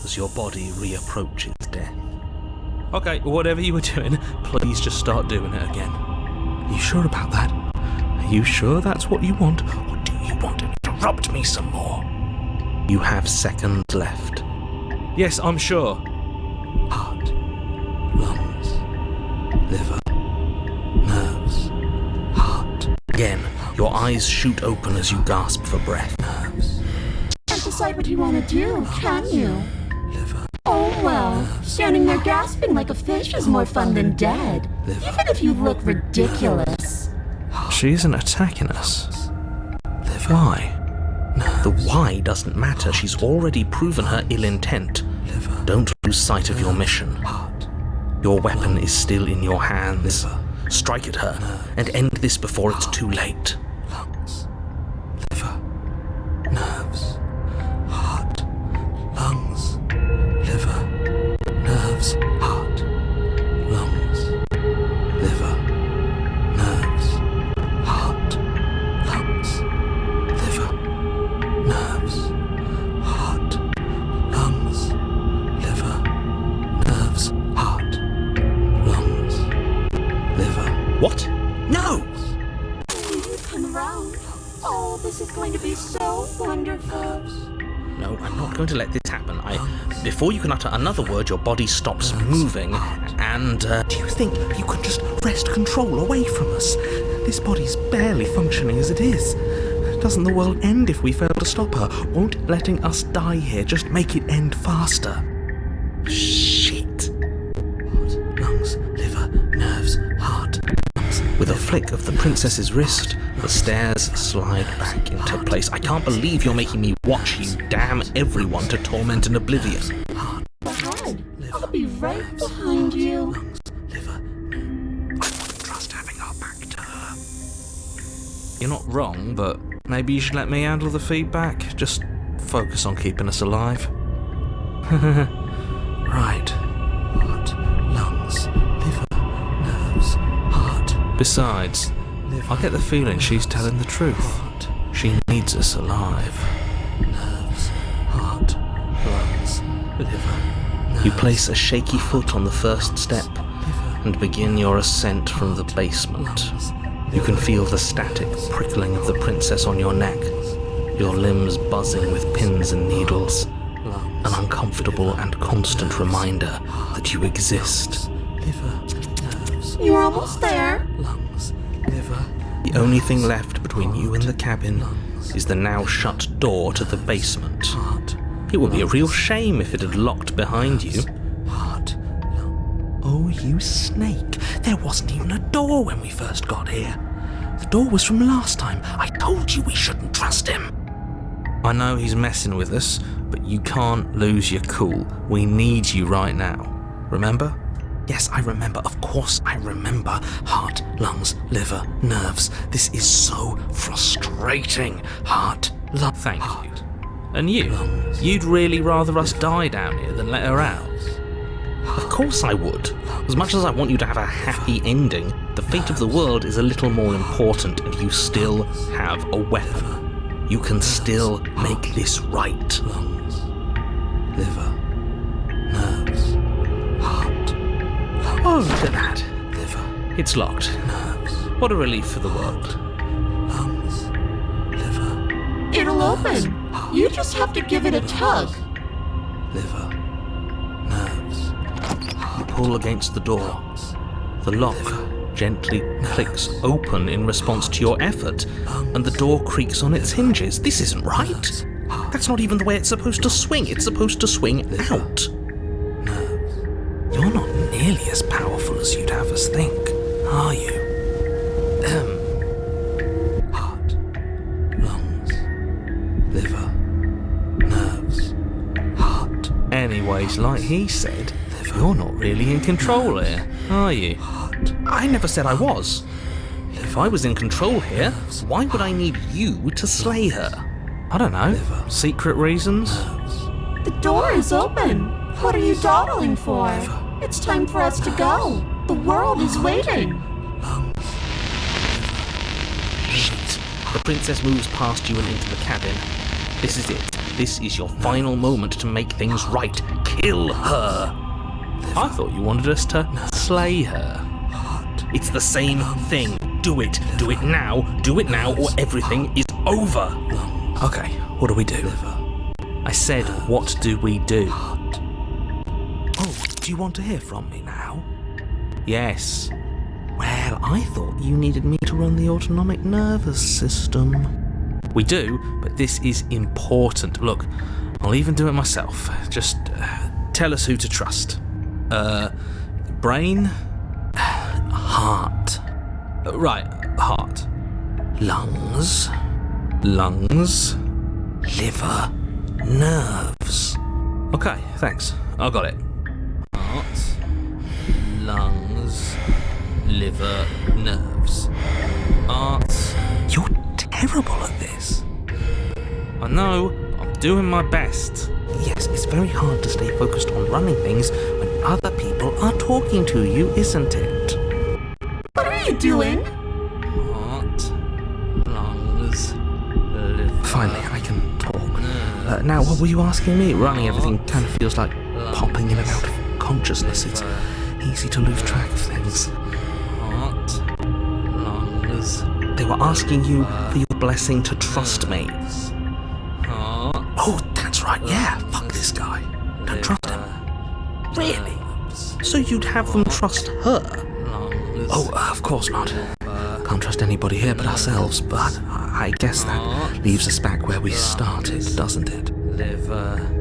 as your body reapproaches death. Okay, whatever you were doing, please just start doing it again. Are you sure about that? Are you sure that's what you want, or do you want to interrupt me some more? You have seconds left. Yes, I'm sure. Heart, lungs, liver, nerves, heart. Again, your eyes shoot open as you gasp for breath. Nerves. Can't decide what you want to do, can you? Liver. Oh well, standing there gasping like a fish is more fun than dead. Liver. Even if you look ridiculous. She isn't attacking us. Liver. Why? The why doesn't matter. She's already proven her ill intent. Liver. Don't lose sight of your mission. Heart. Your weapon is still in your hands. Liver. Strike at her and end this before it's too late. Lungs, liver, nerves, heart, lungs, liver, nerves, heart, lungs, liver, nerves, heart, lungs, liver, nerves, heart, lungs, liver, nerves, heart, lungs, liver. What? No! Come around. Oh, this is going to be so wonderful. No, I'm not going to let this happen. Before you can utter another word, your body stops moving, and, Do you think you could just wrest control away from us? This body's barely functioning as it is. Doesn't the world end if we fail to stop her? Won't letting us die here just make it end faster? Shit. Heart, lungs, liver, nerves, heart, lungs. With a flick of the princess's wrist, the stairs slide back into place. I can't believe you're making me watch you damn everyone to torment and oblivion. Heart, Ahead. I'll be right behind you. lungs, liver. I wouldn't trust having our back to her. You're not wrong, but maybe you should let me handle the feedback. Just focus on keeping us alive. Right. Heart, lungs, liver, nerves, heart. Besides, I get the feeling she's telling the truth. Heart, She needs us alive. nerves, heart, lungs, liver, nerves. You place a shaky foot on the first step and begin your ascent from the basement. You can feel the static prickling of the princess on your neck, your limbs buzzing with pins and needles, an uncomfortable and constant reminder that you exist. Liver, nerves, You're almost there. lungs, liver. The only thing left between you and the cabin is the now shut door to the basement. Heart, It would be a real shame if it had locked behind you. heart, Oh, you snake. There wasn't even a door when we first got here. The door was from last time. I told you we shouldn't trust him. I know he's messing with us, but you can't lose your cool. We need you right now. Remember? Yes, I remember. Of course I remember. Heart, lungs, liver, nerves. This is so frustrating. Heart, lungs. Thank you. And you? You'd really rather us die down here than let her out? Of course I would. As much as I want you to have a happy ending, the fate of the world is a little more important, and you still have a weapon. You can still make this right. Lungs, liver, nerves, heart, lungs. Oh, look at that. Liver, It's locked. nerves, What a relief for the world. lungs, liver, It'll open. You just have to give it a tug. liver, nerves. You pull against the door, The lock gently clicks open in response to your effort, and the door creaks on its hinges. This isn't right. That's not even the way it's supposed to swing. It's supposed to swing out. You're not nearly as powerful as you'd have us think, are you? Heart, lungs, liver, nerves, heart. Anyways, like he said, you're not really in control here, are you? I never said I was. If I was in control here, why would I need you to slay her? I don't know. Secret reasons? The door is open. What are you dawdling for? It's time for us to go. The world is waiting. Shit. The princess moves past you and into the cabin. This is it. This is your final moment to make things right. Kill her. I thought you wanted us to slay her. It's the same thing. Do it. Do it now. Do it now, or everything is over. Okay, what do we do? I said, what do we do? Oh, do you want to hear from me now? Yes. Well, I thought you needed me to run the autonomic nervous system. We do, but this is important. Look, I'll even do it myself. Just tell us who to trust. Brain? Heart. Right, heart. Lungs. Lungs. Liver. Nerves. Okay, thanks. I got it. Heart. Lungs. Liver. Nerves. Heart. You're terrible at this. I know, I'm doing my best. Yes, it's very hard to stay focused on running things when other people are talking to you, isn't it? What are you doing? Heart, lungs, liver. Finally, I can talk. Now, what were you asking me? Running everything kind of feels like popping in and out of consciousness. It's easy to lose track of things. Heart, lungs. They were asking you for your blessing to trust me. Oh, that's right, yeah. Fuck this guy. Don't trust him. Really? So you'd have them trust her? Oh, of course not. Can't trust anybody here but ourselves, but I guess that leaves us back where we started, doesn't it?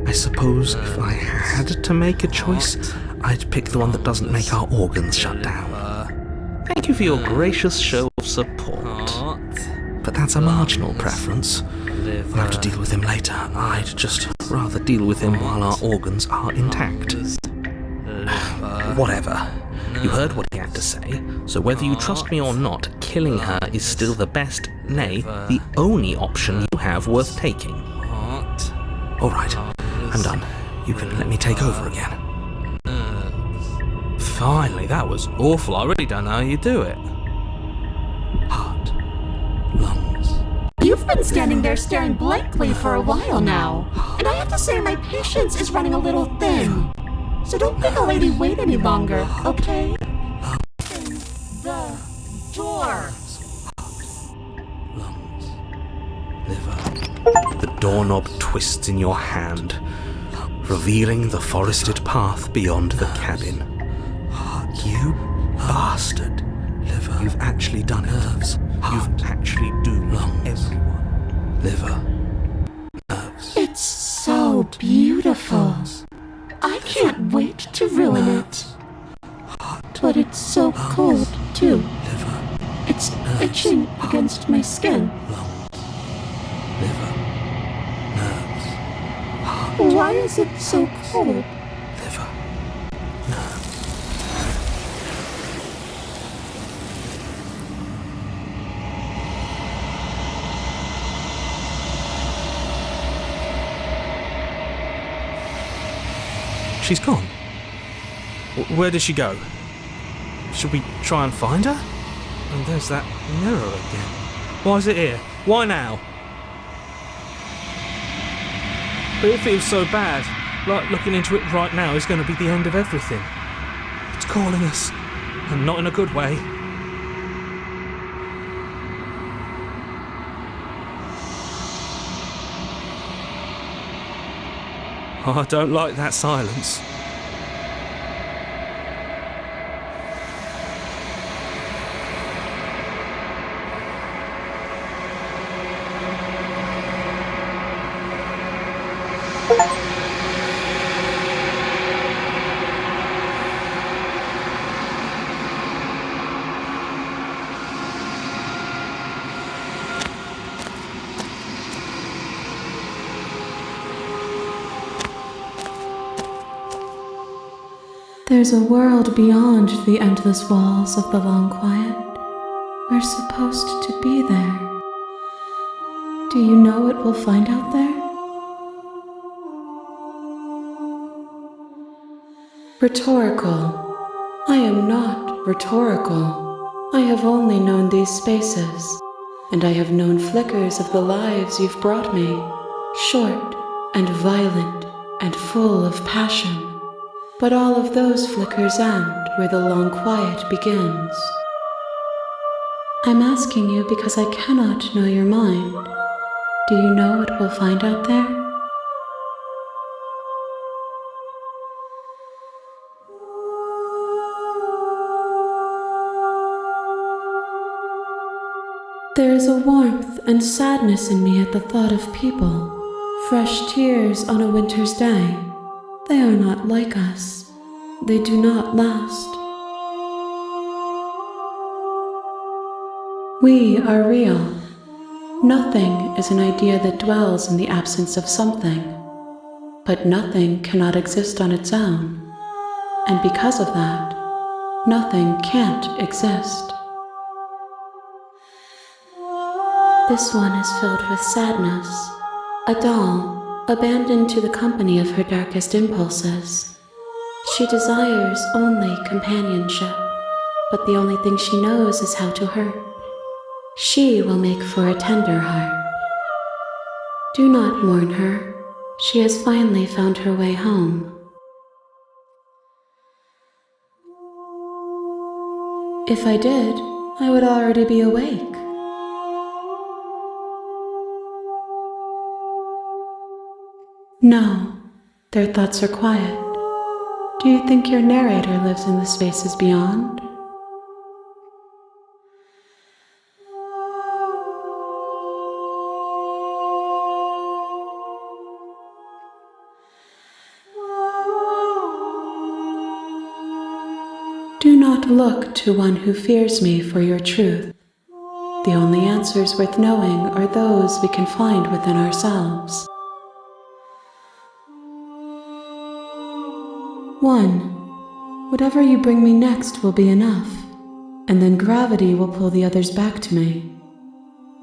I suppose if I had to make a choice, I'd pick the one that doesn't make our organs shut down. Thank you for your gracious show of support. But that's a marginal preference. We'll have to deal with him later. I'd just rather deal with him while our organs are intact. Whatever. You heard what he had to say, so whether you trust me or not, killing her is still the best, nay, the only option you have worth taking. Alright, I'm done. You can let me take over again. Finally, that was awful. I really don't know how you do it. Heart. Lungs. You've been standing there staring blankly for a while now, and I have to say my patience is running a little thin. So don't make a lady wait any longer, okay? The door. Lungs. Liver. The doorknob twists in your hand, revealing the forested path beyond the cabin. You bastard. Liver. You've actually done it. You've actually doomed everyone. Liver. Nerves. It's so beautiful. I can't wait to ruin it. But it's so cold, too. It's itching against my skin. Liver. Nerves. Why is it so cold? Liver. Nerves. She's gone. Where did she go? Should we try and find her? And there's that mirror again. Why is it here? Why now? But it feels so bad. Like looking into it right now is going to be the end of everything. It's calling us. And not in a good way. Oh, I don't like that silence. There's a world beyond the endless walls of the long quiet. We're supposed to be there. Do you know what we'll find out there? Rhetorical. I am not rhetorical. I have only known these spaces, and I have known flickers of the lives you've brought me, short and violent and full of passion. But all of those flickers end where the long quiet begins. I'm asking you because I cannot know your mind. Do you know what we'll find out there? There is a warmth and sadness in me at the thought of people. Fresh tears on a winter's day. They are not like us. They do not last. We are real. Nothing is an idea that dwells in the absence of something. But nothing cannot exist on its own. And because of that, nothing can't exist. This one is filled with sadness. A doll, abandoned to the company of her darkest impulses. She desires only companionship, but the only thing she knows is how to hurt. She will make for a tender heart. Do not mourn her. She has finally found her way home. If I did, I would already be awake. No, their thoughts are quiet. Do you think your narrator lives in the spaces beyond? Do not look to one who fears me for your truth. The only answers worth knowing are those we can find within ourselves. 1. Whatever you bring me next will be enough, and then gravity will pull the others back to me.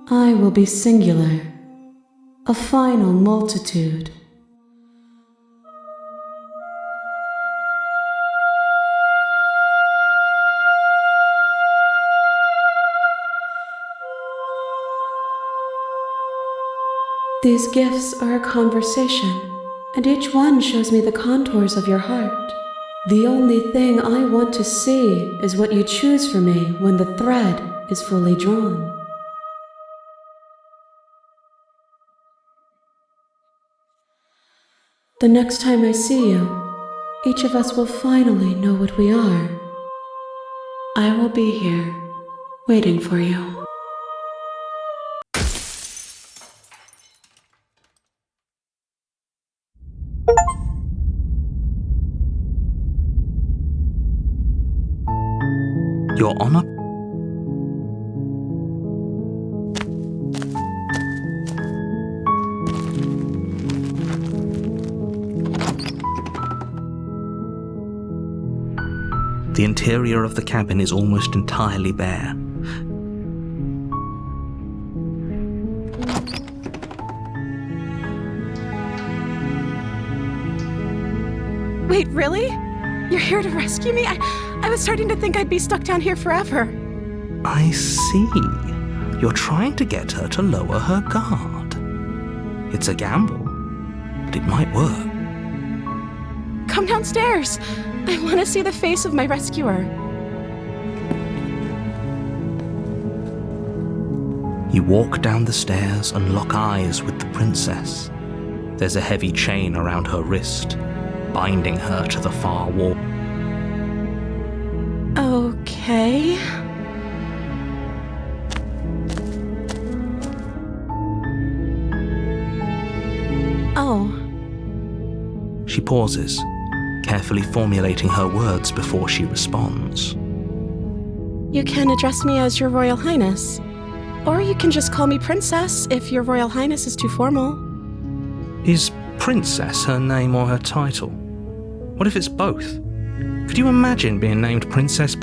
I will be singular, a final multitude. These gifts are a conversation, and each one shows me the contours of your heart. The only thing I want to see is what you choose for me when the thread is fully drawn. The next time I see you, each of us will finally know what we are. I will be here, waiting for you. Your Honor? The interior of the cabin is almost entirely bare. Wait, really? You're here to rescue me? I was starting to think I'd be stuck down here forever. I see. You're trying to get her to lower her guard. It's a gamble, but it might work. Come downstairs. I want to see the face of my rescuer. You walk down the stairs and lock eyes with the princess. There's a heavy chain around her wrist, binding her to the far wall. Okay. Oh. She pauses, carefully formulating her words before she responds. You can address me as Your Royal Highness. Or you can just call me Princess if Your Royal Highness is too formal. Is Princess her name or her title? What if it's both? Could you imagine being named Princess?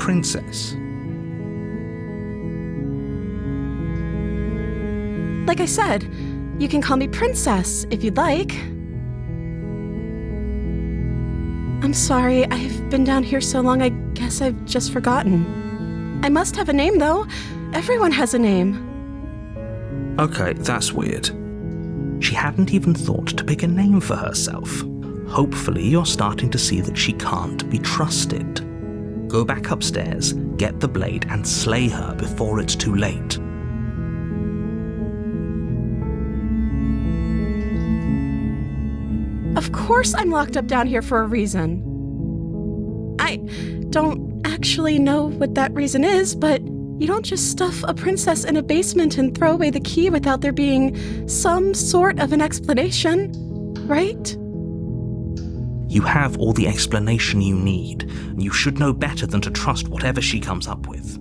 Like I said, you can call me Princess if you'd like. I'm sorry, I've been down here so long, I guess I've just forgotten. I must have a name, though. Everyone has a name. Okay, that's weird. She hadn't even thought to pick a name for herself. Hopefully you're starting to see that she can't be trusted. Go back upstairs, get the blade, and slay her before it's too late. Of course I'm locked up down here for a reason. I don't actually know what that reason is, but you don't just stuff a princess in a basement and throw away the key without there being some sort of an explanation, right? You have all the explanation you need, and you should know better than to trust whatever she comes up with.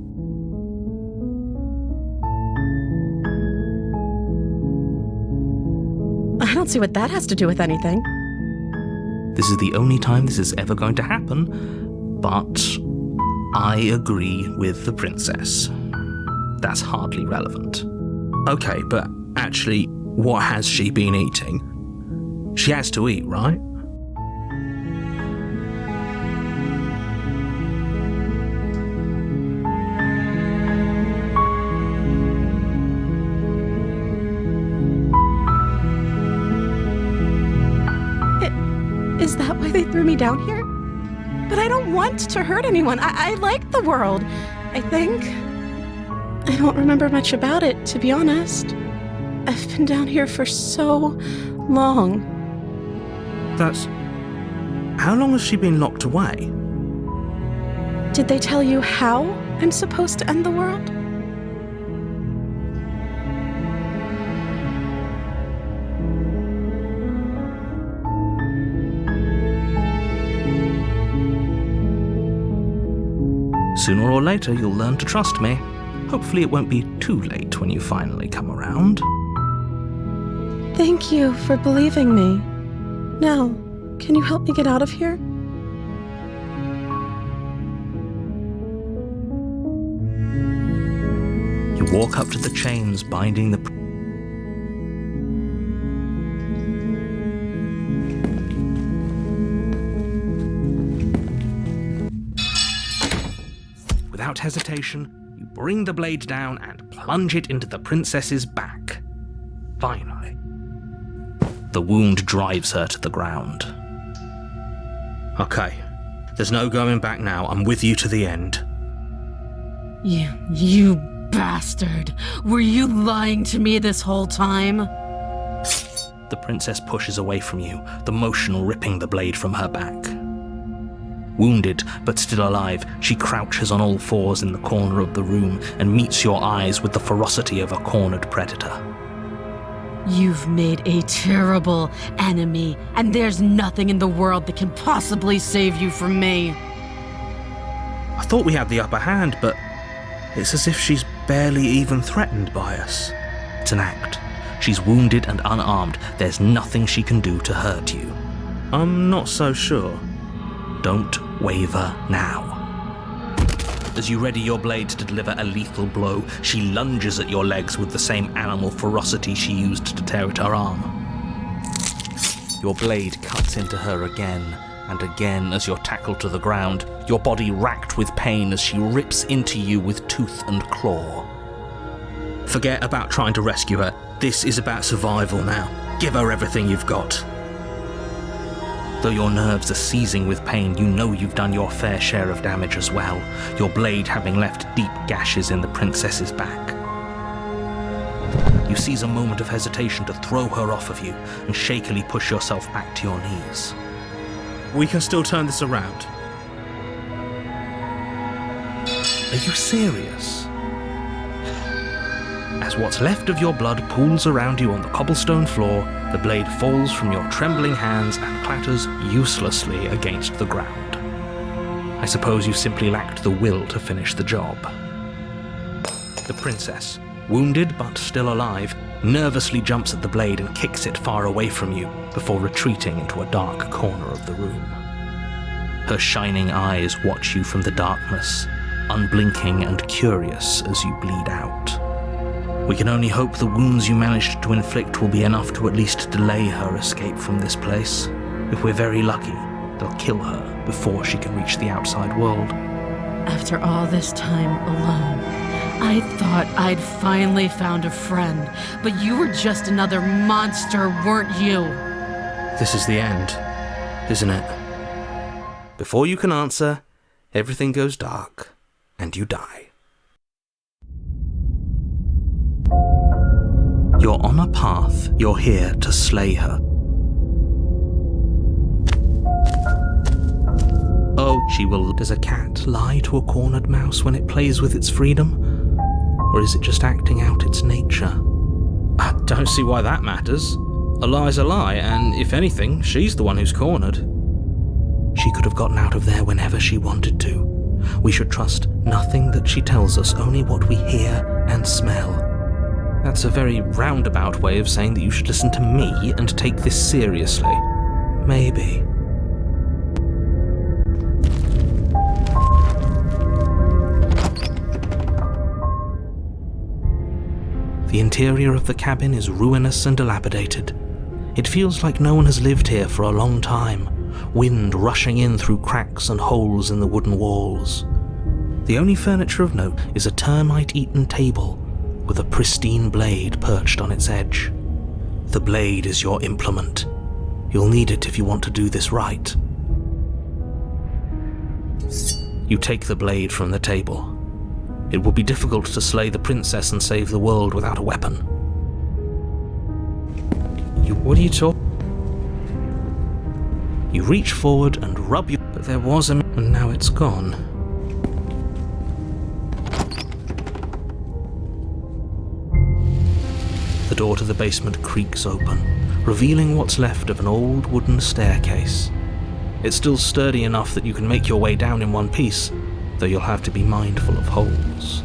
I don't see what that has to do with anything. This is the only time this is ever going to happen, but I agree with the princess. That's hardly relevant. Okay, but actually, what has she been eating? She has to eat, right? Is that why they threw me down here? But I don't want to hurt anyone. I like the world, I think. I don't remember much about it, to be honest. I've been down here for so long. How long has she been locked away? Did they tell you how I'm supposed to end the world? Sooner or later, you'll learn to trust me. Hopefully it won't be too late when you finally come around. Thank you for believing me. Now, can you help me get out of here? You walk up to the chains binding the... Without hesitation, you bring the blade down and plunge it into the princess's back. Finally. The wound drives her to the ground. Okay, there's no going back now. I'm with you to the end. You bastard! Were you lying to me this whole time? The princess pushes away from you, the motion ripping the blade from her back. Wounded, but still alive, she crouches on all fours in the corner of the room and meets your eyes with the ferocity of a cornered predator. You've made a terrible enemy, and there's nothing in the world that can possibly save you from me. I thought we had the upper hand, but it's as if she's barely even threatened by us. It's an act. She's wounded and unarmed. There's nothing she can do to hurt you. I'm not so sure. Don't waver now. As you ready your blade to deliver a lethal blow, she lunges at your legs with the same animal ferocity she used to tear at her arm. Your blade cuts into her again and again as you're tackled to the ground, your body racked with pain as she rips into you with tooth and claw. Forget about trying to rescue her. This is about survival now. Give her everything you've got. Though your nerves are seizing with pain, you know you've done your fair share of damage as well, your blade having left deep gashes in the princess's back. You seize a moment of hesitation to throw her off of you and shakily push yourself back to your knees. We can still turn this around. Are you serious? As what's left of your blood pools around you on the cobblestone floor, the blade falls from your trembling hands and clatters uselessly against the ground. I suppose you simply lacked the will to finish the job. The princess, wounded but still alive, nervously jumps at the blade and kicks it far away from you before retreating into a dark corner of the room. Her shining eyes watch you from the darkness, unblinking and curious as you bleed out. We can only hope the wounds you managed to inflict will be enough to at least delay her escape from this place. If we're very lucky, they'll kill her before she can reach the outside world. After all this time alone, I thought I'd finally found a friend, but you were just another monster, weren't you? This is the end, isn't it? Before you can answer, everything goes dark, and you die. You're on a path. You're here to slay her. Oh, she will. Does a cat lie to a cornered mouse when it plays with its freedom? Or is it just acting out its nature? I don't see why that matters. A lie's a lie, and if anything, she's the one who's cornered. She could have gotten out of there whenever she wanted to. We should trust nothing that she tells us, only what we hear and smell. That's a very roundabout way of saying that you should listen to me and take this seriously. Maybe. The interior of the cabin is ruinous and dilapidated. It feels like no one has lived here for a long time, wind rushing in through cracks and holes in the wooden walls. The only furniture of note is a termite-eaten table with a pristine blade perched on its edge. The blade is your implement. You'll need it if you want to do this right. You take the blade from the table. It will be difficult to slay the princess and save the world without a weapon. What are you talking? You reach forward and rub your... But there was a... and now it's gone. The door to the basement creaks open, revealing what's left of an old wooden staircase. It's still sturdy enough that you can make your way down in one piece, though you'll have to be mindful of holes.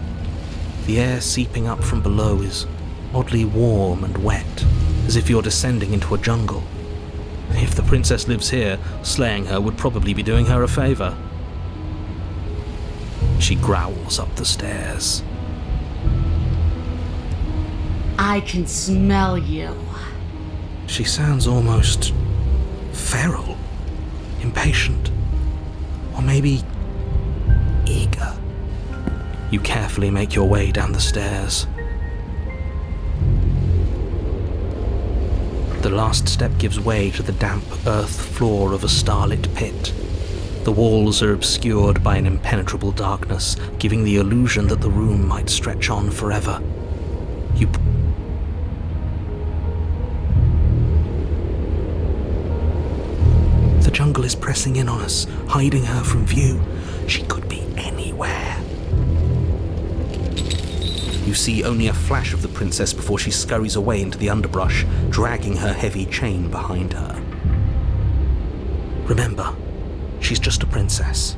The air seeping up from below is oddly warm and wet, as if you're descending into a jungle. If the princess lives here, slaying her would probably be doing her a favor. She growls up the stairs. I can smell you. She sounds almost feral, impatient, or maybe eager. You carefully make your way down the stairs. The last step gives way to the damp earth floor of a starlit pit. The walls are obscured by an impenetrable darkness, giving the illusion that the room might stretch on forever. The jungle is pressing in on us, hiding her from view. She could be anywhere. You see only a flash of the princess before she scurries away into the underbrush, dragging her heavy chain behind her. Remember, she's just a princess.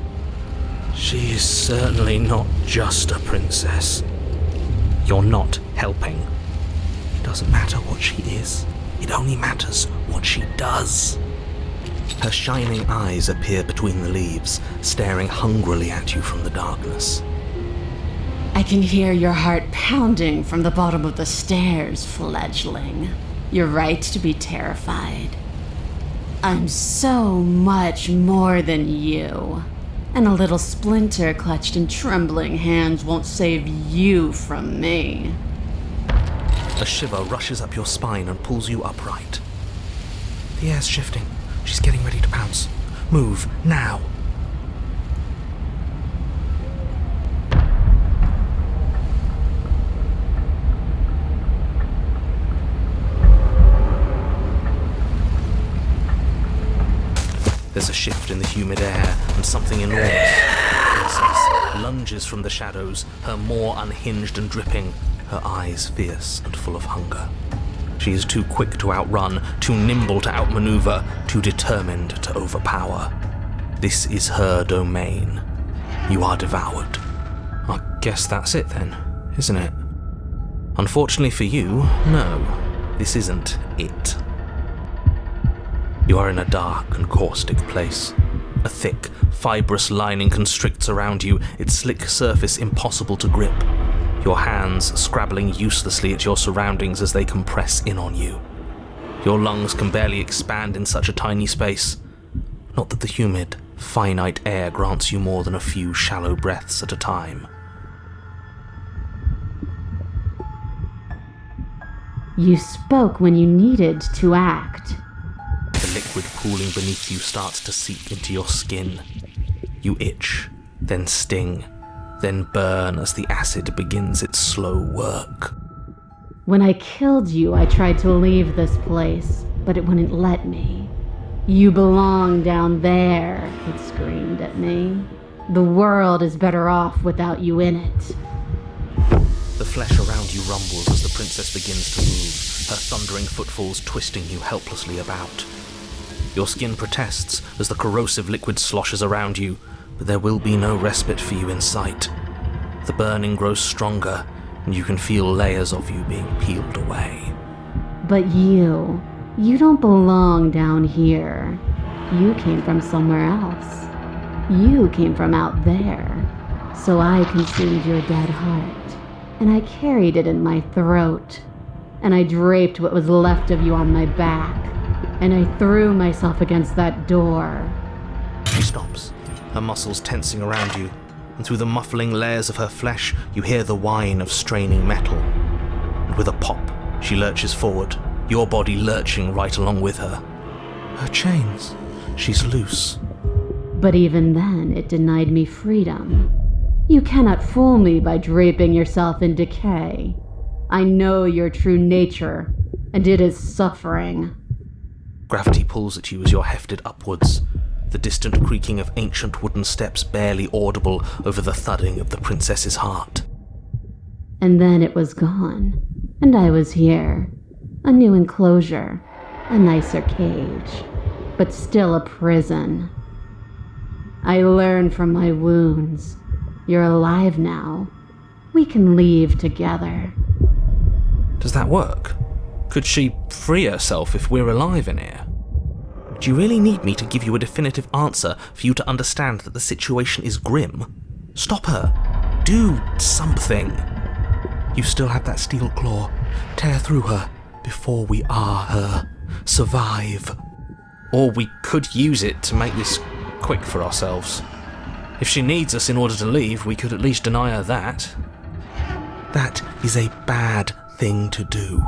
She is certainly not just a princess. You're not helping. It doesn't matter what she is. It only matters what she does. Her shining eyes appear between the leaves, staring hungrily at you from the darkness. I can hear your heart pounding from the bottom of the stairs, fledgling. You're right to be terrified. I'm so much more than you. And a little splinter clutched in trembling hands won't save you from me. A shiver rushes up your spine and pulls you upright. The air's shifting. She's getting ready to pounce. Move, now! There's a shift in the humid air, and something enormous, Princess, lunges from the shadows, her maw unhinged and dripping, her eyes fierce and full of hunger. She is too quick to outrun, too nimble to outmaneuver, too determined to overpower. This is her domain. You are devoured. I guess that's it then, isn't it? Unfortunately for you, no, this isn't it. You are in a dark and caustic place, A thick, fibrous lining constricts around you, its slick surface impossible to grip. Your hands scrabbling uselessly at your surroundings as they compress in on you. Your lungs can barely expand in such a tiny space. Not that the humid, finite air grants you more than a few shallow breaths at a time. You spoke when you needed to act. The liquid pooling beneath you starts to seep into your skin. You itch, then sting, then burn as the acid begins its slow work. When I killed you, I tried to leave this place, but it wouldn't let me. You belong down there, it screamed at me. The world is better off without you in it. The flesh around you rumbles as the princess begins to move, her thundering footfalls twisting you helplessly about. Your skin protests as the corrosive liquid sloshes around you, but there will be no respite for you in sight. The burning grows stronger, and you can feel layers of you being peeled away. But you don't belong down here. You came from somewhere else. You came from out there. So I consumed your dead heart, and I carried it in my throat, and I draped what was left of you on my back, and I threw myself against that door. She stops, her muscles tensing around you, and through the muffling layers of her flesh, you hear the whine of straining metal. And with a pop, she lurches forward, your body lurching right along with her. Her chains. She's loose. But even then, it denied me freedom. You cannot fool me by draping yourself in decay. I know your true nature, and it is suffering. Gravity pulls at you as you're hefted upwards, the distant creaking of ancient wooden steps barely audible over the thudding of the princess's heart. And then it was gone, and I was here. A new enclosure, a nicer cage, but still a prison. I learned from my wounds. You're alive now. We can leave together. Does that work? Could she free herself if we're alive in here? Do you really need me to give you a definitive answer for you to understand that the situation is grim? Stop her. Do something. You still have that steel claw. Tear through her before we are her. Survive. Or we could use it to make this quick for ourselves. If she needs us in order to leave, we could at least deny her that. That is a bad thing to do.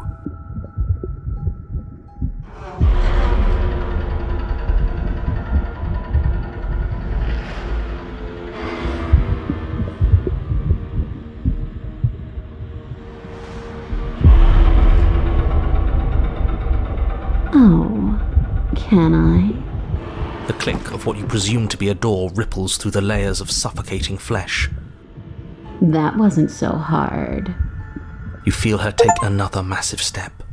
Oh, can I? The click of what you presume to be a door ripples through the layers of suffocating flesh. That wasn't so hard. You feel her take another massive step,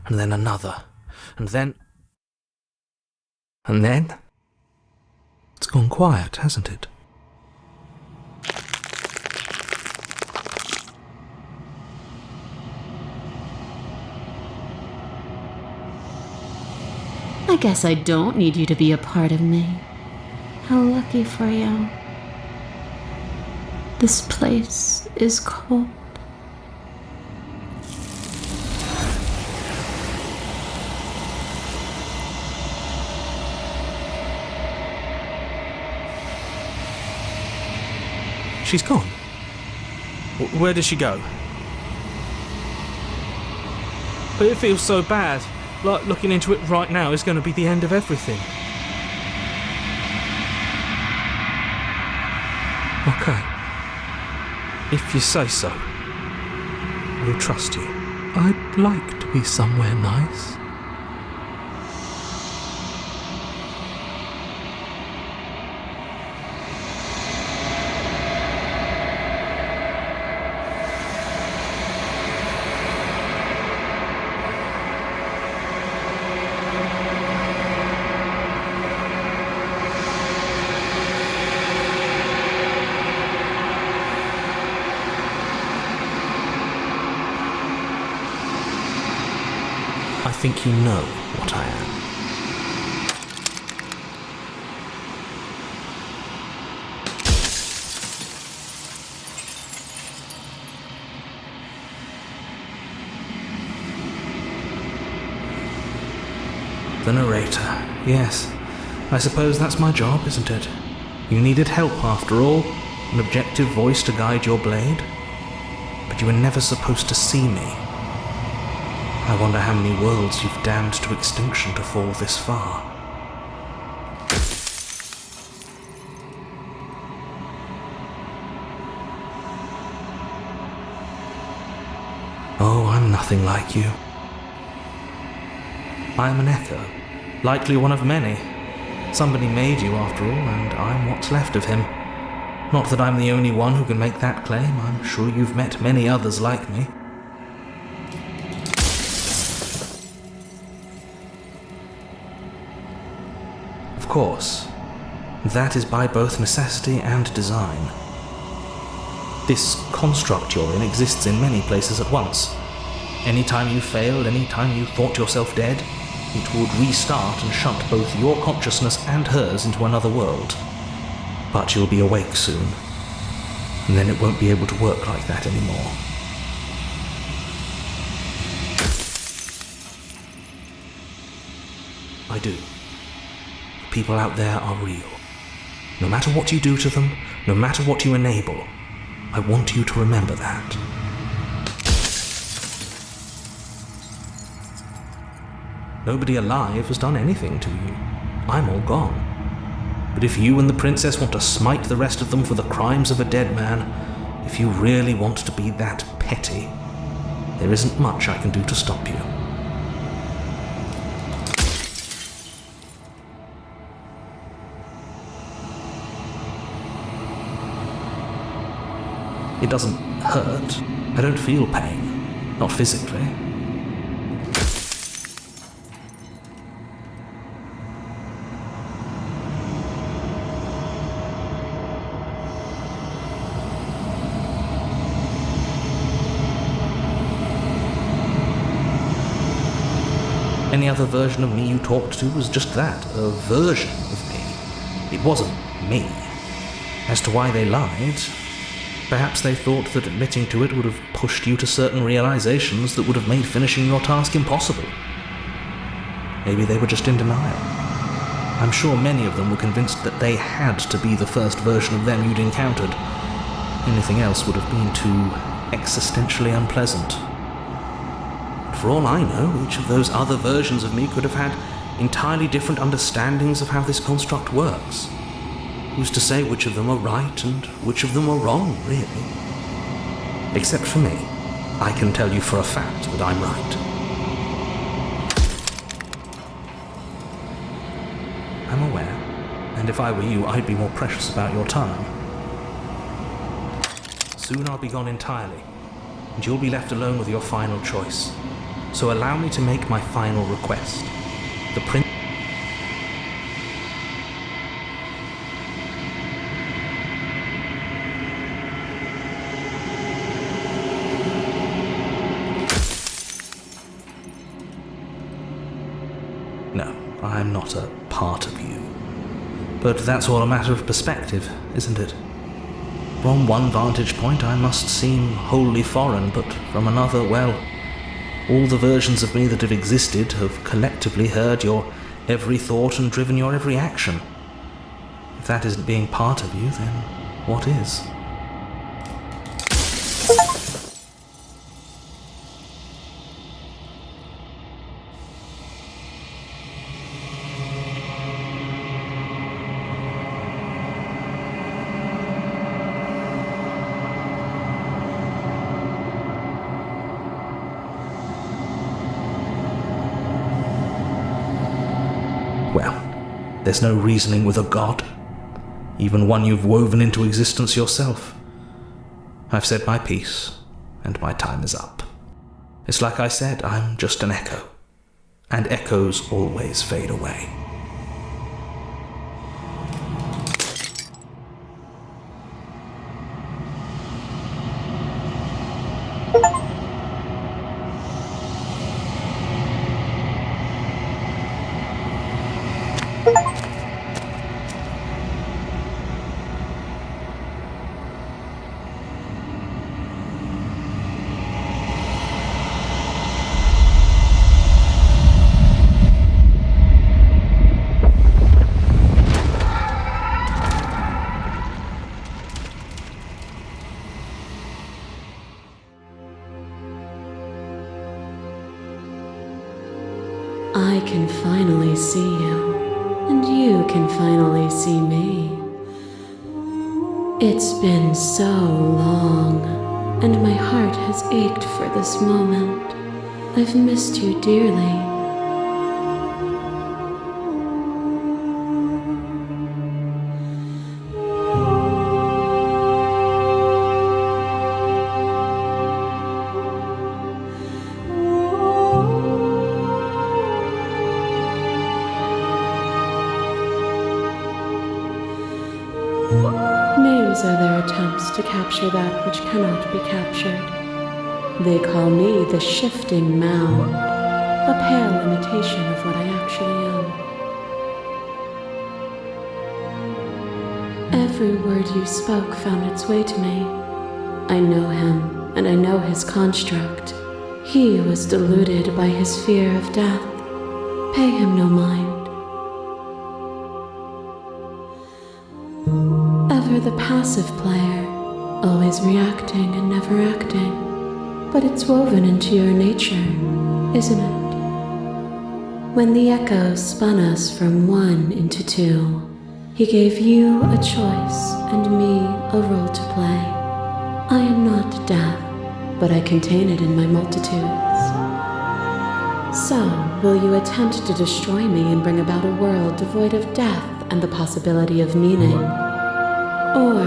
and then another, and then... It's gone quiet, hasn't it? I guess I don't need you to be a part of me. How lucky for you. This place is cold. She's gone. Where did she go? But it feels so bad. Like looking into it right now is going to be the end of everything. Okay. If you say so. We'll trust you. I'd like to be somewhere nice. I think you know what I am. The narrator. Yes, I suppose that's my job, isn't it? You needed help after all, an objective voice to guide your blade. But you were never supposed to see me. I wonder how many worlds you've damned to extinction to fall this far. Oh, I'm nothing like you. I am an echo, likely one of many. Somebody made you after all, and I'm what's left of him. Not that I'm the only one who can make that claim. I'm sure you've met many others like me. Of course, that is by both necessity and design. This construct you're in exists in many places at once. Anytime you failed, anytime you thought yourself dead, it would restart and shunt both your consciousness and hers into another world. But you'll be awake soon, and then it won't be able to work like that anymore. I do. The people out there are real. No matter what you do to them, no matter what you enable, I want you to remember that. Nobody alive has done anything to you. I'm all gone. But if you and the princess want to smite the rest of them for the crimes of a dead man, if you really want to be that petty, there isn't much I can do to stop you. It doesn't hurt. I don't feel pain. Not physically. Any other version of me you talked to was just that, a version of me. It wasn't me. As to why they lied, perhaps they thought that admitting to it would have pushed you to certain realizations that would have made finishing your task impossible. Maybe they were just in denial. I'm sure many of them were convinced that they had to be the first version of them you'd encountered. Anything else would have been too existentially unpleasant. For all I know, each of those other versions of me could have had entirely different understandings of how this construct works. Who's to say which of them are right and which of them are wrong, really? Except for me, I can tell you for a fact that I'm right. I'm aware, and if I were you, I'd be more precious about your time. Soon I'll be gone entirely, and you'll be left alone with your final choice. So allow me to make my final request. The prince... No, I'm not a part of you. But that's all a matter of perspective, isn't it? From one vantage point I must seem wholly foreign, but from another, well... all the versions of me that have existed have collectively heard your every thought and driven your every action. If that isn't being part of you, then what is? Well, there's no reasoning with a god, even one you've woven into existence yourself. I've said my piece, and my time is up. It's like I said, I'm just an echo, and echoes always fade away. I can finally see you, and you can finally see me. It's been so long, and my heart has ached for this moment. I've missed you dearly. Names are their attempts to capture that which cannot be captured. They call me the shifting mound, a pale imitation of what I actually am. Every word you spoke found its way to me. I know him, and I know his construct. He was deluded by his fear of death. Pay him no mind. Ever the passive player, always reacting and never acting. But it's woven into your nature, isn't it? When the echoes spun us from one into two, he gave you a choice and me a role to play. I am not death, but I contain it in my multitudes. So, will you attempt to destroy me and bring about a world devoid of death and the possibility of meaning? Or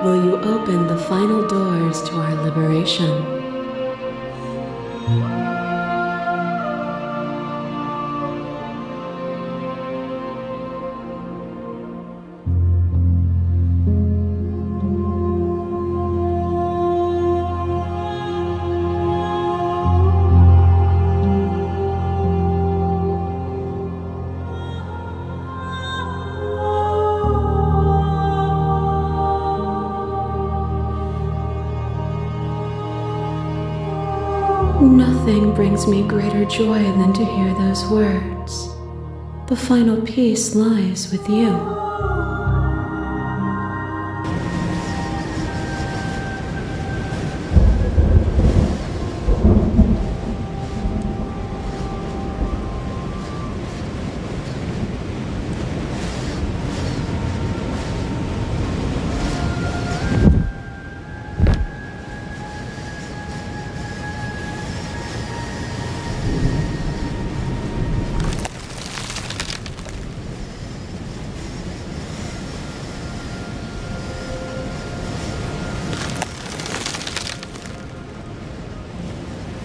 will you open the final doors to our liberation? Nothing brings me greater joy than to hear those words. The final peace lies with you.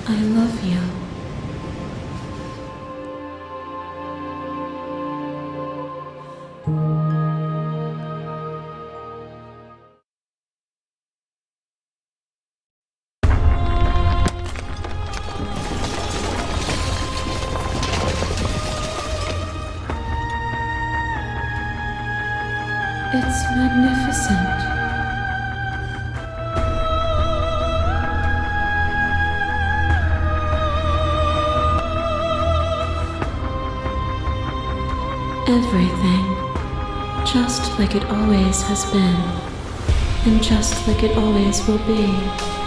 I love you. It's magnificent. Everything, just like it always has been, and just like it always will be.